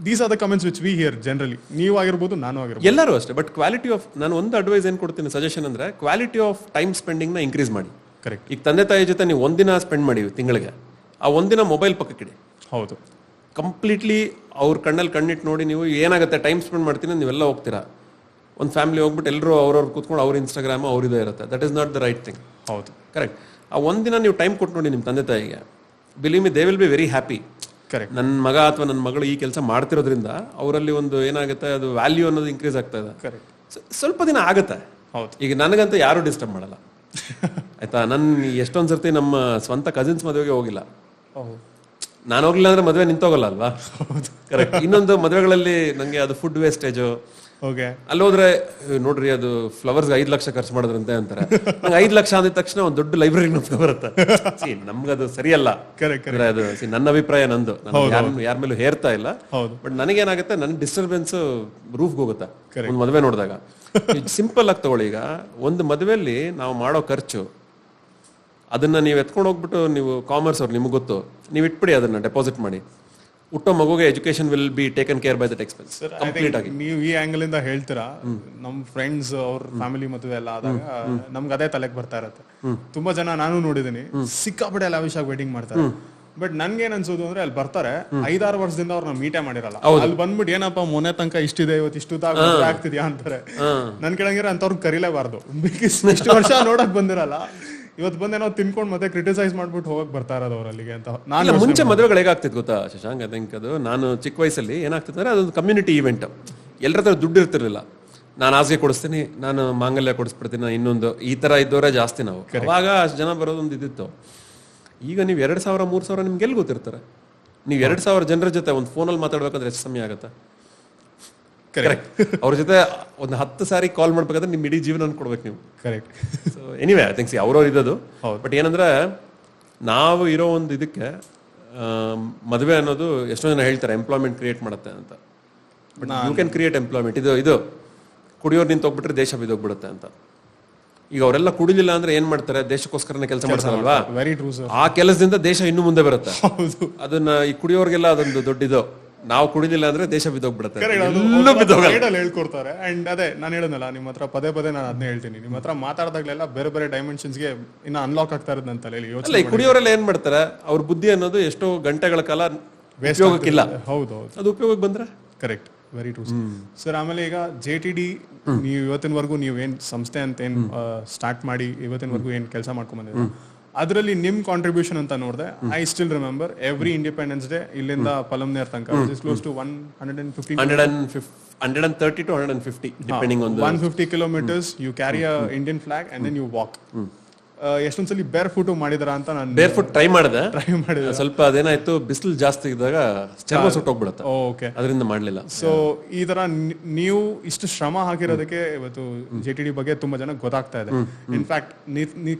These are the comments which we hear generally. ನೀವು ಆಗಿರ್ಬೋದು, ನಾನು ಆಗಿರ್ಬೋದು, ಎಲ್ಲರೂ ಅಷ್ಟೇ. ಬಟ್ ಕ್ವಾಲಿಟಿ ಆಫ್, ನಾನು ಒಂದು ಅಡ್ವೈಸ್ ಏನ್ ಕೊಡ್ತೀನಿ, ಸಜೆಷನ್ ಅಂದ್ರೆ ಕ್ವಾಲಿಟಿ ಆಫ್ ಟೈಮ್ ಸ್ಪೆಂಡಿಂಗ್ ನ ಇನ್ಕ್ರೀಸ್ ಮಾಡಿ. ಕರೆಕ್ಟ್. ಈಗ ತಂದೆ ತಾಯಿ ಜೊತೆ ನೀವು ಒಂದಿನ ಸ್ಪೆಂಡ್ ಮಾಡಿ ತಿಂಗಳಿಗೆ, ಆ ಒಂದಿನ ಮೊಬೈಲ್ ಪಕ್ಕಕ್ಕಿಡಿ. ಹೌದು, ಕಂಪ್ಲೀಟ್ಲಿ ಅವ್ರ ಕಣ್ಣಲ್ಲಿ ಕಣ್ಣಿಟ್ಟು ನೋಡಿ. ನೀವು ಏನಾಗುತ್ತೆ, ಟೈಮ್ ಸ್ಪೆಂಡ್ ಮಾಡ್ತೀನಿ, ನೀವೆಲ್ಲ ಹೋಗ್ತೀರಾ. ಒಂದು ಫ್ಯಾಮಿಲಿ ಹೋಗ್ಬಿಟ್ಟು ಎಲ್ಲರೂ ಅವ್ರವ್ರು ಕೂತ್ಕೊಂಡು ಅವ್ರ ಇನ್ಸ್ಟಾಗ್ರಾಮ್ ಅವ್ರದೇ ಇರುತ್ತೆ. That is not the right thing. ಹೌದು, ಕರೆಕ್ಟ್. ಆ ಒಂದಿನ ನೀವು ಟೈಮ್ ಕೊಟ್ಟು ನೋಡಿ ನಿಮ್ಮ ತಂದೆ ತಾಯಿಗೆ, believe me they will be very happy. Correct. ನನ್ನ ಮಗ ಅಥವಾ ನನ್ನ ಮಗಳು ಈ ಕೆಲಸ ಮಾಡ್ತಿರೋದ್ರಿಂದ ಅವರಲ್ಲಿ ಒಂದು ಏನಾಗುತ್ತೆ, ಅದು ವ್ಯಾಲ್ಯೂ ಅನ್ನೋದು ಇನ್ಕ್ರೀಸ್ ಆಗ್ತಾ ಇದೆ. ಕರೆಕ್ಟ್. ಸ್ವಲ್ಪ ದಿನ ಆಗುತ್ತೆ. ಹೌದು. ಈಗ ನನಗಂತೂ ಯಾರು ಡಿಸ್ಟರ್ಬ್ ಮಾಡಲ್ಲ, ಆಯ್ತಾ. ನನ್ನ ಎಷ್ಟೊಂದು ಸರ್ತಿ ನಮ್ಮ ಸ್ವಂತ ಕಸಿನ್ಸ್ ಮದುವೆಗೆ ಹೋಗಿಲ್ಲ. ನಾನು ಹೋಗ್ಲಿಲ್ಲ ಅಂದ್ರೆ ಮದುವೆ ನಿಂತೋಗಲ್ಲ ಅಲ್ವಾ. ಕರೆಕ್ಟ್. ಇನ್ನೊಂದು ಮದುವೆಗಳಲ್ಲಿ ನಂಗೆ ಅದು ಫುಡ್ ವೇಸ್ಟೇಜು. ಓಕೆ. ಅಲ್ಲಿ ಹೋದ್ರೆ ನೋಡ್ರಿ ಅದು ಫ್ಲವರ್ಸ್ 5 ಲಕ್ಷ ಖರ್ಚು ಮಾಡಿದ್ರಂತೆ ಅಂತಾರೆ. ನಂಗೆ 5 ಲಕ್ಷ ಅಂದಿದ ತಕ್ಷಣ ಒಂದು ದೊಡ್ಡ ಲೈಬ್ರರಿ ನಮ್ಗೆ ಬರುತ್ತೆ. ನಮ್ಗದು ಸರಿಯಲ್ಲ. ಅದು ನನ್ನ ಅಭಿಪ್ರಾಯ, ನಂದು. ಯಾರ ಮೇಲೂ ಹೇರ್ತಾ ಇಲ್ಲ. ಬಟ್ ನನಗೇನಾಗುತ್ತೆ, ನನ್ ಡಿಸ್ಟರ್ಬೆನ್ಸ್ ರೂಫ್ಗೆ ಹೋಗುತ್ತೆ ಒಂದು ಮದುವೆ ನೋಡಿದಾಗ. ಸಿಂಪಲ್ ಆಗಿ ತಗೊಳ್ಳಿ. ಈಗ ಒಂದು ಮದುವೆಯಲ್ಲಿ ನಾವು ಮಾಡೋ ಖರ್ಚು, ಅದನ್ನ ನೀವು ಎತ್ಕೊಂಡು ಹೋಗ್ಬಿಟ್ಟು, ನೀವು ಕಾಮರ್ಸ್ ಅವ್ರು, ನಿಮ್ಗೆ ಗೊತ್ತು, ನೀವು ಇಟ್ಬಿಡಿ, ಅದನ್ನ ಡೆಪಾಸಿಟ್ ಮಾಡಿ. ಹುಟ್ಟೋ ಮಗುಗೆ education will be taken care bye that expense complete ಆಗಿ. ನೀವು ಈ ಆಂಗಲ್ ಇಂದ ಹೇಳ್ತೀರಾ, ನಮ್ ಫ್ರೆಂಡ್ಸ್ ಅವ್ರ ಫ್ಯಾಮಿಲಿ ಮದುವೆ ಎಲ್ಲ ಆದಾಗ ನಮ್ಗೆ ಅದೇ ತಲೆಗೆ ಬರ್ತಾ ಇರತ್ತೆ. ತುಂಬಾ ಜನ ನಾನು ನೋಡಿದೀನಿ, ಸಿಕ್ಕಾಪಟ್ಟೆ ಲಾವಿಶ್ ವೆಡ್ಡಿಂಗ್ ಮಾಡ್ತಾರೆ. ಬಟ್ ನನ್ಗೇನ್ ಅನ್ಸೋದು ಅಂದ್ರೆ, ಅಲ್ಲಿ ಬರ್ತಾರೆ 5-6 ವರ್ಷದಿಂದ ಅವ್ರನ್ನ ಮೀಟೇ ಮಾಡಿರಲ್ಲ. ಅಲ್ಲಿ ಬಂದ್ಬಿಟ್ಟು ಏನಪ್ಪ ಮೊನ್ನೆ ತನಕ ಇಷ್ಟಿದೆ, ಇವತ್ತು ಇಷ್ಟು ಆಗ್ತಿದ್ಯಾ ಅಂತಾರೆ. ನನ್ ಕೆಳಗಿರ ಅಂತವ್ರನ್ನ ಕರೀಲೇಬಾರ್ದು. ಇಷ್ಟು ವರ್ಷ ನೋಡಕ್ ಬಂದಿರಲ್ಲ, ಇವತ್ತು ಬಂದೇನೋ ತಿನ್ಕೊಂಡು ಮತ್ತೆ ಕ್ರಿಟಿಸೈಸ್ ಮಾಡ್ಬಿಟ್ಟು ಹೋಗಕ್ ಬರ್ತಾ ಇರೋದು ಅವರಲ್ಲಿಗೆ ಅಂತ. ನಾನು ಮುಂಚೆ ಮದುವೆಗಳು ಹೇಗಾಗ್ತಿತ್ತು ಗೊತ್ತಾ ಶಶಾಂಕ್? ಐ ಥಿಂಕ್ ಅದು ನಾನು ಚಿಕ್ಕ ವಯಸ್ಸಲ್ಲಿ ಏನಾಗ್ತಿತ್ತು ಅಂದ್ರೆ, ಅದೊಂದು ಕಮ್ಯುನಿಟಿ ಈವೆಂಟ್. ಎಲ್ಲರ ಹತ್ರ ದುಡ್ಡು ಇರ್ತಿರ್ಲಿಲ್ಲ. ನಾನು ಹಾಸಿಗೆ ಕೊಡಿಸ್ತೀನಿ, ನಾನು ಮಾಂಗಲ್ಯ ಕೊಡಿಸ್ಬಿಡ್ತೀನಿ, ಇನ್ನೊಂದು ಈ ತರ ಇದ್ದವರೇ ಜಾಸ್ತಿ. ನಾವು ಅವಾಗ ಅಷ್ಟು ಜನ ಬರೋದೊಂದು ಇದ್ದಿತ್ತು. ಈಗ ನೀವು 2,000 3,000 ನಿಮ್ಗೆ ಎಲ್ಲಿ ಗೊತ್ತಿರ್ತಾರೆ? ನೀವು 2,000 ಜನರ ಜೊತೆ ಒಂದು ಫೋನಲ್ಲಿ ಮಾತಾಡ್ಬೇಕಂದ್ರೆ ಎಷ್ಟು ಸಮಯ ಆಗುತ್ತೆ? ಕರೆಕ್ಟ್. ಅವ್ರ ಜೊತೆ ಒಂದು 10 ಸಾರಿ ಕಾಲ್ ಮಾಡ್ಬೇಕಾದ್ರೆ ನಿಮ್ ಇಡೀ ಜೀವನ ಕೊಡ್ಬೇಕು ನೀವು. Correct. So anyway I think ಅವ್ರವ್ರು ಇದ್ದದು. ಬಟ್ ಏನಂದ್ರೆ, ನಾವು ಇರೋ ಒಂದು ಇದಕ್ಕೆ ಮದುವೆ ಅನ್ನೋದು ಎಷ್ಟೋ ಜನ ಹೇಳ್ತಾರೆ ಎಂಪ್ಲಾಯ್ಮೆಂಟ್ ಕ್ರಿಯೇಟ್ ಮಾಡುತ್ತೆ ಅಂತ. But you can create employment. ಇದು ಕುಡಿಯೋರು ನಿಂತು ಹೋಗ್ಬಿಟ್ರೆ ದೇಶ ಬಿದ್ದೋಗ್ಬಿಡುತ್ತೆ ಅಂತ. ಈಗ ಅವರೆಲ್ಲ ಕುಡಿಲಿಲ್ಲ ಅಂದ್ರೆ ಏನ್ ಮಾಡ್ತಾರೆ? ದೇಶಕ್ಕೋಸ್ಕರನೇ ಕೆಲಸ ಮಾಡ್ತಾರಲ್ವಾ. ಆ ಕೆಲಸದಿಂದ ದೇಶ ಇನ್ನು ಮುಂದೆ ಬರುತ್ತೆ. ಅದನ್ನ ಈ ಕುಡಿಯೋರ್ಗೆಲ್ಲ ಅದೊಂದು ದೊಡ್ಡದು. ನಾವು ಕುಡಿಲಿಲ್ಲ ಅಂದ್ರೆ ದೇಶ ಬಿದ್ದೋಗ್ಬಿಡುತ್ತೆ, ಹೇಳ್ಕೊಡ್ತಾರೆ. ಅಂಡ್ ಅದೇ ನಾನು ಹೇಳೋದಲ್ಲ, ನಿಮ್ಮ ಹತ್ರ ಪದೇ ನಾನು ಅದನ್ನೇ ಹೇಳ್ತೀನಿ, ನಿಮ್ಮ ಹತ್ರ ಮಾತಾಡಿದಾಗಲೆಲ್ಲ ಬೇರೆ ಬೇರೆ ಡೈಮೆನ್ಷನ್ಸ್ಗೆ ಇನ್ನ ಅನ್ಲಾಕ್ ಆಗ್ತಾ ಇರೋದು ಅಂತ ಹೇಳಿ ಯೋಚನೆ. ಈ ಕುಡಿಯೋರೆಲ್ಲ ಏನ್ ಮಾಡ್ತಾರೆ, ಅವ್ರ ಬುದ್ಧಿ ಅನ್ನೋದು ಎಷ್ಟೋ ಗಂಟೆಗಳ ಕಾಲ ಉಪಯೋಗಕ್ಕಿಲ್ಲ. ಹೌದು, ಅದು ಉಪಯೋಗಕ್ಕೆ ಬಂದ್ರೆ ಕರೆಕ್ಟ್. Very true sir. ಆಮೇಲೆ ಈಗ JTD ನೀವು ಇವತ್ತಿನವರೆಗೂ ನೀವು ಏನ್ ಸಂಸ್ಥೆ ಅಂತ ಏನ್ ಸ್ಟಾರ್ಟ್ ಮಾಡಿ ಇವತ್ತಿನವರೆಗೂ ಏನ್ ಕೆಲಸ ಮಾಡ್ಕೊಂಡ್ ಬಂದಿದ್ದೀರಾ, ಅದರಲ್ಲಿ ನಿಮ್ ಕಾಂಟ್ರಿಬ್ಯೂಷನ್ ಅಂತ ನೋಡಿದೆ. I still remember every independence day ಇಲ್ಲಿಂದ ಪಲಮ್ನೇರ್ ತನಕ close to 130 to 150 depending on the 150 kilometers you carry a Indian flag and then you walk. ಎಷ್ಟೊಂದ್ಸಲಿ ಬೇರ್ ಫುಟ್ ಮಾಡಿದಾರ ಅಂತ ನಾನು ಬೇರ್ ಫುಟ್ ಟ್ರೈ ಮಾಡಿದೆ. ಸ್ವಲ್ಪ ಅದೇನಾಯ್ತು, ಬಿಸಿಲು ಜಾಸ್ತಿ ಇದ್ದಾಗ ಚರ್ಮ ಸುಟ್ಟೋಗ್ಬಿಡುತ್ತೆ. ಓಕೆ, ಅದರಿಂದ ಮಾಡ್ಲಿಲ್ಲ. ಸೊ ಈ ತರ ನೀವು ಇಷ್ಟು ಶ್ರಮ ಹಾಕಿರೋದಕ್ಕೆ ಇವತ್ತು JTD ಬಗ್ಗೆ ತುಂಬಾ ಜನ ಗೊತ್ತಾಗ್ತಾ ಇದೆ. ಇನ್ಫ್ಯಾಕ್ಟ್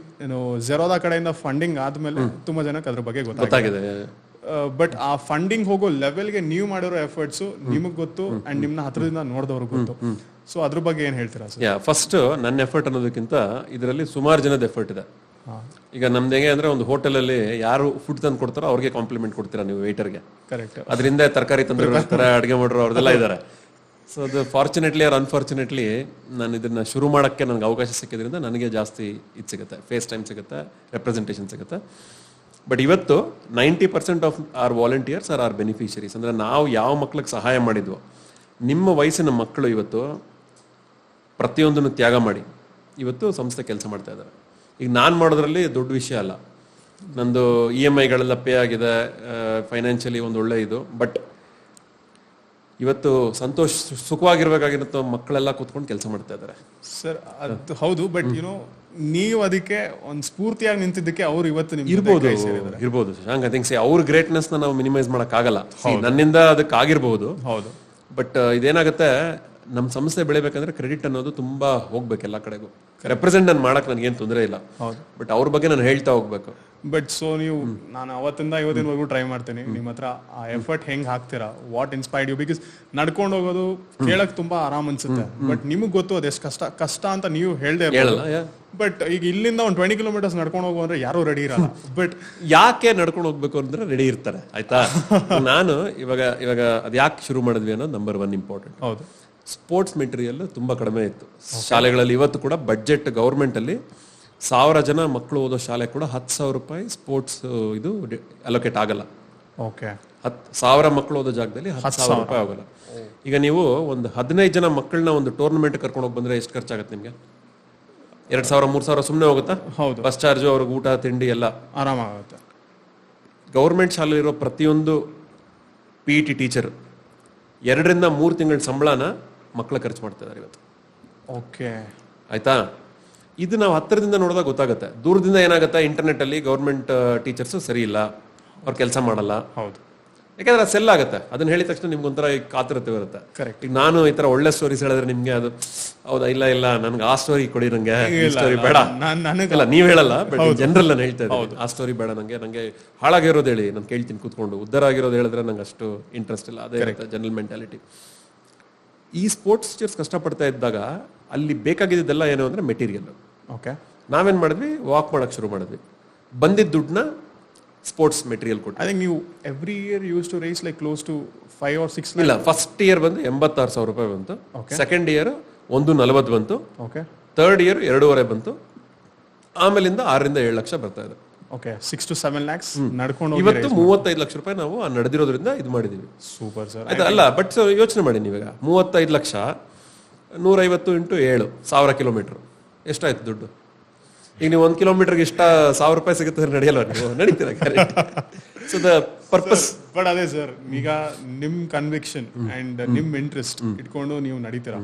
ಝೆರೋದಾ ಕಡೆಯಿಂದ ಫಂಡಿಂಗ್ ಆದ್ಮೇಲೆ ತುಂಬಾ ಜನಕ್ಕೆ ಅದ್ರ ಬಗ್ಗೆ ಗೊತ್ತಾಗಿದೆ. ಬಟ್ ಆ ಫಂಡಿಂಗ್ ಹೋಗೋ ಲೆವೆಲ್ಗೆ ನೀವು ಮಾಡಿರೋ ಎಫರ್ಟ್ಸ್ ನಿಮಗೆ ಗೊತ್ತು ಅಂಡ್ ನಿಮ್ನ ಹತ್ರದಿಂದ ನೋಡಿದವ್ರಿಗೆ ಗೊತ್ತು. ಸೊ ಅದ್ರ ಬಗ್ಗೆ ಏನ್ ಹೇಳ್ತೀರಾ ಸರ್? ಫಸ್ಟ್ ನನ್ನ ಎಫರ್ಟ್ ಅನ್ನೋದಕ್ಕಿಂತ ಇದರಲ್ಲಿ ಸುಮಾರು ಜನದ ಎಫರ್ಟ್ ಇದೆ. ಈಗ ನಮ್ದು ಹೆಂಗೆ ಅಂದ್ರೆ ಒಂದು ಹೋಟೆಲಲ್ಲಿ ಯಾರು ಫುಡ್ ತಂದು ಕೊಡ್ತಾರೋ ಅವ್ರಿಗೆ ಕಾಂಪ್ಲಿಮೆಂಟ್ ಕೊಡ್ತೀರಾ ನೀವು ವೇಟರ್ಗೆ. ಕರೆಕ್ಟ್. ಅದರಿಂದ ತರಕಾರಿ ತಂದು ಇರ್ತಾರೆ, ಅಡುಗೆ ಮಾಡೋರು ಅವ್ರದೆಲ್ಲ ಇದ್ದಾರೆ. ಸೊ ಅದು ಫಾರ್ಚುನೇಟ್ಲಿ ಆರ್ ಅನ್ಫಾರ್ಚುನೇಟ್ಲಿ ನಾನು ಇದನ್ನ ಶುರು ಮಾಡೋಕ್ಕೆ ನನಗೆ ಅವಕಾಶ ಸಿಕ್ಕಿದ್ರಿಂದ ನನಗೆ ಜಾಸ್ತಿ ಇದು ಸಿಗುತ್ತೆ, ಫೇಸ್ ಟೈಮ್ ಸಿಗುತ್ತೆ, ರೆಪ್ರೆಸೆಂಟೇಷನ್ ಸಿಗುತ್ತೆ. ಬಟ್ ಇವತ್ತು 90% of our volunteers are our beneficiaries. ಅಂದರೆ ನಾವು ಯಾವ ಮಕ್ಳಿಗೆ ಸಹಾಯ ಮಾಡಿದ್ವೋ, ನಿಮ್ಮ ವಯಸ್ಸಿನ ಮಕ್ಕಳು ಇವತ್ತು ಪ್ರತಿಯೊಂದನ್ನು ತ್ಯಾಗ ಮಾಡಿ ಇವತ್ತು ಸಂಸ್ಥೆ ಕೆಲಸ ಮಾಡ್ತಾ ಇದ್ದಾರೆ. ಈಗ ನಾನು ಮಾಡೋದ್ರಲ್ಲಿ ದೊಡ್ಡ ವಿಷಯ ಅಲ್ಲ, ನಂದು EMI ಗಳೆಲ್ಲ ಪೇ ಆಗಿದೆ, ಫೈನಾನ್ಷಿಯಲಿ ಒಂದು ಒಳ್ಳೆ ಇದು. ಬಟ್ ಇವತ್ತು ಸುಖವಾಗಿರ್ಬೇಕಾಗಿರೋ ಮಕ್ಕಳೆಲ್ಲ ಕೂತ್ಕೊಂಡು ಕೆಲಸ ಮಾಡ್ತಾ ಇದ್ದಾರೆ ಸರ್. ಅದು ಹೌದು, ಬಟ್ ನೀವು ಅದಕ್ಕೆ ಒಂದು ಸ್ಫೂರ್ತಿಯಾಗಿ ನಿಂತಿದ್ದಕ್ಕೆ ಅವ್ರು ಇವತ್ತು ನಿಮ್ಗೆ ಇರ್ಬೋದು ಶಶಾಂಕ್. ಐ ಥಿಂಕ್ ಅವ್ರ ಗ್ರೇಟ್ನೆಸ್ ನಾವು ಮಿನಿಮೈಸ್ ಮಾಡಕ್ ಆಗಲ್ಲ. ನನ್ನಿಂದ ಅದಕ್ಕೆ ಆಗಿರ್ಬಹುದು. ಹೌದು. ಬಟ್ ಇದೇನಾಗುತ್ತೆ, ನಮ್ಮ ಸಂಸ್ಥೆ ಬೆಳಿಬೇಕಂದ್ರೆ ಕ್ರೆಡಿಟ್ ಅನ್ನೋದು ತುಂಬಾ ಹೋಗ್ಬೇಕು ಎಲ್ಲ ಕಡೆಗೂ. ರೆಪ್ರೆಸೆಂಟ್ ನಾನು ಮಾಡಕ್ ನನಗೇನು ತೊಂದರೆ ಇಲ್ಲ, ಬಟ್ ಅವ್ರ ಬಗ್ಗೆ ನಾನು ಹೇಳ್ತಾ ಹೋಗ್ಬೇಕು. ಬಟ್ ಸೊ ನೀವು, ನಾನು ಅವತ್ತಿಂದ ಇವತ್ತಿನವರೆಗೂ ಟ್ರೈ ಮಾಡ್ತೀನಿ ನಿಮ್ಮ ಹತ್ರ ಆ ಎಫರ್ಟ್ ಹೆಂಗ್ ಹಾಕ್ತೀರಾ, ವಾಟ್ ಇನ್ಸ್ಪೈರ್ಡ್ ಯು? ಬಿಕಾಸ್ ನಡ್ಕೊಂಡು ಹೋಗೋದು ಕೇಳಕ್ ತುಂಬಾ ಆರಾಮ್ ಅನ್ಸುತ್ತೆ, ಬಟ್ ನಿಮಗ್ ಗೊತ್ತು ಅದೆಷ್ಟು ಕಷ್ಟ ಅಂತ ನೀವು ಹೇಳ್ದೆ ಹೇಳಲ್ಲ. ಬಟ್ ಈಗ ಇಲ್ಲಿಂದ ಒಂದು 20 ಕಿಲೋಮೀಟರ್ಸ್ ನಡ್ಕೊಂಡು ಹೋಗೋ ಅಂದ್ರೆ ಯಾರು ರೆಡಿ ಇರಲ್ಲ. ಬಟ್ ಯಾಕೆ ನಡ್ಕೊಂಡು ಹೋಗ್ಬೇಕು ಅಂದ್ರೆ ರೆಡಿ ಇರ್ತಾರೆ, ಆಯ್ತಾ? ನಾನು ಇವಾಗ ಅದ್ ಯಾಕೆ ಶುರು ಮಾಡಿದ್ವಿ ಅನ್ನೋದು ನಂಬರ್ 1 ಇಂಪಾರ್ಟೆಂಟ್. ಹೌದು. ಸ್ಪೋರ್ಟ್ಸ್ ಮೆಟೀರಿಯಲ್ ತುಂಬಾ ಕಡಿಮೆ ಇತ್ತು ಶಾಲೆಗಳಲ್ಲಿ. ಇವತ್ತು ಕೂಡ ಬಡ್ಜೆಟ್ ಗೌರ್ಮೆಂಟ್ ಅಲ್ಲಿ 1000 ಜನ ಮಕ್ಕಳು ಓದೋ ಶಾಲೆ ಕೂಡ 10,000 ರೂಪಾಯಿ ಸ್ಪೋರ್ಟ್ಸ್ ಇದು ಅಲೋಕೇಟ್ ಆಗಲ್ಲ. ಓಕೆ. 1000 ಮಕ್ಕಳು ಓದೋ ಜಾಗದಲ್ಲಿ 10,000 ರೂಪಾಯಿ ಆಗಲ್ಲ. ಈಗ ನೀವು ಒಂದು 15 ಜನ ಮಕ್ಕಳನ್ನ ಒಂದು ಟೂರ್ನಮೆಂಟ್ ಕರ್ಕೊಂಡು ಹೋಗಿ ಬಂದ್ರೆ ಎಷ್ಟು ಖರ್ಚಾಗತ್ತೆ ನಿಮ್ಗೆ? 2,000 3,000 ಸುಮ್ಮನೆ ಹೋಗುತ್ತಾ? ಹೌದು. ಬಸ್ ಚಾರ್ಜು, ಅವ್ರಿಗೆ ಊಟ ತಿಂಡಿ ಎಲ್ಲ ಆರಾಮಾಗುತ್ತೆ. ಗೌರ್ಮೆಂಟ್ ಶಾಲೆಯಲ್ಲಿರೋ ಪ್ರತಿಯೊಂದು PET ಟೀಚರ್ 2 ರಿಂದ 3 ತಿಂಗಳ ಸಂಬಳನ ಮಕ್ಕಳ ಖರ್ಚು ಮಾಡ್ತಾ ಇದ್ದಾರೆ ಇವತ್ತು. ಓಕೆ, ಆಯ್ತಾ? ಇದು ನಾವು ಹತ್ತಿರದಿಂದ ನೋಡಿದಾಗ ಗೊತ್ತಾಗುತ್ತೆ. ದೂರದಿಂದ ಏನಾಗುತ್ತೆ, ಇಂಟರ್ನೆಟ್ ಅಲ್ಲಿ ಗೌರ್ಮೆಂಟ್ ಟೀಚರ್ಸ್ ಸರಿ ಇಲ್ಲ, ಅವ್ರು ಕೆಲಸ ಮಾಡಲ್ಲ. ಹೌದು. ಯಾಕಂದ್ರೆ ಸೆಲ್ ಆಗುತ್ತೆ. ಅದನ್ನ ಹೇಳಿದ ತಕ್ಷಣ ನಿಮ್ಗೆ ಒಂಥರ ಕಾತುರತೆ ಬರುತ್ತೆ. ಕರೆಕ್ಟ್. ಈಗ ನಾನು ಈ ತರ ಒಳ್ಳೆ ಸ್ಟೋರೀಸ್ ಹೇಳಿದ್ರೆ ನಿಮ್ಗೆ ಅದು ಹೌದಾ, ಇಲ್ಲ ನನ್ಗೆ ಆ ಸ್ಟೋರಿ ಕೊಡಿ, ನಂಗೆ ಸ್ಟೋರಿ ಬೇಡ. ನನಗಲ್ಲ, ನೀವ್ ಹೇಳಲ್ಲ, ಬಟ್ ಜನರಲ್ ನಾನು ಹೇಳ್ತಾ ಇದ್ದೀನಿ, ಆ ಸ್ಟೋರಿ ಬೇಡ ನಂಗೆ ಹಾಳಾಗಿರೋದು ಹೇಳಿ, ನಾನು ಕೇಳ್ತೀನಿ ಕೂತ್ಕೊಂಡು. ಉದ್ಧಾರ ಆಗಿರೋದು ಹೇಳಿದ್ರೆ ನಂಗೆ ಅಷ್ಟು ಇಂಟ್ರೆಸ್ಟ್ ಇಲ್ಲ. ಅದೇ ಜನರಲ್ ಮೆಂಟಾಲಿಟಿ. ಈ ಸ್ಪೋರ್ಟ್ಸ್ ಟೀಚರ್ಸ್ ಕಷ್ಟಪಡ್ತಾ ಇದ್ದಾಗ ಅಲ್ಲಿ ಬೇಕಾಗಿದ್ದೆಲ್ಲ ಏನು ಅಂದ್ರೆ ಮೆಟೀರಿಯಲ್. ಓಕೆ. ನಾವೇನ್ ಮಾಡಿದ್ವಿ, ವಾಕ್ ಮಾಡಕ್ ಶುರು ಮಾಡಿದ್ವಿ. ಬಂದಿದ್ದ ದುಡ್ಡನ್ನ ಸ್ಪೋರ್ಟ್ಸ್ ಮೆಟೀರಿಯಲ್ ಕೊಟ್ಟು. ಐ ಥಿಂಕ್ ನೀವು every year use to rise like close to 5 or 6 ಇಲ್ಲ, ಫಸ್ಟ್ ಇಯರ್ ಬಂದು 86,000 ರೂಪಾಯಿ ಬಂತು. ಸೆಕೆಂಡ್ ಇಯರ್ 140 ಬಂತು. ಓಕೆ. ಥರ್ಡ್ ಇಯರ್ 2.5 ಬಂತು. ಆಮೇಲಿಂದ 6 ರಿಂದ 7 ಲಕ್ಷ ಬರ್ತಾ ಇದೆ. ಓಕೆ. 6 to 7 lakhs ನಡ್ಕೊಂಡು ಇವತ್ತು 35 ಲಕ್ಷ ರೂಪಾಯಿ ನಾವು ನಡೆದಿರೋದ್ರಿಂದ ಇದು ಮಾಡಿದೀವಿ. Super sir. ಆಯ್ತಾ? ಅಲ್ಲ, ಬಟ್ ಯೋಚನೆ ಮಾಡಿ ನೀವೀಗ 35 ಲಕ್ಷ 150 into 7 1000 ಕಿಲೋಮೀಟರ್ ಎಷ್ಟಾಯ್ತು ದುಡ್ಡು? ಈಗ ನೀವು 1 ಕಿಲೋಮೀಟರ್ಗೆ ಇಷ್ಟ 1000 ರೂಪಾಯಿ ಸಿಗುತ್ತೆ ನಡಿಯಲ್ಲ, ನೀವು ನಡೀತೀರ? So the purpose. ಬಟ್ ಅದೇ ಸರ್, ಈಗ ನಿಮ್ ಕನ್ವಿಕ್ಷನ್ ಅಂಡ್ ನಿಮ್ ಇಂಟ್ರೆಸ್ಟ್ ಇಟ್ಕೊಂಡು ನೀವು ನಡೀತೀರಾ.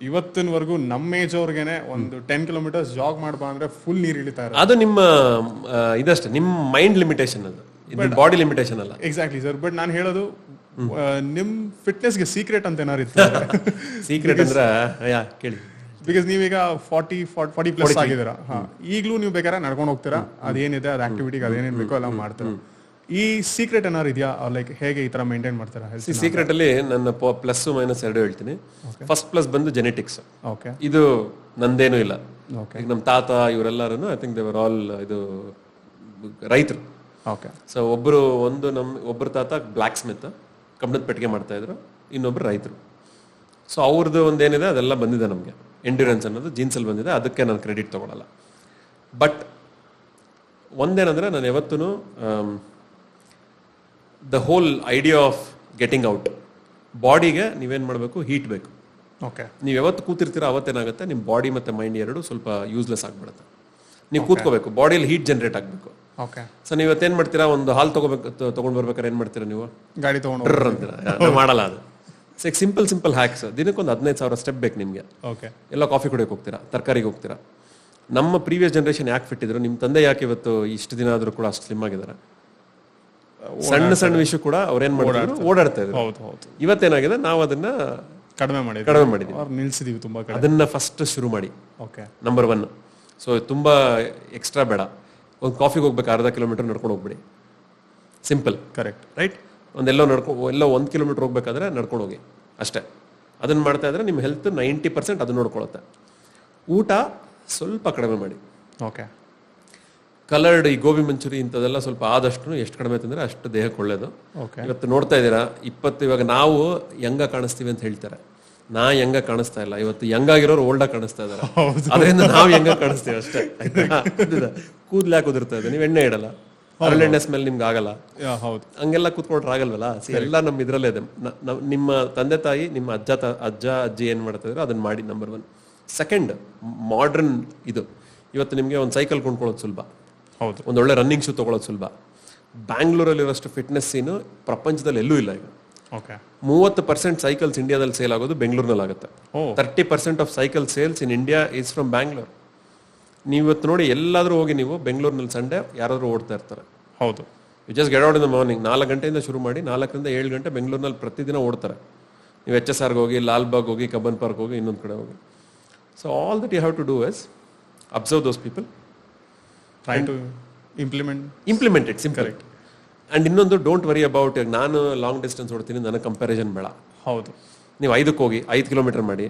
ಇವತ್ತಿನವರೆಗೂ ನಮ್ಮ ಏಜ್ ಅವ್ರಿಗೇನೆ ಒಂದು 10 ಕಿಲೋಮೀಟರ್ಸ್ ಜಾಗ್ ಮಾಡ್ಬಾ ಅಂದ್ರೆ ಫುಲ್ ನೀರು ಇಳಿತಾ ಇರೋದು. ಅದು ನಿಮ್ಮ ಇದಷ್ಟೇ, ನಿಮ್ಮ ಮೈಂಡ್ ಲಿಮಿಟೇಷನ್, ಅದು ಬಾಡಿ ಲಿಮಿಟೇಷನ್ ಅಲ್ಲ. Exactly sir. ಬಟ್ ನಾನು ಹೇಳೋದು ನಿಮ್ ಫಿಟ್ನೆಸ್ಗೆ ಸೀಕ್ರೆಟ್ ಅಂತ ಏನಾರು ಇತ್ತು? ಸೀಕ್ರೆಟ್ ಅಂದ್ರೆ ಕೇಳಿ. ಬಿಕಾಸ್ ನೀವೀಗ 40 ಪ್ಲಸ್ ಆಗಿದ್ದೀರಾ. ಈಗಲೂ ನೀವು ಬೇಕಾದ್ರೆ ನಡ್ಕೊಂಡು ಹೋಗ್ತೀರಾ, ಅದೇನಿದೆ ಅದು ಆಕ್ಟಿವಿಟಿಗೆ ಅದೇನೇನು ಬೇಕೋ ಎಲ್ಲ ಮಾಡ್ತೀರಾ. ಈ ಸೀಕ್ರೆಟ್ ಏನಾರು ಇದೆಯಾ, ಲೈಕ್ ಹೇಗೆ ಈ ತರ ಮೇಂಟೈನ್ ಮಾಡ್ತೀರಾ? ಸೀಕ್ರೆಟ್ ಅಲ್ಲಿ ನನ್ನ ಪ್ಲಸ್ ಮೈನಸ್ 2 ಹೇಳ್ತೀನಿ. ಫಸ್ಟ್ ಪ್ಲಸ್ ಬಂದು ಜೆನೆಟಿಕ್ಸ್. ಓಕೆ. ಇದು ನಂದೇನು ಇಲ್ಲ. ಓಕೆ. ಈಗ ನಮ್ಮ ತಾತ ಇವರೆಲ್ಲರೂ I think they were all ಇದು ರೈತರು. ಓಕೆ. ಸೊ ಒಬ್ಬರು ತಾತ ಬ್ಲ್ಯಾಕ್ ಸ್ಮಿತ್, ಕಬ್ಬಣದ ಪೆಟ್ಟಿಗೆ ಮಾಡ್ತಾ ಇದ್ರು. ಇನ್ನೊಬ್ರು ರೈತರು. ಸೊ ಅವ್ರದ್ದು ಒಂದೇನಿದೆ ಅದೆಲ್ಲ ಬಂದಿದೆ ನಮಗೆ. ಎಂಡ್ಯೂರೆನ್ಸ್ ಅನ್ನೋದು ಜೀನ್ಸಲ್ಲಿ ಬಂದಿದೆ, ಅದಕ್ಕೆ ನಾನು ಕ್ರೆಡಿಟ್ ತಗೊಳ್ಳಲ್ಲ. ಬಟ್ ಒಂದೇನಂದ್ರೆ ನಾನು ಯಾವತ್ತೂ the whole idea of getting out, ಬಾಡಿಗೆ ನೀವೇನು ಮಾಡಬೇಕು, ಹೀಟ್ ಬೇಕು. ಓಕೆ. ನೀವು ಯಾವತ್ತು ಕೂತಿರ್ತೀರ ಅವತ್ತೇನಾಗುತ್ತೆ, ನಿಮ್ಮ ಬಾಡಿ ಮತ್ತು ಮೈಂಡ್ ಎರಡು ಸ್ವಲ್ಪ ಯೂಸ್ಲೆಸ್ ಆಗಿಬಿಡುತ್ತೆ. ನೀವು ಕೂತ್ಕೋಬೇಕು, ಬಾಡಿಯಲ್ಲಿ ಹೀಟ್ ಜನರೇಟ್ ಆಗಬೇಕು. ಓಕೆ. ಸೊ ನೀವು ಇವತ್ತೇನು ಮಾಡ್ತೀರಾ, ಒಂದು ಹಾಲು ತೊಗೊಂಡು ಬರ್ಬೇಕಾದ್ರೆ ಏನು ಮಾಡ್ತೀರಾ ನೀವು? ಗಾಡಿ ತೊಗೊಂಡು ಅಂತೀರಾ? ನಾವು ಮಾಡಲ್ಲ ಅದು. So simple hacks. ದಿನಕ್ಕೊಂದು 15,000 ಸ್ಟೆಪ್ ಬೇಕು ನಿಮಗೆ. ಓಕೆ. ಎಲ್ಲ ಕಾಫಿ ಕುಡಿಯೋಕೆ ಹೋಗ್ತೀರಾ, ತರಕಾರಿಗೆ ಹೋಗ್ತೀರಾ. ನಮ್ಮ ಪ್ರೀವಿಯಸ್ ಜನರೇಷನ್ ಯಾಕೆ ಫಿಟ್ ಇದ್ರು, ನಿಮ್ಮ ತಂದೆ ಯಾಕೆ ಇವತ್ತು ಇಷ್ಟು ದಿನ ಆದರೂ ಕೂಡ ಅಷ್ಟು ಸ್ಲಿಮ್ ಆಗಿದ್ದಾರೆ? ಸಣ್ಣ ವಿಷಯ ಕೂಡ ಅವ್ರೇನ್ ಮಾಡಿದ್ರು, ಓಡಾಡ್ತಾ ಇದ್ರು. ಇವತ್ತೇನಾಗಿದೆ, ನಾವು ಅದನ್ನ ಕಡಿಮೆ ಮಾಡಿದ್ವಿ, ನಿಲ್ಸಿದೀವಿ ತುಂಬಾ ಕಡೆ. ಅದನ್ನ ಫಸ್ಟ್ ಶುರು ಮಾಡಿ. ಓಕೆ. ನಂಬರ್ 1. ಸೊ ತುಂಬಾ ಎಕ್ಸ್ಟ್ರಾ ಬೇಡ. ಒಂದು ಕಾಫಿಗೆ ಹೋಗ್ಬೇಕು, 1/2 ಕಿಲೋಮೀಟರ್ ನಡ್ಕೊಂಡು ಹೋಗ್ಬಿಡಿ. Simple, correct. ರೈಟ್? ಎಲ್ಲೋ 1 ಕಿಲೋಮೀಟರ್ ಹೋಗ್ಬೇಕಾದ್ರೆ ನಡ್ಕೊಂಡು ಹೋಗಿ ಅಷ್ಟೇ. ಅದನ್ನು ಮಾಡ್ತಾ ಇದ್ರೆ ನಿಮ್ಮ ಹೆಲ್ತ್ 90% ಅದು ನೋಡ್ಕೊಳುತ್ತೆ. ಊಟ ಸ್ವಲ್ಪ ಕಡಿಮೆ ಮಾಡಿ. ಓಕೆ. ಕಲರ್ಡ್ ಈ ಗೋಬಿ ಮಂಚೂರಿ ಇಂಥದ್ದೆಲ್ಲ ಸ್ವಲ್ಪ ಆದಷ್ಟು ಎಷ್ಟು ಕಡಿಮೆ ತಿಂದರೆ ಅಷ್ಟು ದೇಹಕ್ಕೆ ಒಳ್ಳೇದು. ಓಕೆ. ಇವತ್ತು ನೋಡ್ತಾ ಇದ್ದೀರಾ, ಇವಾಗ ನಾವು ಯಂಗ ಕಾಣಿಸ್ತೀವಿ ಅಂತ ಹೇಳ್ತಾರೆ. ನಾ ಯಂಗ ಕಾಣಿಸ್ತಾ ಇಲ್ಲ. ಇವತ್ತು ಯಂಗ್ ಆಗಿರೋರು ಓಲ್ಡಾಗಿ ಕಾಣಿಸ್ತಾ ಇದ್ದಾರೆ. ಅದರಿಂದ ನಾವು ಯಂಗ ಕಾಣಿಸ್ತೀವಿ ಅಷ್ಟೇ. ಕೂದಲು ಯಾಕೆ ಉದುರ್ತಾ ಇದೆ? ನೀವು ಎಣ್ಣೆ ಇಡಲ್ಲ, ಹರಳೆಣ್ಣೆ ಸ್ಮೆಲ್ ನಿಮ್ಗೆ ಆಗಲ್ಲ. ಹೌದು. ಹಂಗೆಲ್ಲ ಕೂತ್ಕೊಂಡ್ರೆ ಆಗಲ್ವಲ್ಲ. ಎಲ್ಲ ನಮ್ಮ ಇದ್ರಲ್ಲೇ ಇದೆ. ನಿಮ್ಮ ತಂದೆ ತಾಯಿ, ನಿಮ್ಮ ಅಜ್ಜ ಅಜ್ಜಿ ಏನ್ ಮಾಡ್ತಾ ಇದ್ರು ಅದನ್ನ ಮಾಡಿ. ನಂಬರ್ 1. ಸೆಕೆಂಡ್, ಮಾಡ್ರನ್ ಇದು. ಇವತ್ತು ನಿಮಗೆ ಒಂದು ಸೈಕಲ್ ಕೊಂಡ್ಕೊಳ್ಳೋದು ಸುಲಭ. ಹೌದು. ಒಂದೊಳ್ಳೆ ರನ್ನಿಂಗ್ ಶೂ ತಗೊಳ್ಳೋದು ಸುಲಭ. ಬ್ಯಾಂಗ್ಳೂರಲ್ಲಿರೋಷ್ಟು ಫಿಟ್ನೆಸ್ ಸೀನು ಪ್ರಪಂಚದಲ್ಲಿ ಎಲ್ಲೂ ಇಲ್ಲ ಈಗ. ಓಕೆ. 30% ಸೈಕಲ್ಸ್ ಇಂಡಿಯಾದಲ್ಲಿ ಸೇಲ್ ಆಗೋದು ಬೆಂಗಳೂರಿನಲ್ಲಿ ಆಗುತ್ತೆ. 30% of cycle sales in India is from Bangalore. ನೀವು ಇವತ್ತು ನೋಡಿ, ಎಲ್ಲಾದ್ರೂ ಹೋಗಿ ನೀವು ಬೆಂಗಳೂರಿನಲ್ಲಿ ಸಂಡೇ ಯಾರಾದ್ರೂ ಓಡ್ತಾ ಇರ್ತಾರೆ. ಹೌದು. You just get out in the morning. 4 ಗಂಟೆಯಿಂದ ಶುರು ಮಾಡಿ 4 ರಿಂದ 7 ಗಂಟೆ ಬೆಂಗಳೂರಿನಲ್ಲಿ ಪ್ರತಿದಿನ ಓಡ್ತಾರೆ. ನೀವು HSRಗೆ ಹೋಗಿ, ಲಾಲ್ಬಾಗ್ ಹೋಗಿ, ಕಬ್ಬನ್ ಪಾರ್ಕ್ ಹೋಗಿ, ಇನ್ನೊಂದು ಕಡೆ ಹೋಗಿ. So all that you have to do is observe those people, try to implement it. Simple. And ಇನ್ನೊಂದು, ಡೋಂಟ್ ವರಿ ಅಬೌಟ್ ನಾನು ಲಾಂಗ್ ಡಿಸ್ಟೆನ್ಸ್ ಓಡ್ತೀನಿ, ನನಗೆ ಕಂಪ್ಯಾರಿಸನ್ ಬೇಡ. ಹೌದು. ನೀವು 5ಕ್ಕೆ ಹೋಗಿ 5 ಕಿಲೋಮೀಟರ್ ಮಾಡಿ.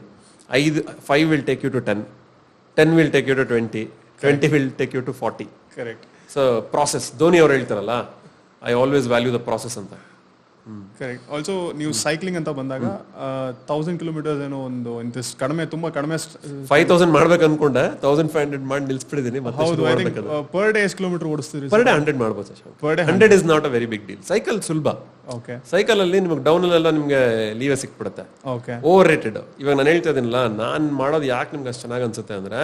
5 will take you to 10, 10 will take you to 20, 20 will take you to 40. Correct. So process, Dhoni ಅವ್ರು ಹೇಳ್ತಾರಲ್ಲ, I always value the process ಅಂತ. ಕರೆಕ್ಟ್. ಆಲ್ಸೋ ನೀವು ಸೈಕ್ಲಿಂಗ್ ಅಂತ ಬಂದಾಗ 1000 ಕಿಲೋಮೀಟರ್ಸ್ ಏನೋ ಒಂದು ಇಂತಿಷ್ಟು ಕಡಿಮೆ, ತುಂಬಾ ಕಡಿಮೆ. 5000 ಮಾಡ್ಬೇಕು ಅನ್ಕೊಂಡೆ, 1500 ಮಾಡಿ ನಿಲ್ಸ್ಬಿಟ್ಟಿದ್ದೀನಿ. ಹೌದು. ಐ ಥಿಂಕ್ ಪರ್ ಡೇ ಎಷ್ಟು ಕಿಲೋಮೀಟರ್ ಓಡಿಸ್ತೀರಿ? ಪರ್ ಡೇ 100 ಮಾಡ್ಬೋದು. Per day 100 is not a very big deal. Cycle ಸುಲಭ. ಓಕೆ. ಸೈಕಲ್ ಅಲ್ಲಿ ನಿಮ್ಗೆ ಡೌನ್ ಅಲ್ಲೆಲ್ಲ ನಿಮ್ಗೆ ಲೀವೇ ಸಿಕ್ಬಿಡುತ್ತೆ. ಓಕೆ. Overrated. ಇವಾಗ ನಾನು ಹೇಳ್ತಾ ಇದೀನಲ್ಲ, ನಾನು ಮಾಡೋದು ಯಾಕೆ ನಿಮ್ಗೆ ಅಷ್ಟು ಚೆನ್ನಾಗಿ ಅನ್ಸುತ್ತೆ ಅಂದ್ರೆ,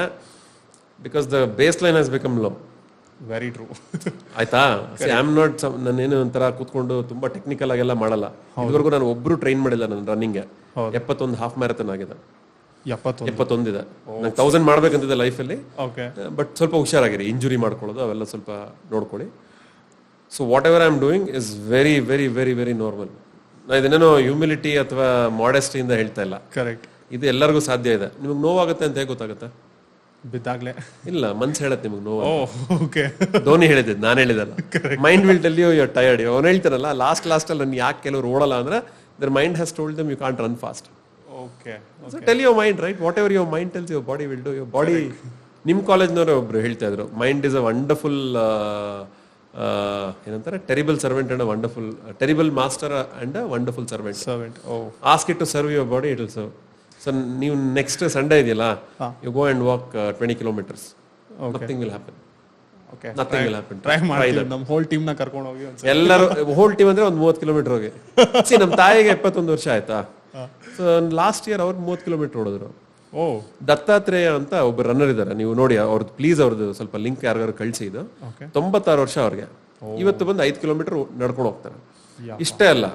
because the base line has become low. Very true. ಆಯ್ತಾ? ಐ ಆಮ್ ನಾಟ್, ನಾನೇನು ಒಂಥರ ಕೂತ್ಕೊಂಡು ತುಂಬಾ ಟೆಕ್ನಿಕಲ್ ಆಗೆಲ್ಲ ಮಾಡಲ್ಲ. ಇದುವರೆಗೂ ನಾನು ಒಬ್ರು ಟ್ರೈನ್ ಮಾಡಿಲ್ಲ ನನ್ನ ರನ್ನಿಂಗ್ಗೆ. 71 ಹಾಫ್ ಮ್ಯಾರಥಾನ್ ಆಗಿದೆ. 71 ಇದೆ. ನಂಗೆ 1000 ಮಾಡ್ಬೇಕಂತಿದೆ ಲೈಫಲ್ಲಿ. ಓಕೆ. ಬಟ್ ಸ್ವಲ್ಪ ಹುಷಾರಾಗಿರಿ, ಇಂಜುರಿ ಮಾಡ್ಕೊಳ್ಳೋದು ಅವೆಲ್ಲ ಸ್ವಲ್ಪ ನೋಡ್ಕೊಳ್ಳಿ. So what ever I am doing is very very very very normal. ನಾ ಇದನ್ನೇನೋ ಹ್ಯೂಮಿಲಿಟಿ ಅಥವಾ ಮಾಡೆಸ್ಟಿಯಿಂದ ಹೇಳ್ತಾ ಇಲ್ಲ. ಕರೆಕ್ಟ್. ಇದು ಎಲ್ಲರಿಗೂ ಸಾಧ್ಯ ಇದೆ. ನಿಮಗೆ ನೋವಾಗುತ್ತೆ ಅಂತ ಹೇಗೆ ಗೊತ್ತಾಗುತ್ತೆ? ಬಿದ್ದಾಗ್ಲೇ ಇಲ್ಲ, ಮನ್ಸು ಹೇಳತ್ತೆ ನಿಮಗೆ ನೋವು. ಓಕೆ. ಧೋನಿ ಹೇಳಿದ್ದು, ನಾನು ಹೇಳಿದಲ್ಲ. Mind will tell you you are tired. ಅವ್ನು ಹೇಳ್ತಾನಲ್ಲ, ಲಾಸ್ಟ್ ಅಲ್ಲಿ ನಾನು ಯಾಕೆ ಕೆಲವರು ಓಡಲ್ಲ ಅಂದ್ರೆ, their mind has told them you can't run fast. Okay. So tell your mind, right? Whatever your mind tells your body will do. Your body, ನಿಮ್ಮ ಕಾಲೇಜ್ನವರು ಒಬ್ರು ಹೇಳ್ತಾ ಇದ್ರು, ಮೈಂಡ್ ಇಸ್ ಅ ವಂಡರ್ಫುಲ್ ಏನಂತಾರೆ, terrible servant and wonderful, terrible master and wonderful servant. Ask it to serve your body, it will serve. So ನೀವು next Sunday ಇದೆಯಲ್ಲ, you go and walk 20 kilometers. Nothing will happen. Okay. Nothing will happen. Try ಮಾಡ್ತೀವಿ. ನಮ್ಮ whole team ನ ಕರ್ಕೊಂಡು ಹೋಗಿ ಎಲ್ಲರೂ, whole team ಅಂದ್ರೆ ಒಂದು 30 ಕಿಲೋಮೀಟರ್ ಹೋಗಿ. ಸಿ, ನಮ್ಮ ತಾಯಿಗೆ 71 ವರ್ಷ ಆಯ್ತಾ. ಸೊ ಲಾಸ್ಟ್ ಇಯರ್ ಅವ್ರು 30 ಕಿಲೋಮೀಟರ್ ಓಡಿದ್ರು. ದತ್ತಾತ್ರೇಯ ಅಂತ ಒಬ್ಬ ರನ್ನರ್ ಇದ್ದಾರೆ, ನೀವು ನೋಡಿ ಅವ್ರದ್ದು. ಪ್ಲೀಸ್ ಅವ್ರದ್ದು ಸ್ವಲ್ಪ ಲಿಂಕ್ ಯಾರಿಗಾರು ಕಳಿಸಿ. ಇದು 96 ವರ್ಷ ಅವ್ರಿಗೆ. ಇವತ್ತು ಬಂದು 5 ಕಿಲೋಮೀಟರ್ ನಡ್ಕೊಂಡು ಹೋಗ್ತಾರೆ. ಇಷ್ಟೇ ಅಲ್ಲ,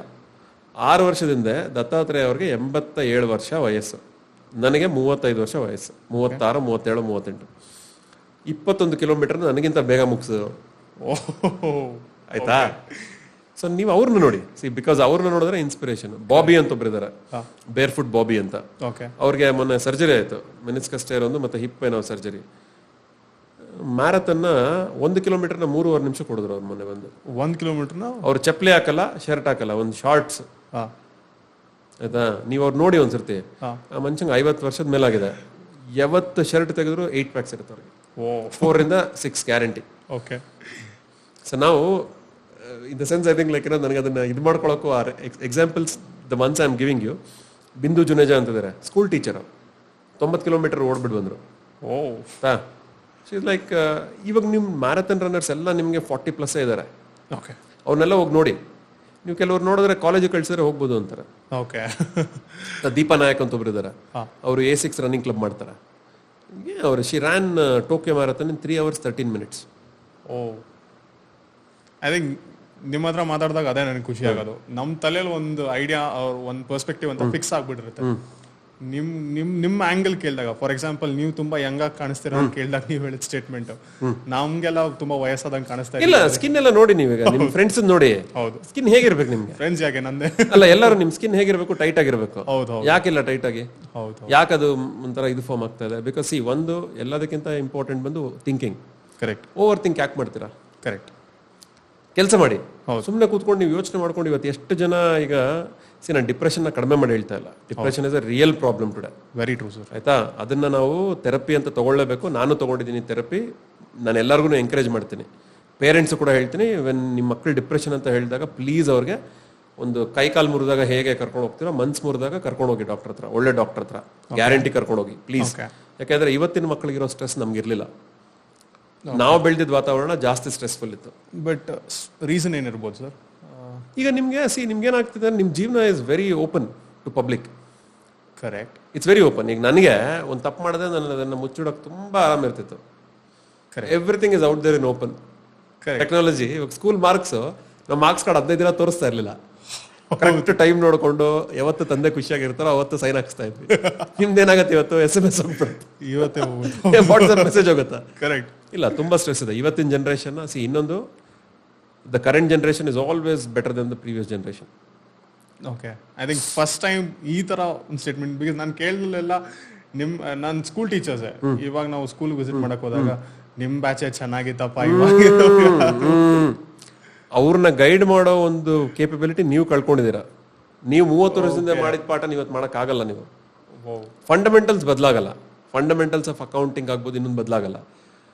6 ವರ್ಷದಿಂದ ದತ್ತಾತ್ರೇಯ ಅವ್ರಿಗೆ 87 ವರ್ಷ ವಯಸ್ಸು. ನನಗೆ 35 ವರ್ಷ ವಯಸ್ಸು. 36, 37, 38. 21 ಕಿಲೋಮೀಟರ್ ನನಗಿಂತ ಬೇಗ ಮುಗಿಸಿದ್ರು. ಆಯ್ತಾ? ಸೊ ನೀವು ಅವ್ರನ್ನ ನೋಡಿ. ಸಿ, ಬಿಕಾಸ್ ಅವ್ರನ್ನ ನೋಡಿದ್ರೆ ಇನ್ಸ್ಪಿರೇಷನ್. ಬಾಬಿ ಅಂತ ಒಬ್ರು ಇದಾರೆ, ಬೇರ್ ಫುಟ್ ಬಾಬಿ ಅಂತ. ಅವ್ರಿಗೆ ಮೊನ್ನೆ ಸರ್ಜರಿ ಆಯ್ತು, ಮೆನಿಸ್ಕಸ್ ಟೇರ್ ಒಂದು, ಮತ್ತೆ ಹಿಪ್ ಏನೋ ಸರ್ಜರಿ. ಮ್ಯಾರಥನ್ನ 1 ಕಿಲೋಮೀಟರ್ನ 3.5 ನಿಮಿಷ ಕೊಡಿದ್ರು ಅವ್ರು ಮೊನ್ನೆ ಬಂದು. 1 ಕಿಲೋಮೀಟರ್ನ ಅವ್ರು ಚಪ್ಪಲಿ ಹಾಕಲ್ಲ, ಶರ್ಟ್ ಹಾಕಲ್ಲ, ಒಂದು ಶಾರ್ಟ್ಸ್. ಆಯ್ತಾ? ನೀವು ಅವ್ರು ನೋಡಿ ಒಂದ್ಸರ್ತಿ. ಆ ಮನುಷ್ಯಂಗೆ 50 ವರ್ಷದ ಮೇಲಾಗಿದೆ. ಯಾವತ್ತು ಶರ್ಟ್ ತೆಗೆದ್ರು 8 ಪ್ಯಾಕ್ಸ್ ಇರುತ್ತೆ ಅವ್ರಿಗೆ. 4 ರಿಂದ 6 ಗ್ಯಾರಂಟಿ. ಓಕೆ. ಸೊ ನಾವು in the sense, I think like ನನಗೆ ಅದನ್ನ ಇದು ಮಾಡ್ಕೊಳಕ್ಕೂ examples the ones I am giving you. Bindu Juneja ಅಂತಿದ್ದಾರೆ, ಸ್ಕೂಲ್ ಟೀಚರ್. 90 ಕಿಲೋಮೀಟರ್ ಓಡ್ಬಿಟ್ಟು ಬಂದ್ರು. ಇಸ್ ಲೈಕ್, ಇವಾಗ ನಿಮ್ಮ ಮ್ಯಾರಥಾನ್ ರನ್ನರ್ಸ್ ಎಲ್ಲ ನಿಮಗೆ 40+ ಇದ್ದಾರೆ. ಅವನ್ನೆಲ್ಲ ಹೋಗಿ ನೋಡಿ. ನೀವು ಕೆಲವ್ರು ನೋಡಿದ್ರೆ ಕಾಲೇಜಿಗೆ ಕಳ್ಸಿದ್ರೆ ಹೋಗ್ಬೋದು ಅಂತಾರೆ. ದೀಪಾ ನಾಯಕ್ ಅಂತ ಒಬ್ರು ಇದ್ದಾರೆ, ಅವರು A6 ರನ್ನಿಂಗ್ ಕ್ಲಬ್ ಮಾಡ್ತಾರೆ. ಅವರು she ran Tokyo marathon in 3 hours 13 minutes. I think ನಿಮ್ಮ ಹತ್ರ ಮಾತಾಡಿದಾಗ ಅದೇ ನನಗೆ ಖುಷಿ ಆಗೋದು. ನಮ್ಮ ತಲೆಯಲ್ಲಿ ಒಂದು ಐಡಿಯಾ, ಒಂದು ಪರ್ಸ್ಪೆಕ್ಟಿವ್ ಅಂತ ಫಿಕ್ಸ್ ಆಗ್ಬಿಟ್ಟಿರುತ್ತೆ. ನಿಮ್ಮ ಆಂಗಲ್ ಕೇಳಿದಾಗ, ಫಾರ್ ಎಕ್ಸಾಂಪಲ್ ನೀವು ತುಂಬಾ ಯಂಗಾಗಿ ಕಾಣಿಸ್ತೀರ ಅಂತ ಕೇಳಿದಾಗ ನೀವು ಹೇಳಿದ ಸ್ಟೇಟ್ಮೆಂಟ್, ನಮ್ಗೆಲ್ಲ ತುಂಬಾ ವಯಸ್ಸಾದಂಗೆ ಕಾಣಿಸ್ತಾ ಇಲ್ಲ. ಸ್ಕಿನ್ ಎಲ್ಲ ನೋಡಿ, ನೀವೀಗ ನಿಮ್ಮ ಫ್ರೆಂಡ್ಸ್ ನೋಡಿ. ಹೌದು. ಸ್ಕಿನ್ ಹೇಗಿರ್ಬೇಕು ನಿಮ್ಗೆ? ಫ್ರೆಂಡ್ಸ್ ಯಾಕೆ ನಂದೆ ಅಲ್ಲ, ಎಲ್ಲರೂ ನಿಮ್ ಸ್ಕಿನ್ ಹೇಗಿರ್ಬೇಕು? ಟೈಟ್ ಆಗಿರ್ಬೇಕು. ಹೌದು. ಯಾಕಿಲ್ಲ ಟೈಟ್ ಆಗಿ? ಹೌದು. ಯಾಕದು ಒಂಥರ ಇದು ಫಾರ್ಮ್ ಆಗ್ತಾ ಇದೆ? ಬಿಕಾಸ್ ಸಿ, ಒಂದು ಎಲ್ಲದಕ್ಕಿಂತ ಇಂಪಾರ್ಟೆಂಟ್ ಬಂದು ಥಿಂಕಿಂಗ್. ಕರೆಕ್ಟ್. ಓವರ್ ಥಿಂಕ್ ಯಾಕೆ ಮಾಡ್ತೀರಾ? ಕರೆಕ್ಟ್. ಕೆಲಸ ಮಾಡಿ. ಸುಮ್ಮನೆ ಕೂತ್ಕೊಂಡು ನೀವು ಯೋಚನೆ ಮಾಡ್ಕೊಂಡು ಇವತ್ತು ಎಷ್ಟು ಜನ ಈಗ ನಾನು ಡಿಪ್ರೆಷನ್ನ ಕಡಿಮೆ ಮಾಡಿ ಹೇಳ್ತಾ ಇಲ್ಲ. Depression is a real problem today. Very true sir. ಆಯ್ತಾ, ಅದನ್ನ ನಾವು ಥೆರಪಿ ಅಂತ ತಗೊಳ್ಳೇಬೇಕು. ನಾನು ತಗೊಂಡಿದ್ದೀನಿ ಥೆರಪಿ. ನಾನು ಎಲ್ಲರಿಗೂ ಎಂಕರೇಜ್ ಮಾಡ್ತೀನಿ, ಪೇರೆಂಟ್ಸು ಕೂಡ ಹೇಳ್ತೀನಿ, ನಿಮ್ಮ ಮಕ್ಕಳು ಡಿಪ್ರೆಷನ್ ಅಂತ ಹೇಳಿದಾಗ ಪ್ಲೀಸ್ ಅವ್ರಿಗೆ ಒಂದು ಕೈ ಕಾಲು ಮುರಿದಾಗ ಹೇಗೆ ಕರ್ಕೊಂಡು ಹೋಗ್ತೀರೋ, ಮನ್ಸು ಮುರಿದಾಗ ಕರ್ಕೊಂಡು ಹೋಗಿ ಡಾಕ್ಟರ್ ಹತ್ರ, ಒಳ್ಳೆ ಡಾಕ್ಟರ್ ಹತ್ರ ಗ್ಯಾರಂಟಿ ಕರ್ಕೊಂಡು ಹೋಗಿ ಪ್ಲೀಸ್. ಯಾಕಂದ್ರೆ ಇವತ್ತಿನ ಮಕ್ಕಳಿಗಿರೋ ಸ್ಟ್ರೆಸ್ ನಮ್ಗಿರ್ಲಿಲ್ಲ. ನಾವು ಬೆಳೆದಿದ್ದ ವಾತಾವರಣ ಜಾಸ್ತಿ ಸ್ಟ್ರೆಸ್ಫುಲ್ ಇತ್ತು. ಬಟ್ ರೀಸನ್ ಏನಿರ್ಬೋದು ಸರ್? ಈಗ ನಿಮ್ಗೇನಾಗ್ತಿದೆ, ನಿಮ್ಮ ಜೀವನ is very open to public. Correct, it's very open. ಈಗ ನನಗೆ ಒಂದು ತಪ್ಪು ಮಾಡಿದ್ರೆ ನಾನು ಅದನ್ನು ಮುಚ್ಚಿಡೋಕೆ ತುಂಬಾ ಆರಾಮ ಇರ್ತಿತ್ತು. Everything is out there in open. Technology, ಇವಾಗ ಸ್ಕೂಲ್ ಮಾರ್ಕ್ಸ್, ನಮ್ಮ ಮಾರ್ಕ್ಸ್ ಕಾರ್ಡ್ 15 ದಿನ ತೋರಿಸ್ತಾ ಇರಲಿಲ್ಲ. ಕರೆಕ್ಟ್ ಟೈಮ್ ನೋಡ್ಕೊಂಡು ಯಾವತ್ತು ತಂದೆ ಖುಷಿಯಾಗಿರ್ತಾರೋ ಅವತ್ತು ಸೈನ್ ಹಾಕ್ಸ್ತಾ ಇದ್ವಿ. ನಿಮ್ದೇನಾಗತ್ತೆ ಇವತ್ತು SMS ಹೋಗ್ಬಿಡುತ್ತೆ, ಇವತ್ತೇ ವಾಟ್ಸ್ಆಪ್ ಮೆಸೇಜ್ ಹೋಗುತ್ತಾ? ಕರೆಕ್ಟ್. ಇಲ್ಲ, ತುಂಬಾ ಸ್ಟ್ರೆಸ್ ಇದೆ ಇವತ್ತಿನ ಜನರೇಷನ್. ಇನ್ನೊಂದು, the current generation is always better than the previous generation. Okay, I think first time ಈ ತರ ಒಂದು ಸ್ಟೇಟ್ಮೆಂಟ್, ಬಿಕಾಸ್ ನಾನು ಕೇಳಿದೆಲ್ಲ ನನ್ನ ಸ್ಕೂಲ್ ಟೀಚರ್ಸೇ. ಇವಾಗ ನಾವು ಸ್ಕೂಲ್ ವಿಸಿಟ್ ಮಾಡಕ್ ಹೋದಾಗ ನಿಮ್ ಬ್ಯಾಚೆ ಚೆನ್ನಾಗಿತ್ತಪ್ಪ, ಇವಾಗ ಅವ್ರನ್ನ ಗೈಡ್ ಮಾಡೋ ಒಂದು ಕೇಪಬಿಲಿಟಿ ನೀವು ಕಳ್ಕೊಂಡಿದ್ದೀರಾ. ನೀವು 30 ವರ್ಷದಿಂದ ಮಾಡಿದ ಪಾಠ ನೀವು ಇವತ್ತು ಮಾಡೋಕ್ಕಾಗಲ್ಲ. ನೀವು ಫಂಡಮೆಂಟಲ್ಸ್ ಬದಲಾಗಲ್ಲ. ಫಂಡಮೆಂಟಲ್ಸ್ ಆಫ್ ಅಕೌಂಟಿಂಗ್ ಆಗ್ಬೋದು, ಇನ್ನೊಂದು ಬದಲಾಗಲ್ಲ.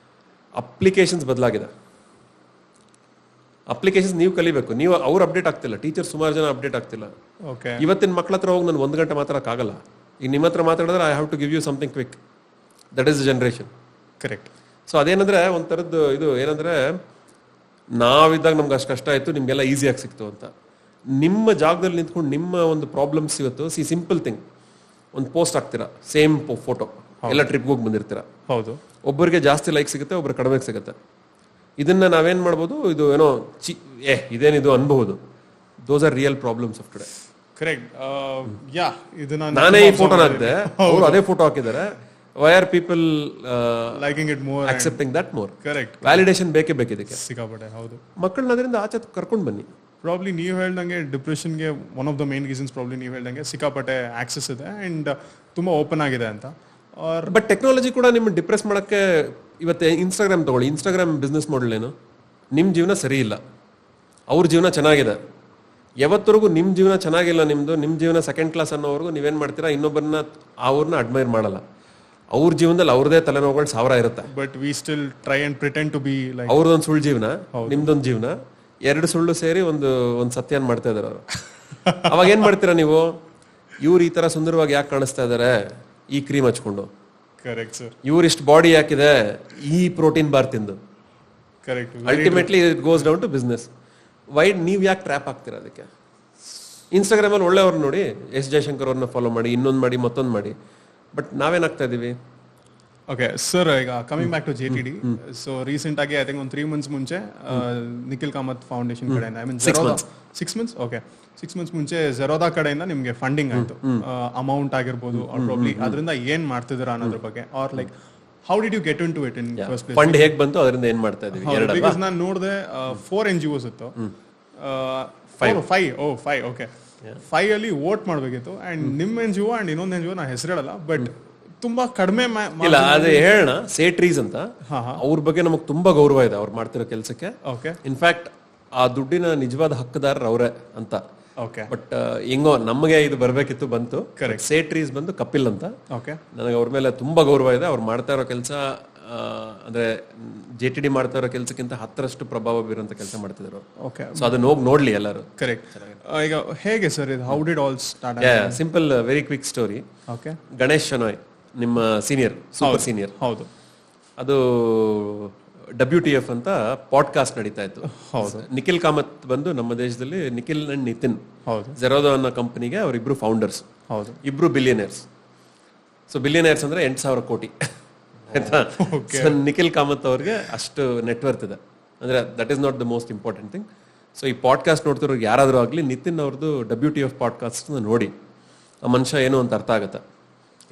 ಅಪ್ಲಿಕೇಶನ್ಸ್ ಬದಲಾಗಿದೆ. ಅಪ್ಲಿಕೇಶನ್ಸ್ ನೀವು ಕಲಿಬೇಕು. ನೀವು ಅವ್ರು ಅಪ್ಡೇಟ್ ಆಗ್ತಿಲ್ಲ, ಟೀಚರ್ ಸುಮಾರು ಜನ ಅಪ್ಡೇಟ್ ಆಗ್ತಿಲ್ಲ. ಇವತ್ತಿನ ಮಕ್ಳ ಹತ್ರ ಹೋಗಿ ನಾನು 1 ಗಂಟೆ ಮಾತಾಡೋಕ್ಕಾಗಲ್ಲ. ಈಗ ನಿಮ್ಮ ಹತ್ರ ಮಾತಾಡಿದ್ರೆ I have to give you something quick. That is the generation. Correct. So ಅದೇನಂದ್ರೆ ಒಂಥರದ್ದು ಇದು ಏನಂದ್ರೆ, ನಾವಿದ್ದಾಗ ನಮ್ಗೆ ಅಷ್ಟು ಕಷ್ಟ ಆಯ್ತು, ನಿಮ್ಗೆಲ್ಲ ಈಸಿಯಾಗಿ ಸಿಕ್ತು ಅಂತ. ನಿಮ್ಮ ಜಾಗದಲ್ಲಿ ನಿಂತ್ಕೊಂಡು ನಿಮ್ಮ ಒಂದು ಪ್ರಾಬ್ಲಮ್ಸ್ ಇವತ್ತು ಸಿಂಪಲ್ ಥಿಂಗ್, ಒಂದು ಪೋಸ್ಟ್ ಹಾಕ್ತೀರಾ, ಸೇಮ್ ಫೋಟೋ, ಎಲ್ಲ ಟ್ರಿಪ್ಗೆ ಹೋಗಿ ಬಂದಿರ್ತೀರಾ. ಹೌದು, ಒಬ್ಬರಿಗೆ ಜಾಸ್ತಿ ಲೈಕ್ ಸಿಗುತ್ತೆ, ಒಬ್ರು ಕಡಿಮೆ ಸಿಗುತ್ತೆ. ಇದನ್ನ ನಾವೇನ್ ಮಾಡ್ಬೋದು, ಇದು ಏನೋ ಇದೇನಿದು ಅನ್ಬಹುದು. Those are real problems of today. Correct. Yeah, ಇದು ನಾನೇ ಈ ಫೋಟೋ ಹಾಕಿದೆ, ಅವರು ಅದೇ ಫೋಟೋ ಹಾಕಿದ್ದಾರೆ. Why are people liking it more, accepting that more? Correct. Validation ಬೇಕೇ ಬೇಕಿದಕ್ಕೆ. ಸಿಕ್ಕಾಪಟ್ಟೆ. ಹೌದು. ಮಕ್ಕಳನ್ನ ಅದರಿಂದ ಆಚೆ ಕರ್ಕೊಂಡು ಬನ್ನಿ. ಪ್ರಾಬ್ಲಿ ನೀವು ಹೇಳ್ದಂಗೆ ಡಿಪ್ರೆಷನ್ಗೆ one of the main reasons probably ನೀವು ಹೇಳ್ದಂಗೆ ಸಿಕ್ಕಾಪಟ್ಟೆ ಆಕ್ಸೆಸ್ ಇದೆ ಅಂಡ್ ತುಂಬಾ ಓಪನ್ ಆಗಿದೆ ಅಂತ. ಬಟ್ ಟೆಕ್ನಾಲಜಿ ಕೂಡ ನಿಮ್ಮ ಡಿಪ್ರೆಸ್ ಮಾಡಕ್ಕೆ, ಇವತ್ತು ಇನ್ಸ್ಟಾಗ್ರಾಮ್ ತಗೊಳ್ಳಿ. ಇನ್ಸ್ಟಾಗ್ರಾಮ್ ಬಿಸ್ನೆಸ್ ಮಾಡೆಲ್ ಏನು? ನಿಮ್ಮ ಜೀವನ ಸರಿ ಇಲ್ಲ, ಅವ್ರ ಜೀವನ ಚೆನ್ನಾಗಿದೆ. ಯಾವತ್ತರೆಗೂ ನಿಮ್ಮ ಜೀವನ ಚೆನ್ನಾಗಿಲ್ಲ, ನಿಮ್ಮ ಜೀವನ ಸೆಕೆಂಡ್ ಕ್ಲಾಸ್ ಅನ್ನೋವರೆಗೂ ನೀವೇನ್ ಮಾಡ್ತೀರಾ, ಇನ್ನೊಬ್ಬರನ್ನ ಅವ್ರನ್ನ ಅಡ್ಮೈರ್ ಮಾಡಲ್ಲ. ಅವ್ರ ಜೀವನದಲ್ಲಿ ಅವ್ರದೇ ತಲೆನೋವುಗಳು 1000 ಇರುತ್ತೆ. But we still try and pretend to be like, ಅವ್ರದೊಂದು ಸುಳ್ಳು ಜೀವನ, ನಿಮ್ದೊಂದು ಜೀವನ, 2 ಸುಳ್ಳು ಸೇರಿ ಒಂದು ಸತ್ಯನ ಮಾಡ್ತಾ ಇದಾರೆ ಅವರು. ಅವಾಗ ಏನ್ ಮಾಡ್ತೀರಾ ನೀವು? ಇವ್ರು ಈ ತರ ಸುಂದರವಾಗಿ ಯಾಕೆ ಕಾಣಿಸ್ತಾ ಇದಾರೆ, ಈ ಕ್ರೀಮ್ ಹಚ್ಕೊಂಡು. Correct sir. ಇವ್ರು ಇಷ್ಟು ಬಾಡಿ ಯಾಕಿದೆ, ಈ ಪ್ರೋಟೀನ್ ಬಾರ್ ತಿಂದು. Correct. Ultimately it goes down to business. ವೈಡ್ ನೀವ್ ಯಾಕೆ ಟ್ರ್ಯಾಪ್ ಆಗ್ತೀರಾ ಅದಕ್ಕೆ? ಇನ್ಸ್ಟಾಗ್ರಾಮ್ ಅಲ್ಲಿ ಒಳ್ಳೆಯವ್ರು ನೋಡಿ, ಎಸ್ ಜಯಶಂಕರ್ ಅವ್ರನ್ನ ಫಾಲೋ ಮಾಡಿ, ಇನ್ನೊಂದು ಮಾಡಿ, ಮತ್ತೊಂದು ಮಾಡಿ. ಬಟ್ ನಾವೇನಾಗ್ತಾ ಇದೀವಿ? ಓಕೆ ಸರ್, ಈಗ coming back to JTD. So recent ಆಗಿ ಐ ಥಿಂಕ್ ಒಂದು 3 months ಮುಂಚೆ ನಿಖಿಲ್ ಕಾಮತ್ ಫೌಂಡೇಶನ್ ಕಡೆಯಿಂದ, I mean 6 months, okay 6 months ಮುಂಚೆ ಜೆರೋದಾ ಕಡೆಯಿಂದ ನಿಮ್ಗೆ ಫಂಡಿಂಗ್ ಆಯ್ತು. ಅಮೌಂಟ್ ಆಗಿರ್ಬೋದು, ಪ್ರಾಬ್ಲಿ ಅದರಿಂದ ಏನ್ ಮಾಡ್ತಿದ್ದೀರಾ ಅನ್ನೋದ್ರ ಬಗ್ಗೆ, or like how did you get into it in first place? Fund ಹೇಗೆ ಬಂತು, ಅದರಿಂದ ಏನ್ ಮಾಡ್ತಾ ಇದೀವಿ? ಬಿಕಾಸ್ ನಾನು ನೋಡಿದೆ 4 NGOs ಇತ್ತು. 5 ಓಕೆ 5 ಅಲ್ಲಿ ವೋಟ್ ಮಾಡ್ಬೇಕಿತ್ತು. ಅಂಡ್ ನಿಮ್ಮ NGO ಅಂಡ್ ಇನ್ನೊಂದು NGO ನಾ ಹೆಸರು ಹೇಳಲ್ಲ, ಬಟ್ ತುಂಬಾ ಕಡಿಮೆ. ಇಲ್ಲ, ಅದೇ ಹೇಳೋಣ, ಸೇಟ್ರೀಸ್ ಅಂತ. ಅವ್ರ ಬಗ್ಗೆ ನಮಗ್ ತುಂಬಾ ಗೌರವ ಇದೆ, ಅವ್ರು ಮಾಡ್ತಿರೋ ಕೆಲಸಕ್ಕೆ. ಓಕೆ. ಇನ್ಫ್ಯಾಕ್ಟ್ ಆ ದುಡ್ಡಿನ ನಿಜವಾದ ಹಕ್ಕದಾರರು ಅವರೇ ಅಂತ. ಓಕೆ. ಬಟ್ ಹೆಂಗೋ ನಮಗೆ ಇದು ಬರ್ಬೇಕಿತ್ತು, ಬಂತು. ಕರೆಕ್ಟ್. ಸೇಟ್ರೀಸ್ ಬಂದು ಕಪಿಲ್ ಅಂತ. ಓಕೆ. ನನಗೆ ಅವ್ರ ಮೇಲೆ ತುಂಬಾ ಗೌರವ ಇದೆ. ಅವ್ರು ಮಾಡ್ತಾ ಇರೋ ಕೆಲಸ ಅಂದ್ರೆ JTD ಮಾಡ್ತಾ ಇರೋ ಕೆಲಸಕ್ಕಿಂತ 10ರಷ್ಟು ಪ್ರಭಾವ ಬೀರುವಂತ ಕೆಲಸ ಮಾಡ್ತಿದ್ರು. ಓಕೆ. ಸೊ ಅದನ್ನ ಹೋಗಿ ನೋಡ್ಲಿ ಎಲ್ಲರೂ. ಕರೆಕ್ಟ್. ಈಗ ಹೇಗೆ ಸರ್ ಇದು, how did all start? Simple, very quick story. Okay. Ganesh Shenoy, ನಿಮ್ಮ ಸೀನಿಯರ್, ಸೂಪರ್ ಸೀನಿಯರ್. ಹೌದು. ಅದು WTF ಅಂತ ಪಾಡ್ಕಾಸ್ಟ್ ನಡೀತಾ ಇತ್ತು. ಹೌದು. ನಿಖಿಲ್ ಕಾಮತ್ ಬಂದು ನಮ್ಮ ದೇಶದಲ್ಲಿ, ನಿಖಿಲ್ ಅಂಡ್ ನಿತಿನ್, ಹೌದು, ಜೆರೋದಾ ಅನ್ನೋ ಕಂಪನಿಗೆ ಅವರಿಬ್ರು ಫೌಂಡರ್ಸ್. ಹೌದು. ಇಬ್ರು ಬಿಲಿಯನೇರ್ಸ್. ಸೊ ಬಿಲಿಯನೇರ್ಸ್ ಅಂದ್ರೆ 8,000 ಕೋಟಿ. ಆಯ್ತಾ? ನಿಖಿಲ್ ಕಾಮತ್ ಅವ್ರಿಗೆ ಅಷ್ಟು ನೆಟ್ವರ್ತ್ ಇದೆ. ಅಂದ್ರೆ that is not the most important thing. So ಈ ಪಾಡ್ಕಾಸ್ಟ್ ನೋಡ್ತಿರೋರು ಯಾರಾದ್ರೂ ಆಗ್ಲಿ, ನಿತಿನ್ ಅವ್ರದ್ದು WTF ಪಾಡ್ಕಾಸ್ಟ್ ನೋಡಿ ಆ ಮನುಷ್ಯ ಏನು ಅಂತ ಅರ್ಥ ಆಗುತ್ತೆ.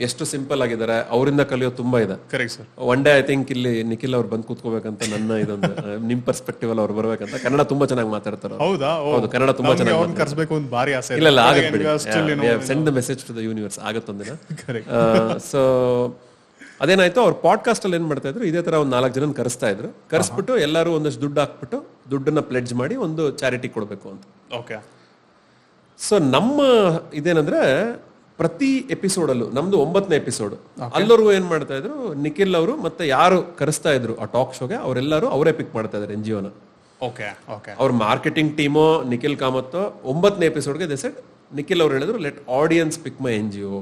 ಎಷ್ಟು ಸಿಂಪಲ್ ಆಗಿದ್ದಾರೆ, ಅವರಿಂದ ಕಲಿಯೋದು ತುಂಬಾ ಇದೆ. Correct sir. One day I think ಇಲ್ಲಿ ನಿಖಿಲ್ ಅವ್ರು ಬಂದು ಕೂತ್ಕೋಬೇಕಂತ ನನ್ನ ಇದೊಂದು ನಿಮ್ ಪರ್ಸ್ಪೆಕ್ಟಿವ್ ಅಲ್ಲಿ ಅವ್ರು ಬರ್ಬೇಕಂತ. ಕನ್ನಡ ತುಂಬಾ ಚೆನ್ನಾಗಿ ಮಾತಾಡ್ತಾರೆ. ಹೌದಾ? ಹೌದು, ಕನ್ನಡ ತುಂಬಾ ಚೆನ್ನಾಗಿ ಕರ್ಸ್ಬೇಕು ಅಂತ ಭಾರಿ ಆಸೆ. ಇಲ್ಲ, send the message to the universe ಆಗತ್ತೊಂದಿನ. ಸೊ ಅದೇನಾಯ್ತು, ಅವ್ರ ಪಾಡ್ಕಾಸ್ಟ್ ಅಲ್ಲಿ ಏನ್ ಮಾಡ್ತಾ ಇದ್ರು, ಇದೇ ತರ ಒಂದು 4 ಜನ ಕರೆಸ್ತಾ ಇದ್ರು. ಕರೆಸ್ಬಿಟ್ಟು ಎಲ್ಲರೂ ಒಂದಷ್ಟು ದುಡ್ಡು ಹಾಕ್ಬಿಟ್ಟು ದುಡ್ಡನ್ನ ಪ್ಲೆಡ್ಜ್ ಮಾಡಿ ಒಂದು ಚಾರಿಟಿ ಕೊಡಬೇಕು ಅಂತ. ಓಕೆ. ಸೊ ನಮ್ಮ ಇದೇನಂದ್ರೆ ಪ್ರತಿ ಎಪಿಸೋಡಲ್ಲೂ ನಮ್ದು 9ನೇ ಎಪಿಸೋಡ್ ಅಲ್ಲವರೆಗೂ ಏನ್ ಮಾಡ್ತಾ ಇದ್ರು, ನಿಖಿಲ್ ಅವರು ಮತ್ತೆ ಯಾರು ಕರೆಸ್ತಾ ಇದ್ರು ಆ ಟಾಕ್ ಶೋಗೆ ಅವರೆಲ್ಲರೂ ಅವರೇ ಪಿಕ್ ಮಾಡ್ತಾ ಇದ್ದಾರೆ NGOನ. Okay okay. ಅವ್ರ ಮಾರ್ಕೆಟಿಂಗ್ ಟೀಮೋ ನಿಖಿಲ್ ಕಾಮತ್ತೋ 9ನೇ ಎಪಿಸೋಡ್ಗೆ ಸೆಟ್ ನಿಖಿಲ್ ಅವ್ರು ಹೇಳಿದ್ರು let audience pick my NGO.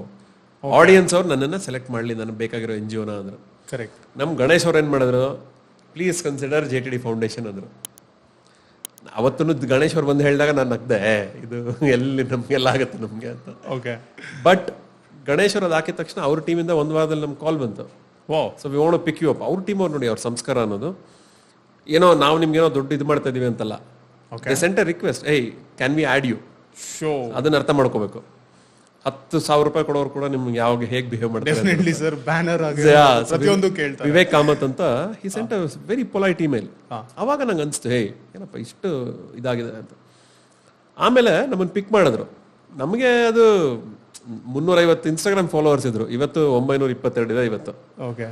Audience ಅವ್ರು ನನ್ನನ್ನು ಸೆಲೆಕ್ಟ್ ಮಾಡಲಿ ನನಗೆ ಬೇಕಾಗಿರೋ NGOನ ಅಂದ್ರು. ಕರೆಕ್ಟ್. ನಮ್ಮ ಗಣೇಶ್ ಅವ್ರು ಏನು ಮಾಡಿದ್ರು, ಪ್ಲೀಸ್ ಕನ್ಸಿಡರ್ JTD ಫೌಂಡೇಶನ್ ಅಂದರು. ಅವತ್ತು ಗಣೇಶ್ ಅವ್ರು ಬಂದು ಹೇಳಿದಾಗ ನಾನು ನಗ್ದೆ, ಇದು ಎಲ್ಲಿ ನಮಗೆಲ್ಲ ಆಗುತ್ತೆ ನಮಗೆ ಅಂತ. ಓಕೆ. ಬಟ್ ಗಣೇಶ್ ಅವ್ರು ಅದು ಹಾಕಿದ ತಕ್ಷಣ ಅವ್ರ ಟೀಮಿಂದ ಒಂದು ವಾರದಲ್ಲಿ ನಮ್ಗೆ ಕಾಲ್ ಬಂತು. So we want to pick you up. ಅವ್ರ ಟೀಮ್ ಅವ್ರು ನೋಡಿ, ಅವ್ರ ಸಂಸ್ಕಾರ ಅನ್ನೋದು ಏನೋ ನಾವು ನಿಮ್ಗೇನೋ ದೊಡ್ಡ ಇದು ಮಾಡ್ತಾ ಇದೀವಿ ಅಂತಲ್ಲ. They sent a request, hey can we add you. ಶೋ ಅದನ್ನ ಅರ್ಥ ಮಾಡ್ಕೋಬೇಕು. 10,000 ರೂಪಾಯಿ ಕೊಡೋರು ಕೂಡ ನಿಮ್ಗೆ ಯಾವಾಗ ಹೇಗೆ ಬಿಹೇವ್ ಮಾಡ್ತಾರೆ. ಡೆಫಿನೆಟ್ಲಿ ಸರ್, ಬ್ಯಾನರ್ ಪ್ರತಿಯೊಂದು ಕೇಳ್ತಾರೆ. ವಿವೇಕ್ ಕಾಮತ್ ಅಂತ he sent a very polite email. ಅವಾಗ ನಂಗೆ ಅನಿಸ್ತು, ಹೇ ಏನಪ್ಪ ಇಷ್ಟು ಇದಾಗಿದೆ ಅಂತ. ಆಮೇಲೆ ನಮ್ಮನ್ನು ಪಿಕ್ ಮಾಡಿದ್ರು. ನಮಗೆ ಅದು 350 ಇನ್ಸ್ಟಾಗ್ರಾಮ್ ಫಾಲೋವರ್ಸ್ ಇದ್ರು. ಇವತ್ತು 922 ಇದೆ ಇವತ್ತು. ಓಕೆ.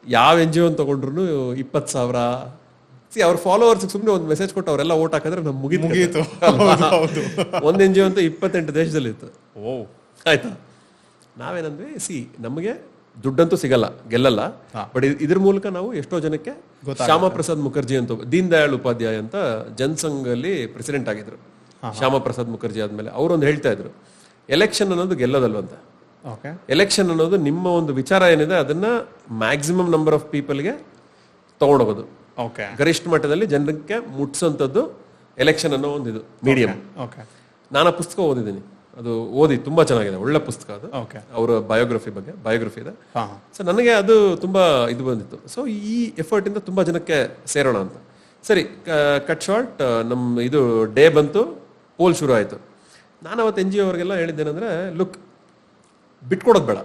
ಯಾವ NGO ಅಂತ ತಗೊಂಡ್ರು 20,000. ಅವ್ರ ಫಾಲೋವರ್ಸ್ ಸುಮ್ಮನೆ ಒಂದು ಮೆಸೇಜ್ ಕೊಟ್ಟು ಅವರೆಲ್ಲ ಓಟ್ ಹಾಕಿದ್ರೆ ನಮ್ಗೆ ಮುಗೀತು. ಒಂದು NGO ಅಂತ 28 ದೇಶದಲ್ಲಿ ಇತ್ತು. ಓ ಆಯ್ತಾ. ನಾವೇನಂದ್ವಿ, ನಮಗೆ ದುಡ್ಡಂತೂ ಸಿಗಲ್ಲ, ಗೆಲ್ಲಲ್ಲ, ಬಟ್ ಇದ್ರ ಮೂಲಕ ನಾವು ಎಷ್ಟೋ ಜನಕ್ಕೆ ಶ್ಯಾಮಾ ಪ್ರಸಾದ್ ಮುಖರ್ಜಿ ಅಂತ, ದೀನ್ ದಯಾಳ್ ಉಪಾಧ್ಯಾಯ ಅಂತ ಜನಸಂಘಲ್ಲಿ ಪ್ರೆಸಿಡೆಂಟ್ ಆಗಿದ್ರು. ಶ್ಯಾಮಾ ಪ್ರಸಾದ್ ಮುಖರ್ಜಿ ಆದ್ಮೇಲೆ ಅವರೊಂದು ಹೇಳ್ತಾ ಇದ್ರು, ಎಲೆಕ್ಷನ್ ಅನ್ನೋದು ಗೆಲ್ಲೋದಲ್ವಂತ. ಎಲೆಕ್ಷನ್ ಅನ್ನೋದು ನಿಮ್ಮ ಒಂದು ವಿಚಾರ ಏನಿದೆ ಅದನ್ನ ಮ್ಯಾಕ್ಸಿಮಮ್ ನಂಬರ್ ಆಫ್ ಪೀಪಲ್ಗೆ ತಗೊಂಡೋಗೋದು, ಗರಿಷ್ಠ ಮಟ್ಟದಲ್ಲಿ ಜನಕ್ಕೆ ಮುಟ್ಸೋಂಥದ್ದು ಎಲೆಕ್ಷನ್ ಅನ್ನೋ ಒಂದು ಇದು ಮೀಡಿಯಂ. ನಾನು ಆ ಪುಸ್ತಕ ಓದಿದ್ದೀನಿ, ಅದು ಓದಿ ತುಂಬಾ ಚೆನ್ನಾಗಿದೆ, ಒಳ್ಳೆ ಪುಸ್ತಕ ಅದು. ಅವರ ಬಯೋಗ್ರಫಿ ಇದೆ. ಸೊ ನನಗೆ ಅದು ತುಂಬಾ ಇದು ಬಂದಿತ್ತು. ಸೊ ಈ ಎಫರ್ಟ್ ಇಂದ ತುಂಬಾ ಜನಕ್ಕೆ ಸೇರೋಣ ಅಂತ. ಸರಿ, ಕಟ್ ಶಾರ್ಟ್, ನಮ್ಮ ಇದು ಡೇ ಬಂತು, ಪೋಲ್ ಶುರು ಆಯ್ತು. ನಾನು ಅವತ್ತು NGO ಅವ್ರಿಗೆಲ್ಲ ಹೇಳಿದ್ದೇನೆಂದ್ರೆ, ಲುಕ್, ಬಿಟ್ಕೊಡೋದು ಬೇಡ.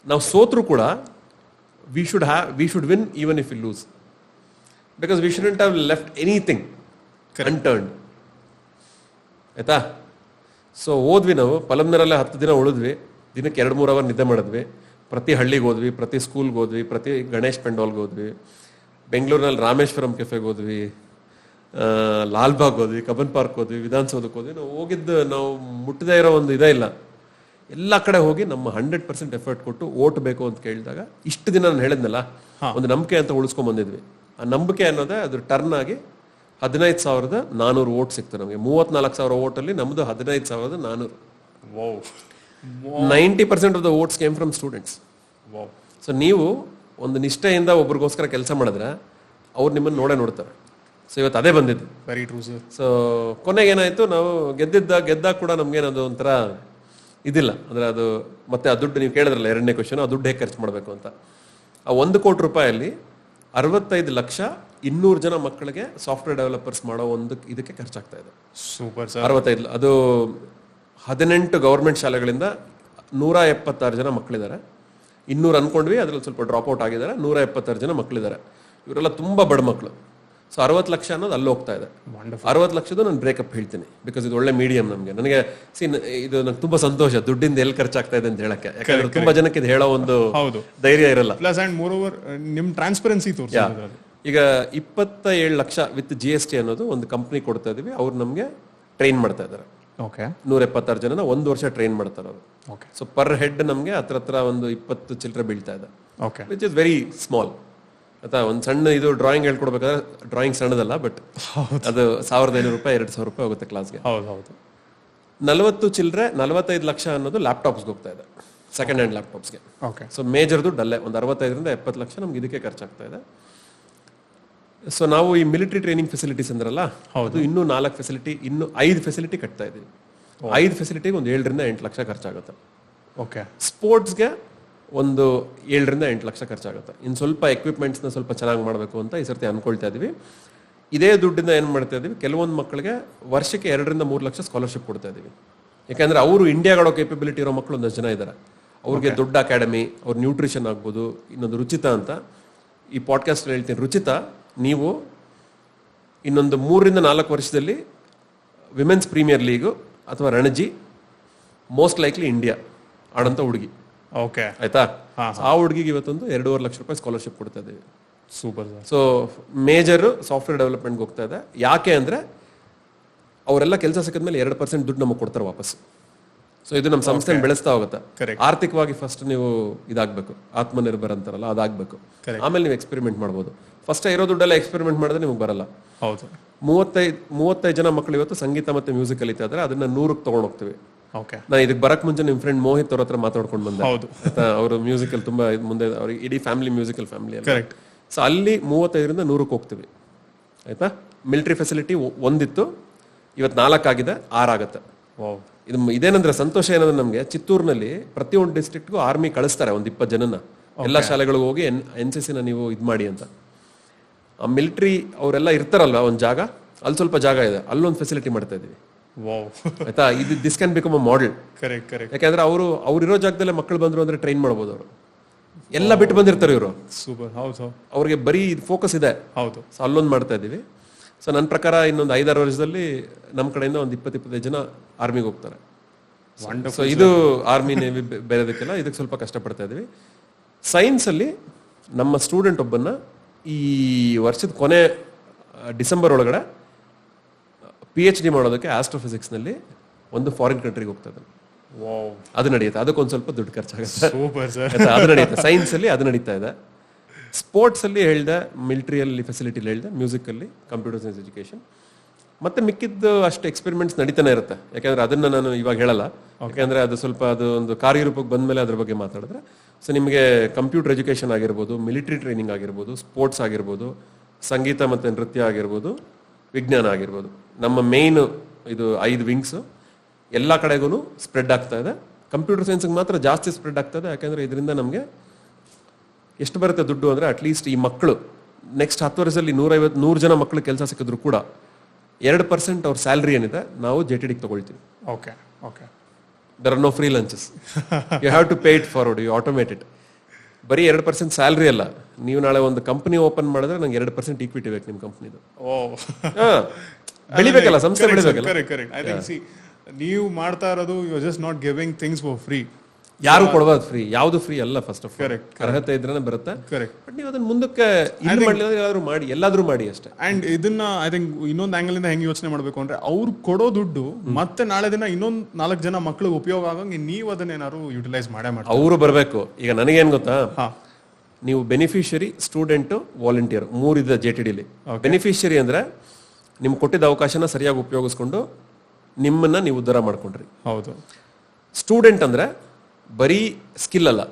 ನಾವು ಸೋತ್ರು ಕೂಡ we should win even if we lose, because we shouldn't have left anything unturned. ಆಯ್ತಾ. ಸೊ ಹೋದ್ವಿ ನಾವು ಪಲಮ್ನರಲ್ಲೇ 10 ದಿನ ಉಳಿದ್ವಿ. ದಿನಕ್ಕೆ 2-3 ಅವರ್ ನಿದ್ದೆ ಮಾಡಿದ್ವಿ. ಪ್ರತಿ ಹಳ್ಳಿಗೆ ಹೋದ್ವಿ, ಪ್ರತಿ ಸ್ಕೂಲ್ಗೆ ಹೋದ್ವಿ, ಪ್ರತಿ ಗಣೇಶ್ ಪೆಂಡಾಲ್ಗೆ ಹೋದ್ವಿ. ಬೆಂಗಳೂರಿನಲ್ಲಿ ರಾಮೇಶ್ವರಂ ಕೆಫೆಗೆ ಹೋದ್ವಿ, ಲಾಲ್ಬಾಗ್ ಹೋದ್ವಿ, ಕಬ್ಬನ್ ಪಾರ್ಕ್ ಹೋದ್ವಿ, ವಿಧಾನಸೌಧಕ್ಕೆ ಹೋದ್ವಿ. ನಾವು ಹೋಗಿದ್ದು ನಾವು ಮುಟ್ಟದೇ ಇರೋ ಒಂದು ಇದೇ ಇಲ್ಲ. ಎಲ್ಲ ಕಡೆ ಹೋಗಿ ನಮ್ಮ 100% ಎಫರ್ಟ್ ಕೊಟ್ಟು ಓಟ್ ಬೇಕು ಅಂತ ಕೇಳಿದಾಗ ಇಷ್ಟು ದಿನ ನಾನು ಹೇಳಿದ್ನಲ್ಲ, ಒಂದು ನಂಬಿಕೆ ಅಂತ ಉಳಿಸ್ಕೊಂಡ್ ಬಂದಿದ್ವಿ. ಆ ನಂಬಿಕೆ ಅನ್ನೋದೇ ಅದು ಟರ್ನ್ ಆಗಿ 15,400 ಓಟ್ ಸಿಕ್ತು ನಮಗೆ. 34,000 ಓಟಲ್ಲಿ ನಮ್ದು 15,400. 90% of the oats came from students. So ನೀವು ಒಂದು ನಿಷ್ಠೆಯಿಂದ ಒಬ್ರಿಗೋಸ್ಕರ ಕೆಲಸ ಮಾಡಿದ್ರೆ ಅವ್ರು ನಿಮ್ಮನ್ನು ನೋಡ್ತಾರೆ. ಸೊ ಇವತ್ತು ಅದೇ ಬಂದಿದ್ದು. Very true sir. ಸೊ ಕೊನೆಗೆ ಏನಾಯ್ತು, ನಾವು ಗೆದ್ದಾಗ ಕೂಡ ನಮ್ಗೇನದು ಒಂಥರ ಇದಿಲ್ಲ. ಅಂದ್ರೆ ಅದು ಮತ್ತೆ ಆ ದುಡ್ಡು, ನೀವು ಕೇಳಿದ್ರಲ್ಲ 2ನೇ ಕ್ವಶನ್, ಆ ದುಡ್ಡು ಹೇಗೆ ಖರ್ಚು ಮಾಡಬೇಕು ಅಂತ. ಆ 1 ಕೋಟಿ ರೂಪಾಯಲ್ಲಿ 65,200,000 ಜನ ಮಕ್ಕಳಿಗೆ ಸಾಫ್ಟ್ವೇರ್ ಡೆವಲಪರ್ಸ್ ಮಾಡೋ ಒಂದು ಇದಕ್ಕೆ ಖರ್ಚಾಗ್ತಾ ಇದೆ. Super sir. 65, ಅದು 18 ಗೌರ್ಮೆಂಟ್ ಶಾಲೆಗಳಿಂದ 176 ಜನ ಮಕ್ಕಳಿದ್ದಾರೆ. 200 ಅನ್ಕೊಂಡ್ವಿ, ಅದ್ರಲ್ಲಿ ಸ್ವಲ್ಪ ಡ್ರಾಪ್ ಔಟ್ ಆಗಿದ್ದಾರೆ. 176 ಜನ ಮಕ್ಕಳಿದ್ದಾರೆ. ಇವರೆಲ್ಲ ತುಂಬಾ ಬಡ ಮಕ್ಕಳು. ಸೊ 60 ಲಕ್ಷ ಅನ್ನೋದು ಅಲ್ಲಿ ಹೋಗ್ತಾ ಇದೆ. 60 ಲಕ್ಷದ ನಾನು ಬ್ರೇಕಪ್ ಹೇಳ್ತೀನಿ, ಬಿಕಾಸ್ ಇದು ಒಳ್ಳೆ ಮೀಡಿಯಂ ನಮಗೆ. ನನಗೆ ಇದು ನಂಗೆ ತುಂಬಾ ಸಂತೋಷ, ದುಡ್ಡಿಂದ ಎಲ್ಲಿ ಖರ್ಚಾಗ್ತಾ ಇದೆ ಅಂತ ಹೇಳಕ್ಕೆ. ಯಾಕಂದ್ರೆ ತುಂಬಾ ಜನಕ್ಕೆ ಇದು ಹೇಳೋ ಒಂದು ಧೈರ್ಯ ಇರಲ್ಲ. ಪ್ಲಸ್ ಅಂಡ್ ಮೋರ್ ಓವರ್ ನಿಮ್ ಟ್ರಾನ್ಸ್ಪರೆನ್ಸಿ ತೋರಿಸ್ತಾರೆ. ಈಗ 27 ಲಕ್ಷ ವಿತ್ GST ಅನ್ನೋದು ಒಂದು ಕಂಪ್ನಿ ಕೊಡ್ತಾ ಇದೀವಿ. ಅವ್ರು ನಮಗೆ ಟ್ರೈನ್ ಮಾಡ್ತಾ ಇದ್ದಾರೆ. 176 ಜನನ 1 ವರ್ಷ ಟ್ರೈನ್ ಮಾಡ್ತಾರೆ ಅವರು. ಸೊ ಪರ್ ಹೆಡ್ ನಮಗೆ ಹತ್ರ ಒಂದು 20 ಚಿಲ್ಲರೆ ಬೀಳ್ತಾ ಇದೆ, ವಿಚ್ ಇಸ್ ವೆರಿ ಸ್ಮಾಲ್. ಆಯ್ತಾ. ಒಂದು ಸಣ್ಣ ಇದು ಡ್ರಾಯಿಂಗ್ ಹೇಳ್ಕೊಡ್ಬೇಕಾದ್ರೆ, ಡ್ರಾಯಿಂಗ್ ಸಣ್ಣದಲ್ಲ, ಬಟ್ ಅದು 1,500 ರೂಪಾಯಿ 2,000 ರೂಪಾಯಿ ಹೋಗುತ್ತೆ ಕ್ಲಾಸ್ಗೆ. 45 ಲಕ್ಷ ಅನ್ನೋದು ಲ್ಯಾಪ್ಟಾಪ್ಸ್ಗೆ ಹೋಗ್ತಾ ಇದೆ, ಸೆಕೆಂಡ್ ಹ್ಯಾಂಡ್ ಲ್ಯಾಪ್ಟಾಪ್ಸ್ಗೆ. ಸೊ ಮೇಜರ್ ದುಡ್ಡು ಅಲ್ಲೇ ಒಂದು 65ರಿಂದ 70 ಲಕ್ಷ ನಮ್ಗೆ ಇದಕ್ಕೆ ಖರ್ಚಾಗ್ತಾ ಇದೆ. ಸೊ ನಾವು ಈ ಮಿಲಿಟರಿ ಟ್ರೈನಿಂಗ್ ಫೆಸಿಲಿಟೀಸ್ ಅಂದ್ರಲ್ಲ, ಅದು ಇನ್ನೂ 4 ಫೆಸಿಲಿಟಿ, ಇನ್ನು 5 ಫೆಸಿಲಿಟಿ ಕಟ್ತಾ ಇದೀವಿ. 5 ಫೆಸಿಲಿಟಿಗೆ ಒಂದು 7ರಿಂದ 8 ಲಕ್ಷ ಖರ್ಚಾಗುತ್ತೆ. ಸ್ಪೋರ್ಟ್ಸ್ಗೆ ಒಂದು 7ರಿಂದ 8 ಲಕ್ಷ ಖರ್ಚಾಗುತ್ತೆ. ಇನ್ನು ಸ್ವಲ್ಪ ಎಕ್ವಿಪ್ಮೆಂಟ್ಸ್ನ ಸ್ವಲ್ಪ ಚೆನ್ನಾಗಿ ಮಾಡಬೇಕು ಅಂತ ಈ ಸರ್ತಿ ಅನ್ಕೊಳ್ತಾ ಇದೀವಿ. ಇದೇ ದುಡ್ಡಿಂದ ಏನು ಮಾಡ್ತಾ ಇದೀವಿ, ಕೆಲವೊಂದು ಮಕ್ಕಳಿಗೆ ವರ್ಷಕ್ಕೆ 2ರಿಂದ 3 ಲಕ್ಷ ಸ್ಕಾಲರ್ಶಿಪ್ ಕೊಡ್ತಾ ಇದೀವಿ. ಯಾಕಂದ್ರೆ ಅವರು ಇಂಡಿಯಾಗಳೋ ಕೇಪಬಿಲಿಟಿ ಇರೋ ಮಕ್ಕಳು ಒಂದಷ್ಟು ಜನ ಇದ್ದಾರೆ. ಅವ್ರಿಗೆ ದೊಡ್ಡ ಅಕಾಡೆಮಿ, ಅವ್ರ ನ್ಯೂಟ್ರಿಷನ್ ಆಗ್ಬೋದು. ಇನ್ನೊಂದು ರುಚಿತಾ ಅಂತ, ಈ ಪಾಡ್ಕಾಸ್ಟ್ ಹೇಳ್ತೀನಿ, ರುಚಿತಾ ನೀವು ಇನ್ನೊಂದು 3ರಿಂದ 4 ವರ್ಷದಲ್ಲಿ ವಿಮೆನ್ಸ್ ಪ್ರೀಮಿಯರ್ ಲೀಗು ಅಥವಾ ರಣಜಿ, ಮೋಸ್ಟ್ ಲೈಕ್ಲಿ ಇಂಡಿಯಾ ಆಡಂತ ಹುಡುಗಿ. ಆಯ್ತಾ. ಆ ಹುಡುಗಿಗೆ ಇವತ್ತೊಂದು 2.5 ಲಕ್ಷ ರೂಪಾಯಿ ಸ್ಕಾಲರ್ಶಿಪ್ ಕೊಡ್ತಾ ಇದ್ದೀವಿ. Super sir. So major software ಡೆವಲಪ್ಮೆಂಟ್ಗೆ ಹೋಗ್ತಾ ಇದೆ. ಯಾಕೆ ಅಂದರೆ ಅವರೆಲ್ಲ ಕೆಲಸ ಸಿಕ್ಕಿದ್ಮೇಲೆ 2% ದುಡ್ಡು ನಮಗೆ ಕೊಡ್ತಾರೆ ವಾಪಸ್. ಸೊ ಇದು ನಮ್ಮ ಸಂಸ್ಥೆ ಬೆಳೆಸ್ತಾ ಹೋಗುತ್ತೆ. ಆರ್ಥಿಕವಾಗಿ ಫಸ್ಟ್ ನೀವು ಇದಾಗಬೇಕು, ಆತ್ಮನಿರ್ಭರ ಅಂತಾರಲ್ಲ ಅದಾಗಬೇಕು, ಆಮೇಲೆ ನೀವು ಎಕ್ಸ್ಪೆರಿಮೆಂಟ್ ಮಾಡ್ಬೋದು. ಫಸ್ಟ್ ಇರೋ ದುಡ್ಡೆಲ್ಲ ಎಕ್ಸ್ಪೆರಿಮೆಂಟ್ ಮಾಡಿದ್ರೆ ನಿಮ್ಗೆ ಬರಲ್ಲ. ಹೌದು. 35 ಜನ ಮಕ್ಕಳು ಇವತ್ತು ಸಂಗೀತ ಮತ್ತೆ ಮ್ಯೂಸಿಕ್ ಕಲಿತಾ ಇದ್ದಾರೆ. ಅದನ್ನ 100ಕ್ಕೆ ತಗೊಂಡು ಹೋಗ್ತೀವಿ. ಓಕೆ. ನಾನು ಇದಕ್ಕೆ ಬರಕ್ ಮುಂಚೆ ನಿಮ್ಮ ಫ್ರೆಂಡ್ ಮೋಹಿತ್ ಅವ್ರ ಹತ್ರ ಮಾತಾಡ್ಕೊಂಡು ಬಂದೆ. ಹೌದು. ಅವರು ಮ್ಯೂಸಿಕಲ್ ತುಂಬಾ ಮುಂದೆ, ಅವ್ರಿಗೆ ಇಡೀ family musical family. Correct. So ಅಲ್ಲಿ 35ರಿಂದ 100ಕ್ಕೆ ಹೋಗ್ತೀವಿ. ಆಯ್ತಾ. ಮಿಲಿಟರಿ ಫೆಸಿಲಿಟಿ ಒಂದಿತ್ತು, ಇವತ್ತು 4 ಆಗಿದೆ, 6 ಆಗುತ್ತೆ. ಇದೇನಂದ್ರೆ ಸಂತೋಷ ಏನಂದ್ರೆ ನಮಗೆ ಚಿತ್ತೂರಿನಲ್ಲಿ ಪ್ರತಿಯೊಂದು ಡಿಸ್ಟ್ರಿಕ್ಟ್ಗೂ ಆರ್ಮಿ ಕಳಿಸ್ತಾರೆ ಒಂದು 20 ಜನನ. ಎಲ್ಲ ಶಾಲೆಗಳಿಗೆ ಹೋಗಿ NCC ನೀವು ಇದು ಮಾಡಿ ಅಂತ. ಆ ಮಿಲಿಟರಿ ಅವರೆಲ್ಲ ಇರ್ತಾರಲ್ವಾ ಒಂದು ಜಾಗ, ಅಲ್ಲಿ ಸ್ವಲ್ಪ ಜಾಗ ಇದೆ, ಅಲ್ಲೊಂದು ಫೆಸಿಲಿಟಿ ಮಾಡ್ತಾ ಇದೀವಿ. ಆಯ್ತಾ. ಇದು this can become a model. ಯಾಕಂದ್ರೆ ಅವ್ರು ಇರೋ ಜಾಗದಲ್ಲೇ ಮಕ್ಕಳು ಬಂದ್ರು ಅಂದ್ರೆ ಟ್ರೈನ್ ಮಾಡ್ಬೋದು. ಅವರು ಎಲ್ಲ ಬಿಟ್ಟು ಬಂದಿರ್ತಾರೆ ಇವರು. ಸೂಪರ್. ಹೌದು. ಅವ್ರಿಗೆ ಬರೀ ಫೋಕಸ್ ಇದೆ. ಹೌದು. ಸೊ ಅಲ್ಲೊಂದು ಮಾಡ್ತಾ ಇದೀವಿ. ಸೊ ನನ್ನ ಪ್ರಕಾರ ಇನ್ನೊಂದು 5-6 ವರ್ಷದಲ್ಲಿ ನಮ್ಮ ಕಡೆಯಿಂದ ಒಂದು 20-25 ಜನ ಆರ್ಮಿಗೆ ಹೋಗ್ತಾರೆ. ಸೊ ಇದು ಆರ್ಮಿ ನೇವಿ ಬೇರೆದಕ್ಕೆಲ್ಲ ಇದಕ್ಕೆ ಸ್ವಲ್ಪ ಕಷ್ಟಪಡ್ತಾ ಇದೀವಿ. ಸೈನ್ಸಲ್ಲಿ ನಮ್ಮ ಸ್ಟೂಡೆಂಟ್ ಒಬ್ಬನ್ನ ಈ ವರ್ಷದ ಕೊನೆ ಡಿಸೆಂಬರ್ ಒಳಗಡೆ PhD ಮಾಡೋದಕ್ಕೆ ಆಸ್ಟ್ರೋಫಿಸಿಕ್ಸ್ನಲ್ಲಿ ಒಂದು ಫಾರಿನ್ ಕಂಟ್ರಿಗೆ ಹೋಗ್ತಾ ಇದ್ದಾನೆ. ಅದು ನಡೆಯುತ್ತೆ. ಅದಕ್ಕೊಂದು ಸ್ವಲ್ಪ ದುಡ್ಡು ಖರ್ಚಾಗುತ್ತೆ. ಅದು ನಡೆಯುತ್ತೆ. ಸೈನ್ಸಲ್ಲಿ ಅದು ನಡೀತಾ ಇದೆ. ಸ್ಪೋರ್ಟ್ಸಲ್ಲಿ ಹೇಳ್ದೆ, ಮಿಲಿಟರಿಯಲ್ಲಿ ಫೆಸಿಲಿಟಿಲಿ ಹೇಳ್ದೆ, ಮ್ಯೂಸಿಕಲ್ಲಿ ಕಂಪ್ಯೂಟರ್ ಸೈನ್ಸ್ ಎಜುಕೇಷನ್, ಮತ್ತೆ ಮಿಕ್ಕಿದ್ದು ಅಷ್ಟು ಎಕ್ಸ್ಪೆರಿಮೆಂಟ್ಸ್ ನಡೀತಾನೆ ಇರುತ್ತೆ. ಯಾಕಂದ್ರೆ ಅದನ್ನ ನಾನು ಇವಾಗ ಹೇಳಲ್ಲ, ಯಾಕಂದ್ರೆ ಅದು ಸ್ವಲ್ಪ ಅದು ಒಂದು ಕಾರ್ಯರೂಪಕ್ಕೆ ಬಂದ್ಮೇಲೆ ಅದ್ರ ಬಗ್ಗೆ ಮಾತಾಡಿದ್ರೆ. ಸೊ ನಿಮಗೆ ಕಂಪ್ಯೂಟರ್ ಎಜುಕೇಷನ್ ಆಗಿರ್ಬೋದು, ಮಿಲಿಟರಿ ಟ್ರೈನಿಂಗ್ ಆಗಿರ್ಬೋದು, ಸ್ಪೋರ್ಟ್ಸ್ ಆಗಿರ್ಬೋದು, ಸಂಗೀತ ಮತ್ತು ನೃತ್ಯ ಆಗಿರ್ಬೋದು, ವಿಜ್ಞಾನ ಆಗಿರ್ಬೋದು, ನಮ್ಮ ಮೇಯ್ನ್ ಇದು 5 ವಿಂಗ್ಸ್ ಎಲ್ಲ ಕಡೆಗೂ ಸ್ಪ್ರೆಡ್ ಆಗ್ತಾ ಇದೆ. ಕಂಪ್ಯೂಟರ್ ಸೈನ್ಸ್ಗೆ ಮಾತ್ರ ಜಾಸ್ತಿ ಸ್ಪ್ರೆಡ್ ಆಗ್ತಾ ಇದೆ. ಯಾಕಂದ್ರೆ ಇದರಿಂದ ನಮಗೆ ಎಷ್ಟು ಬರುತ್ತೆ ದುಡ್ಡು ಅಂದರೆ, ಅಟ್ಲೀಸ್ಟ್ ಈ ಮಕ್ಕಳು ನೆಕ್ಸ್ಟ್ 10 ವರ್ಷದಲ್ಲಿ 150-100 ಜನ ಮಕ್ಕಳು ಕೆಲಸ ಸಿಕ್ಕಿದ್ರು ಕೂಡ 2% ಅವ್ರ ಸ್ಯಾಲ್ರಿ ಏನಿದೆ ನಾವು JTDಗೆ ತಗೊಳ್ತೀವಿ. Okay. Okay. There are no free lunches. You have to pay it forward, you automate it. ಬರೀ 2% ಸ್ಯಾಲ್ರಿ ಅಲ್ಲ, ನೀವು ನಾಳೆ ಒಂದು ಕಂಪನಿ ಓಪನ್ ಮಾಡಿದ್ರೆ ನಂಗೆ 2% ಈಕ್ವಿಟಿ ಬೇಕು ನಿಮ್ಮ ಕಂಪ್ನಿದು. ಬೆಳಿಬೇಕಲ್ಲ, ಸಂಸ್ಥೆ ಬೆಳಿಬೇಕಲ್ಲ. ನೀವು ಮಾಡ್ತಾ ಇರೋದು you are just not giving things for free. ಯಾರು ಕೊಡಬಾರ್ದು ಫ್ರೀ, ಯಾವುದು ಫ್ರೀ ಅಲ್ಲ. ಫಸ್ಟ್ ಆಫ್ ಆಲ್ ಅರ್ಹತೆ ಇದ್ರೇನೆ ಬರುತ್ತೆ. ಬಟ್ ನೀವು ಅದನ್ನ ಮುಂದಕ್ಕೆ ಎಲ್ಲಾದ್ರೂ ಮಾಡಿ ಅಷ್ಟೇ. ಅಂಡ್ ಇದನ್ನ ಐ ಥಿಂಕ್ ಇನ್ನೊಂದು ಆಂಗಲ್ ಇಂದ ಹೆಂಗೆ ಯೋಚನೆ ಮಾಡ್ಬೇಕು ಅಂದ್ರೆ, ಅವ್ರು ಕೊಡೋ ದುಡ್ಡು ಮತ್ತೆ ನಾಳೆ ದಿನ ಇನ್ನೊಂದು 4 ಜನ ಮಕ್ಳಿಗೆ ಉಪಯೋಗ ಆಗಂಗೆ ನೀವು ಅದನ್ನೇನಾದ್ರು ಯುಟಿಲೈಸ್ ಮಾಡೇ ಮಾಡಿ ಅವರು ಬರಬೇಕು. ಈಗ ನನಗೇನ್ ಗೊತ್ತಾ, ನೀವು ಬೆನಿಫಿಷರಿ, ಸ್ಟೂಡೆಂಟ್, ವಾಲಂಟಿಯರ್ 3 ಇದೆ JTDಲಿ. ಬೆನಿಫಿಷರಿ ಅಂದ್ರೆ ನಿಮ್ಗೆ ಕೊಟ್ಟಿದ್ದ ಅವಕಾಶನ ಸರಿಯಾಗಿ ಉಪಯೋಗಿಸ್ಕೊಂಡು ನಿಮ್ಮನ್ನ ನೀವು ಉದ್ಧಾರ ಮಾಡ್ಕೊಂಡ್ರಿ. ಹೌದು. ಸ್ಟೂಡೆಂಟ್ ಅಂದ್ರೆ ಬರೀ ಸ್ಕಿಲ್ ಅಲ್ಲ,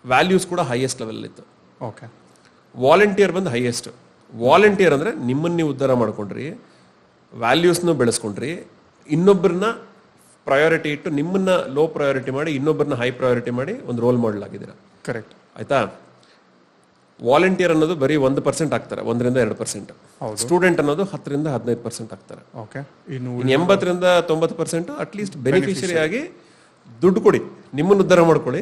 ವ್ಯಾಲ್ಯೂಸ್ ಕೂಡ ಹೈಯೆಸ್ಟ್ ಲೆವೆಲ್ ಇತ್ತು. ಓಕೆ. ವಾಲಂಟಿಯರ್ ಬಂದು ಹೈಯೆಸ್ಟ್. ವಾಲಂಟಿಯರ್ ಅಂದ್ರೆ ನಿಮ್ಮನ್ನ ನೀವು ಉದ್ಧಾರ ಮಾಡ್ಕೊಂಡ್ರಿ, ವ್ಯಾಲ್ಯೂಸ್ನ ಬೆಳೆಸ್ಕೊಂಡ್ರಿ, ಇನ್ನೊಬ್ಬರನ್ನ ಪ್ರಯಾರಿಟಿ ಇಟ್ಟು ನಿಮ್ಮನ್ನ ಲೋ ಪ್ರಯಾರಿಟಿ ಮಾಡಿ ಇನ್ನೊಬ್ಬರನ್ನ ಹೈ ಪ್ರಯಾರಿಟಿ ಮಾಡಿ ಒಂದು ರೋಲ್ ಮಾಡೆಲ್ ಆಗಿದ್ದೀರಾ. ಕರೆಕ್ಟ್. ಆಯ್ತಾ. ವಾಲಂಟಿಯರ್ ಅನ್ನೋದು ಬರೀ 1% ಆಗ್ತಾರೆ, 1-2%. ಸ್ಟೂಡೆಂಟ್ ಅನ್ನೋದು 10-15% ಆಗ್ತಾರೆ. ಓಕೆ. ಇನ್ನು 80-90% ಅಟ್ಲೀಸ್ಟ್ ಬೆನಿಫಿಷರಿ ಆಗಿ ದುಡ್ಡು ಕೊಡಿ, ನಿಮ್ಮನ್ನು ಉದ್ಧಾರ ಮಾಡ್ಕೊಳ್ಳಿ.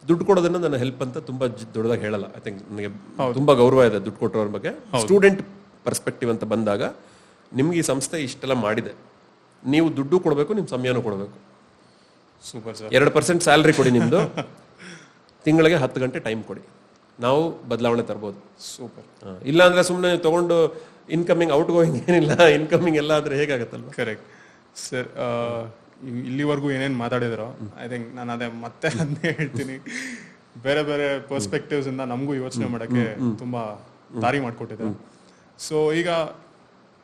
ದುಡ್ಡು ಕೊಡೋದನ್ನ ನನ್ನ ಹೆಲ್ಪ್ ಅಂತ ತುಂಬಾ ದೊಡ್ಡದಾಗಿ ಹೇಳಲ್ಲ. ಐ ಥಿಂಕ್ ನನಗೆ ತುಂಬಾ ಗೌರವ ಇದೆ ದುಡ್ಡು ಕೊಟ್ಟವ್ರ ಬಗ್ಗೆ. ಸ್ಟೂಡೆಂಟ್ ಪರ್ಸ್ಪೆಕ್ಟಿವ್ ಅಂತ ಬಂದಾಗ ನಿಮ್ಗೆ ಈ ಸಂಸ್ಥೆ ಇಷ್ಟೆಲ್ಲ ಮಾಡಿದೆ, ನೀವು ದುಡ್ಡು ಕೊಡಬೇಕು, ನಿಮ್ಮ ಸಮಯನೂ ಕೊಡಬೇಕು. Super sir. 2% ಸ್ಯಾಲ್ರಿ ಕೊಡಿ ನಿಮ್ದು, ತಿಂಗಳಿಗೆ 10 ಗಂಟೆ ಟೈಮ್ ಕೊಡಿ, ನಾವು ಬದಲಾವಣೆ ತರ್ಬೋದು. ಸೂಪರ್. ಇಲ್ಲ ಅಂದ್ರೆ ಸುಮ್ಮನೆ ತಗೊಂಡು ಇನ್ಕಮಿಂಗ್ ಔಟ್ ಗೋಯಿಂಗ್ ಏನಿಲ್ಲ, ಇನ್ಕಮಿಂಗ್ ಎಲ್ಲ ಆದ್ರೆ ಹೇಗಾಗತ್ತಲ್ವ. Correct sir. ಇಲ್ಲಿವರೆಗೂ ಏನೇನು ಮಾತಾಡಿದ್ರು ಐ ಥಿಂಕ್ ನಾನು ಮತ್ತೆ ಅದನ್ನೇ ಹೇಳ್ತೀನಿ, ಬೇರೆ ಬೇರೆ ಪರ್ಸ್ಪೆಕ್ಟಿವ್ಸ್ ಇಂದ ನಮಗೂ ಯೋಚನೆ ಮಾಡೋಕ್ಕೆ ತುಂಬಾ ದಾರಿ ಮಾಡಿಕೊಟ್ಟಿದೆ. ಸೊ ಈಗ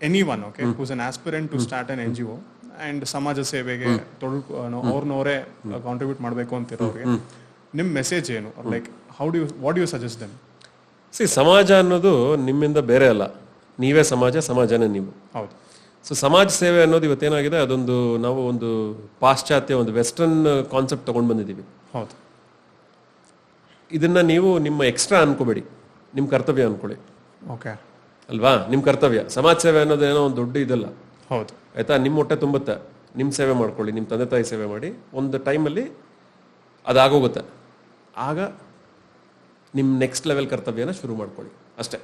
anyone okay who's an aspirant to start an NGO and ಸಮಾಜ ಸೇವೆಗೆ ಅವ್ರನ್ನವರೇ ಕಾಂಟ್ರಿಬ್ಯೂಟ್ ಮಾಡಬೇಕು ಅಂತಿರೋರಿಗೆ ನಿಮ್ಮ ಮೆಸೇಜ್ ಏನು? Like what you suggest them? ಸಮಾಜ ಅನ್ನೋದು ನಿಮ್ಮಿಂದ ಬೇರೆ ಅಲ್ಲ, ನೀವೇ ಸಮಾಜ, ಸಮಾಜನೇ ನೀವು. ಹೌದು. ಸೊ ಸಮಾಜ ಸೇವೆ ಅನ್ನೋದು ಇವತ್ತೇನಾಗಿದೆ, ಅದೊಂದು ನಾವು ಒಂದು ಪಾಶ್ಚಾತ್ಯ, ಒಂದು ವೆಸ್ಟರ್ನ್ ಕಾನ್ಸೆಪ್ಟ್ ತಗೊಂಡು ಬಂದಿದ್ದೀವಿ. ಹೌದು. ಇದನ್ನ ನೀವು ನಿಮ್ಮ ಎಕ್ಸ್ಟ್ರಾ ಅನ್ಕೋಬೇಡಿ, ನಿಮ್ಮ ಕರ್ತವ್ಯ ಅನ್ಕೊಳ್ಳಿ. ಓಕೆ ಅಲ್ವಾ? ನಿಮ್ಮ ಕರ್ತವ್ಯ. ಸಮಾಜ ಸೇವೆ ಅನ್ನೋದು ಏನೋ ಒಂದು ದೊಡ್ಡ ಇದಲ್ಲ. ಹೌದು. ಆಯ್ತಾ. ನಿಮ್ಮ ಹೊಟ್ಟೆ ತುಂಬುತ್ತೆ, ನಿಮ್ಮ ಸೇವೆ ಮಾಡ್ಕೊಳ್ಳಿ, ನಿಮ್ಮ ತಂದೆ ತಾಯಿ ಸೇವೆ ಮಾಡಿ, ಒಂದು ಟೈಮಲ್ಲಿ ಅದಾಗೋಗುತ್ತೆ. ಆಗ ನಿಮ್ಮ ನೆಕ್ಸ್ಟ್ ಲೆವೆಲ್ ಕರ್ತವ್ಯನ ಶುರು ಮಾಡ್ಕೊಳ್ಳಿ ಅಷ್ಟೇ.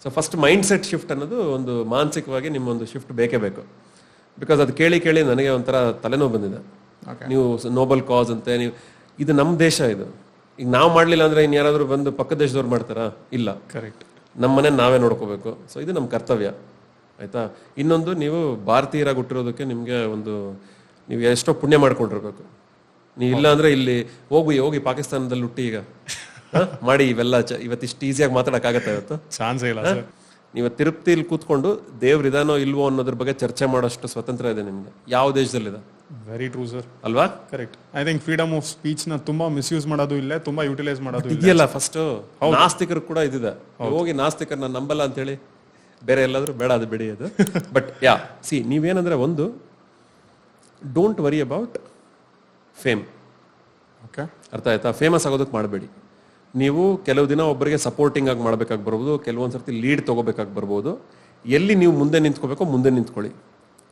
So first mind set shift ಅನ್ನೋದು ಒಂದು ಮಾನಸಿಕವಾಗಿ ನಿಮ್ಮೊಂದು ಶಿಫ್ಟ್ ಬೇಕೇ ಬೇಕು. ಬಿಕಾಸ್ ಅದು ಕೇಳಿ ಕೇಳಿ ನನಗೆ ಒಂಥರ ತಲೆನೋವು ಬಂದಿದೆ. ನೀವು ನೋಬಲ್ ಕಾಸ್ ಅಂತೆ, ನೀವು ಇದು ನಮ್ಮ ದೇಶ, ಇದು ಈಗ ನಾವು ಮಾಡ್ಲಿಲ್ಲ ಅಂದ್ರೆ ಇನ್ ಯಾರಾದ್ರೂ ಬಂದು ಪಕ್ಕದ ದೇಶದವ್ರು ಮಾಡ್ತಾರಾ? ಇಲ್ಲ. ಕರೆಕ್ಟ್. ನಮ್ಮ ಮನೆ ನಾವೇ ನೋಡ್ಕೋಬೇಕು. ಸೊ ಇದು ನಮ್ಮ ಕರ್ತವ್ಯ, ಆಯ್ತಾ. ಇನ್ನೊಂದು, ನೀವು ಭಾರತೀಯರಾಗಿ ಹುಟ್ಟಿರೋದಕ್ಕೆ ನಿಮ್ಗೆ ನೀವು ಎಷ್ಟೋ ಪುಣ್ಯ ಮಾಡ್ಕೊಂಡಿರ್ಬೇಕು. ನೀವು ಇಲ್ಲ ಅಂದ್ರೆ ಇಲ್ಲಿ ಹೋಗಿ ಪಾಕಿಸ್ತಾನದಲ್ಲಿ ಹುಟ್ಟಿ ಈಗ ಮಾಡಿ ಇವೆಲ್ಲ ಇವತ್ತಿಷ್ಟು ಈಸಿಯಾಗಿ ಮಾತಾಡಕ್ಕಾಗತ್ತ? ಇವತ್ತು ಚಾನ್ಸೇ ಇಲ್ಲ ಸರ್. ನೀವು ತಿರುಪ್ತಿಲಿ ಕೂತ್ಕೊಂಡು ದೇವ್ರ ಇದಾನೋ ಇಲ್ವೋ ಅನ್ನೋದ್ರ ಬಗ್ಗೆ ಚರ್ಚೆ ಮಾಡೋಷ್ಟು ಸ್ವತಂತ್ರ ಇದೆ ನಿಮ್ಗೆ. ಯಾವ ದೇಶದಲ್ಲಿದೆ? Very true sir. ಅಲ್ವಾ? Correct. I think freedom of speech ನ ತುಂಬಾ ಮಿಸ್ಯೂಸ್ ಮಾಡೋದು ಇಲ್ಲ, ತುಂಬಾ ಯುಟಿಲೈಸ್ ಮಾಡೋದು ಇಲ್ಲ. ಇದೆಯಲ್ಲ ಫಸ್ಟ್ ನಾಸ್ತಿಕರು ಕೂಡ ಇದಿದೆ. ಹೋಗಿ ನಾಸ್ತಿಕರು ನಾನು ನಂಬಲ್ಲ ಅಂತೇಳಿ ಬೇರೆ ಎಲ್ಲಾದ್ರೂ ಬೇಡ, ಅದು ಬಿಡಿ ಅದು. ಬಟ್ ನೀವೇನಂದ್ರೆ, ಒಂದು, don't worry about fame. Okay, ಅರ್ಥ ಆಯ್ತಾ? ಫೇಮಸ್ ಆಗೋದಕ್ಕೆ ಮಾಡಬೇಡಿ. ನೀವು ಕೆಲವು ದಿನ ಒಬ್ಬರಿಗೆ ಸಪೋರ್ಟಿಂಗ್ ಆಗಿ ಮಾಡ್ಬೇಕಾಗಿ ಬರ್ಬೋದು, ಕೆಲವೊಂದ್ಸರ್ತಿ ಲೀಡ್ ತಗೋಬೇಕಾಗಿ ಬರ್ಬೋದು. ಎಲ್ಲಿ ನೀವು ಮುಂದೆ ನಿಂತ್ಕೋಬೇಕೋ ಮುಂದೆ ನಿಂತ್ಕೊಳ್ಳಿ.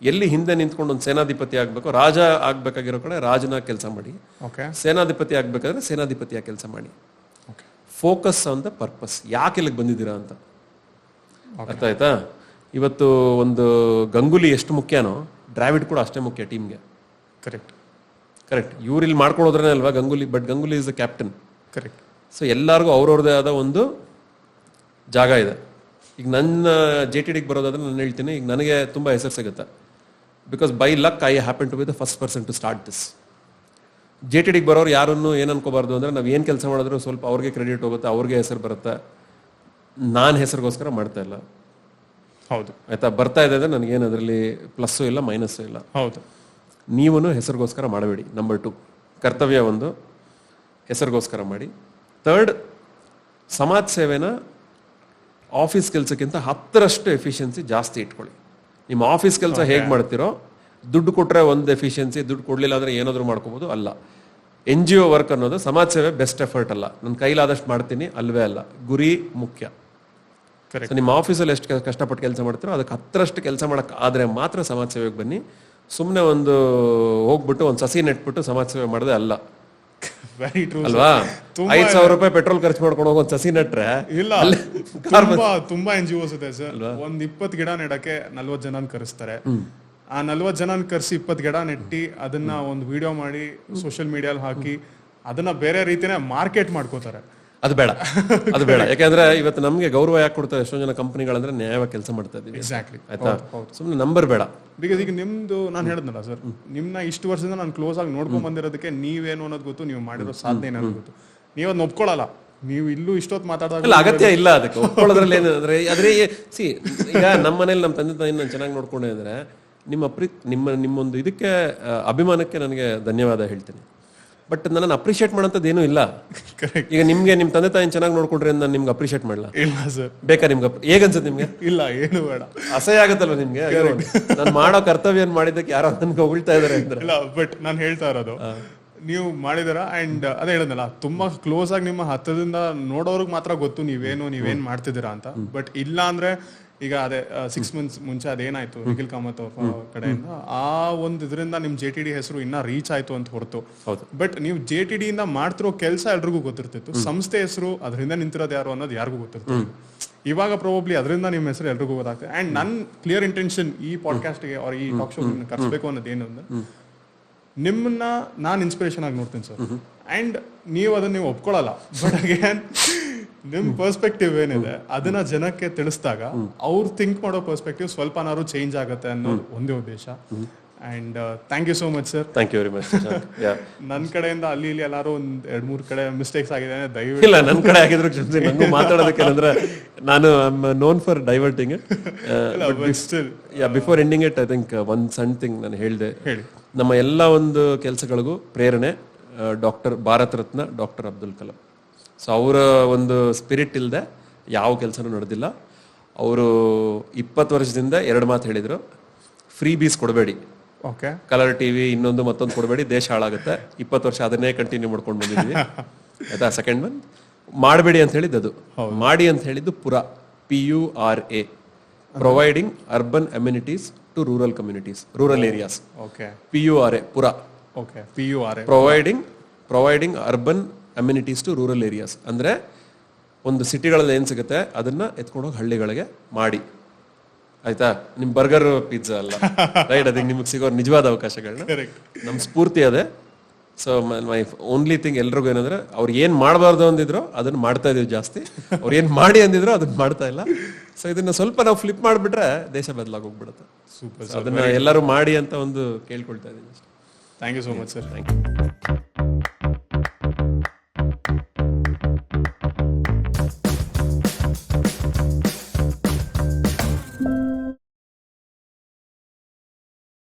ಎಲ್ಲಿ ಹಿಂದೆ ನಿಂತ್ಕೊಂಡು ಒಂದು ಸೇನಾಧಿಪತಿ ಆಗ್ಬೇಕು, ರಾಜ ಆಗ್ಬೇಕಾಗಿರೋ ಕಡೆ ರಾಜನ ಕೆಲಸ ಮಾಡಿ, ಸೇನಾಧಿಪತಿ ಆಗ್ಬೇಕಾದ್ರೆ ಸೇನಾಧಿಪತಿಯಾಗಿ ಕೆಲಸ ಮಾಡಿ. Focus on the purpose. ಯಾಕೆ ಇಲ್ಲಿಗೆ ಬಂದಿದ್ದೀರಾ ಅಂತ. ಅರ್ಥ ಆಯ್ತಾ? ಇವತ್ತು ಒಂದು ಗಂಗೂಲಿ ಎಷ್ಟು ಮುಖ್ಯನೋ ಡ್ರಾವಿಡ್ ಕೂಡ ಅಷ್ಟೇ ಮುಖ್ಯ ಟೀಮ್ಗೆ. ಕರೆಕ್ಟ್. ಇವ್ರು ಇಲ್ಲಿ ಮಾಡ್ಕೊಳ್ಳೋದ್ರೇ ಅಲ್ವಾ Ganguly, but Ganguly is the captain. Correct. So ಎಲ್ಲರಿಗೂ ಅವ್ರವ್ರದೇ ಆದ ಒಂದು ಜಾಗ ಇದೆ. ಈಗ ನನ್ನ JTDಗೆ ಬರೋದಾದ್ರೆ ನಾನು ಹೇಳ್ತೀನಿ, ಈಗ ನನಗೆ ತುಂಬ ಹೆಸರು ಸಿಗುತ್ತೆ. Because by luck I happen to be the first person to start this. JTDಗೆ ಬರೋರು ಯಾರನ್ನು ಏನು ಅನ್ಕೋಬಾರ್ದು ಅಂದರೆ, ನಾವು ಏನು ಕೆಲಸ ಮಾಡಿದ್ರು ಸ್ವಲ್ಪ ಅವ್ರಿಗೆ ಕ್ರೆಡಿಟ್ ಹೋಗುತ್ತೆ, ಅವ್ರಿಗೆ ಹೆಸರು ಬರುತ್ತೆ. ನಾನು ಹೆಸರಿಗೋಸ್ಕರ ಮಾಡ್ತಾ ಇಲ್ಲ. ಹೌದು, ಆಯ್ತಾ? ಬರ್ತಾ ಇದೆ ಅಂದರೆ ನನಗೇನು ಅದರಲ್ಲಿ ಪ್ಲಸ್ಸು ಇಲ್ಲ ಮೈನಸ್ಸು ಇಲ್ಲ. ಹೌದು. ನೀವೂ ಹೆಸರಿಗೋಸ್ಕರ ಮಾಡಬೇಡಿ. ನಂಬರ್ 2, ಕರ್ತವ್ಯ ಒಂದು, ಹೆಸರಿಗೋಸ್ಕರ ಮಾಡಿ. 3, ಸಮಾಜ ಸೇವೆನ ಆಫೀಸ್ ಕೆಲಸಕ್ಕಿಂತ 10ರಷ್ಟು ಎಫಿಷಿಯನ್ಸಿ ಜಾಸ್ತಿ ಇಟ್ಕೊಳ್ಳಿ. ನಿಮ್ಮ ಆಫೀಸ್ ಕೆಲಸ ಹೇಗೆ ಮಾಡ್ತಿರೋ, ದುಡ್ಡು ಕೊಟ್ಟರೆ ಒಂದು ಎಫಿಷಿಯನ್ಸಿ, ದುಡ್ಡು ಕೊಡಲಿಲ್ಲ ಅಂದರೆ ಏನಾದರೂ ಮಾಡ್ಕೋಬೋದು. ಅಲ್ಲ, NGO ವರ್ಕ್ ಅನ್ನೋದು ಸಮಾಜ ಸೇವೆ ಬೆಸ್ಟ್ ಎಫರ್ಟ್ ಅಲ್ಲ. ನನ್ನ ಕೈಲಾದಷ್ಟು ಮಾಡ್ತೀನಿ ಅಲ್ವೇ ಅಲ್ಲ, ಗುರಿ ಮುಖ್ಯ. ಸೊ ನಿಮ್ಮ ಆಫೀಸಲ್ಲಿ ಎಷ್ಟು ಕಷ್ಟಪಟ್ಟು ಕೆಲಸ ಮಾಡ್ತೀರೋ ಅದಕ್ಕೆ 10ರಷ್ಟು ಕೆಲಸ ಮಾಡೋಕ್ಕೆ ಆದರೆ ಮಾತ್ರ ಸಮಾಜ ಸೇವೆಗೆ ಬನ್ನಿ. ಸುಮ್ಮನೆ ಹೋಗ್ಬಿಟ್ಟು ಒಂದು ಸಸಿ ನೆಟ್ಬಿಟ್ಟು ಸಮಾಜ ಸೇವೆ ಮಾಡೋದೇ ಅಲ್ಲ. ವೆರಿ ಟ್ರೂ ಅಲ್ವಾ? 5,000 ರೂಪಾಯಿ ಪೆಟ್ರೋಲ್ ಖರ್ಚು ಮಾಡ್ಕೊಂಡು ಹೋಗಿ ಒಂದು ಸಸಿ ನೆಟ್ರೆ ಇಲ್ಲ. ತುಂಬಾ NGOs ಇದೆ ಸರ್. ಒಂದ್ 20 ಗಿಡ ನೆಡಕ್ಕೆ 40 ಜನ ಕರೆಸ್ತಾರೆ. ಆ 40 ಜನ ಕರೆಸಿ 20 ಗಿಡ ನೆಟ್ಟಿ ಅದನ್ನ ಒಂದು ವಿಡಿಯೋ ಮಾಡಿ ಸೋಷಿಯಲ್ ಮೀಡಿಯಲ್ಲಿ ಹಾಕಿ ಅದನ್ನ ಬೇರೆ ರೀತಿನೇ ಮಾರ್ಕೆಟ್ ಮಾಡ್ಕೋತಾರೆ. ಅದು ಬೇಡ. ಯಾಕಂದ್ರೆ ಇವತ್ತು ನಮ್ಗೆ ಗೌರವ ಯಾಕೆ ಕೊಡ್ತಾರೆ ಎಷ್ಟೊಂದು ಜನ ಕಂಪನಿಗಳಂದ್ರೆ ನ್ಯಾಯವಾಗಿ ಕೆಲಸ ಮಾಡ್ತಾ ಇದೀವಿ. ಎಕ್ಸಾಕ್ಟ್ಲಿ. ಆಯ್ತಾ? ಸುಮ್ಮನೆ ನಂಬರ್ ಬೇಡ. ಬಿಕಾಸ್ ಈಗ ನಿಮ್ದು ನಾನು ಹೇಳಿದ್ನಲ್ಲ ಸರ್, ನಿಮ್ನ ಇಷ್ಟು ವರ್ಷದಿಂದ ನಾನು ಕ್ಲೋಸ್ ಆಗಿ ನೋಡ್ಕೊಂಡ್ ಬಂದಿರೋದಕ್ಕೆ ನೀವೇನು ಅನ್ನೋದು ಗೊತ್ತು, ನೀವು ಮಾಡಿರೋ ಸಾಧನೆ ಏನೋ ಗೊತ್ತು. ನೀವು ಅದನ್ನ ಒಪ್ಕೊಳ್ಳಲ್ಲ. ನೀವು ಇಲ್ಲೂ ಇಷ್ಟೊತ್ತು ಮಾತಾಡಿದಾಗ ಅಗತ್ಯ ಇಲ್ಲ ಅದಕ್ಕೆ ಒಪ್ಕೊಳ್ಳೋದ್ರಲ್ಲಿ. ಏನಂದ್ರೆ ಈಗ ನಮ್ಮ ಮನೇಲಿ ನಮ್ಮ ತಂದೆ ತಾಯಿ ನಾನು ಚೆನ್ನಾಗಿ ನೋಡ್ಕೊಂಡೆ ಅಂದ್ರೆ ನಿಮ್ಮೊಂದು ಇದಕ್ಕೆ ಅಭಿಮಾನಕ್ಕೆ ನನಗೆ ಧನ್ಯವಾದ ಹೇಳ್ತೀನಿ. ಬಟ್ ನನ್ನನ್ನು ಅಪ್ರಿಷಿಯೇಟ್ ಮಾಡೋಂಥದ್ದು ಏನೂ ಇಲ್ಲ. ಈಗ ನಿಮ್ಗೆ ನಿಮ್ಮ ತಂದೆ ತಾಯಿನ ಚೆನ್ನಾಗಿ ನೋಡ್ಕೊಂಡ್ರೆ ನಾನು ನಿಮ್ಗೆ ಅಪ್ರಿಷಿಯೇಟ್ ಮಾಡಲ್ಲ. ಇಲ್ಲ ಸರ್. ಬೇಕಾ ನಿಮ್ಗೆ? ಹೇಗನ್ಸುತ್ತೆ ನಿಮ್ಗೆ? ಇಲ್ಲ, ಏನು ಬೇಡ. ಅಸಹ್ಯ ಆಗುತ್ತಲ್ವ ನಿಮ್ಗೆ? ನಾನು ಮಾಡೋ ಕರ್ತವ್ಯ ಮಾಡಿದ್ದಕ್ಕೆ ಯಾರೋ ನನ್ಗೆ ಹೊಗಳ್ತಾ ಇದಾರೆ ಅಂದ್ರೆ. ಇಲ್ಲ, ಬಟ್ ನಾನು ಹೇಳ್ತಾ ಇರೋದು ನೀವು ಮಾಡಿದಾರ. ಅಂಡ್ ಅದೇ ಹೇಳಿದ್ನಲ್ಲ, ತುಂಬಾ ಕ್ಲೋಸ್ ಆಗಿ ನಿಮ್ಮ ಹತ್ತದಿಂದ ನೋಡೋರ್ಗ್ ಮಾತ್ರ ಗೊತ್ತು ನೀವೇನ್ ಮಾಡ್ತಿದ್ದೀರಾ ಅಂತ. ಬಟ್ ಇಲ್ಲ ಅಂದ್ರೆ ಈಗ ಅದೇ 6 months ಮುಂಚೆ ಅದೇನಾಯ್ತು ನಿಖಿಲ್ ಕಾಮತ್ ಅವ್ರ ಕಡೆಯಿಂದ ಆ ಒಂದು ಇದರಿಂದ ನಿಮ್ JTD ಹೆಸರು ಇನ್ನ ರೀಚ್ ಆಯ್ತು ಅಂತ ಹೊರತು. ಬಟ್ ನೀವು JTD ಇಂದ ಮಾಡ್ತಿರೋ ಕೆಲಸ ಎಲ್ರಿಗೂ ಗೊತ್ತಿರ್ತಿತ್ತು. ಸಂಸ್ಥೆ ಹೆಸರು ಅದರಿಂದ ನಿಂತಿರೋದು ಯಾರು ಅನ್ನೋದು ಯಾರಿಗೂ ಗೊತ್ತಿರ್ತಿತ್ತು. ಇವಾಗ ಪ್ರಾಬಬ್ಲಿ ಅದರಿಂದ ನಿಮ್ಮ ಹೆಸರು ಎಲ್ರಿಗೂ ಗೊತ್ತಾಗ್ತದೆ. ಅಂಡ್ ನನ್ ಕ್ಲಿಯರ್ ಇಂಟೆನ್ಷನ್ ಈ ಪಾಡ್ಕಾಸ್ಟ್ಗೆ ಅವ್ರ ಈ ಟಾಕ್ ಶೋ ಕರ್ಸ್ಬೇಕು ಅನ್ನೋದು ಏನು ಅಂದ್ರೆ, ನಿಮ್ಮನ್ನ ನಾನು ಇನ್ಸ್ಪಿರೇಷನ್ ಆಗಿ ನೋಡ್ತೀನಿ ಸರ್. ಅಂಡ್ ನೀವು ಅದನ್ನ ನೀವು ಒಪ್ಕೊಳ್ಳಲ್ಲ. ಬಟ್ ಅಗೇನ್ ನಿಮ್ ಪರ್ಸ್ಪೆಕ್ಟಿವ್ ಏನಿದೆ ಅದನ್ನ ಜನಕ್ಕೆ ತಿಳಿಸಿದಾಗ ಅವ್ರು ಥಿಂಕ್ ಮಾಡೋ ಪರ್ಸ್ಪೆಕ್ಟಿವ್ ಸ್ವಲ್ಪನಾದ್ರು ಚೇಂಜ್ ಆಗುತ್ತೆ ಅನ್ನೋದು ಒಂದೇ ಉದ್ದೇಶ. And thank you so much sir. Thank you very much. ನನ್ನ ಕಡೆಯಿಂದ ಅಲ್ಲಿ ಇಲ್ಲಿ ಎಲ್ಲಾರು ಒಂದ್ 2-3 ಕಡೆ ಮಿಸ್ಟೇಕ್ಸ್ ಆಗಿದೆ, ದಯವಿಟ್ಟು. ಇಲ್ಲ, ನನ್ನ ಕಡೆ ಆಗಿದ್ರು ನಂಗೂ ಮಾತಾಡೋದಕ್ಕೆ ಅಂದ್ರೆ ನಾನು known for diverting. Before ending it I think ಒಂದ್ ಸಣ್ಣ ಥಿಂಗ್ ನಾನು ಹೇಳಿದೆ. ನಮ್ಮ ಎಲ್ಲ ಒಂದು ಕೆಲಸಗಳಿಗೂ ಪ್ರೇರಣೆ ಭಾರತ ರತ್ನ ಡಾಕ್ಟರ್ ಅಬ್ದುಲ್ ಕಲಾಂ. ಸೊ ಅವರ ಒಂದು ಸ್ಪಿರಿಟ್ ಇಲ್ಲದೆ ಯಾವ ಕೆಲಸನೂ ನಡೆದಿಲ್ಲ. ಅವರು 20 ವರ್ಷದಿಂದ 2 ಮಾತು ಹೇಳಿದ್ರು: ಫ್ರೀ ಬೀಸ್ ಕೊಡಬೇಡಿ, ಕಲರ್ ಟಿವಿ ಇನ್ನೊಂದು ಮತ್ತೊಂದು ಕೊಡಬೇಡಿ, ದೇಶ ಹಾಳಾಗುತ್ತೆ. 20 ವರ್ಷ ಅದನ್ನೇ ಕಂಟಿನ್ಯೂ ಮಾಡ್ಕೊಂಡು ಬಂದಿದ್ವಿ. ಆಯ್ತಾ? ಸೆಕೆಂಡ್ ಒನ್ ಮಾಡಬೇಡಿ ಅಂತ ಹೇಳಿದ್ದು ಅದು, ಮಾಡಿ ಅಂತ ಹೇಳಿದ್ದು PURA, providing urban amenities to rural communities, rural areas. PURA providing urban amenities to rural areas ಅಂದ್ರೆ ಒಂದು ಸಿಟಿಗಳಲ್ಲಿ ಏನು ಸಿಗುತ್ತೆ ಅದನ್ನ ಎತ್ಕೊಂಡೋಗಿ ಹಳ್ಳಿಗಳಿಗೆ ಮಾಡಿ. ಆಯ್ತಾ? ನಿಮ್ ಬರ್ಗರ್ ಪಿಜ್ಜಾ ಅಲ್ಲ, ರೈಟ್? ಅದಕ್ಕೆ ನಿಮ್ಗೆ ಸಿಗೋ ನಿಜವಾದ ಅವಕಾಶಗಳನ್ನ ನಮ್ಮ ಸ್ಫೂರ್ತಿ ಅದೇ. ಸೊ ಮೈ ಓನ್ಲಿ ಥಿಂಗ್ ಎಲ್ರಿಗೂ ಏನಂದ್ರೆ ಅವ್ರು ಏನ್ ಮಾಡಬಾರ್ದು ಅಂದಿದ್ರು ಅದನ್ನ ಮಾಡ್ತಾ ಇದೀವಿ ಜಾಸ್ತಿ, ಅವ್ರು ಏನ್ ಮಾಡಿ ಅಂದಿದ್ರು ಅದನ್ನ ಮಾಡ್ತಾ ಇಲ್ಲ. ಸೊ ಇದನ್ನ ಸ್ವಲ್ಪ ನಾವು ಫ್ಲಿಪ್ ಮಾಡಿಬಿಟ್ರೆ ದೇಶ ಬದಲಾಗಿ ಹೋಗ್ಬಿಡುತ್ತೆ. ಸೂಪರ್. ಅದನ್ನ ಎಲ್ಲರೂ ಮಾಡಿ ಅಂತ ಒಂದು ಕೇಳ್ಕೊಳ್ತಾ ಇದೀನಿ. Thank you so much sir. Thank you.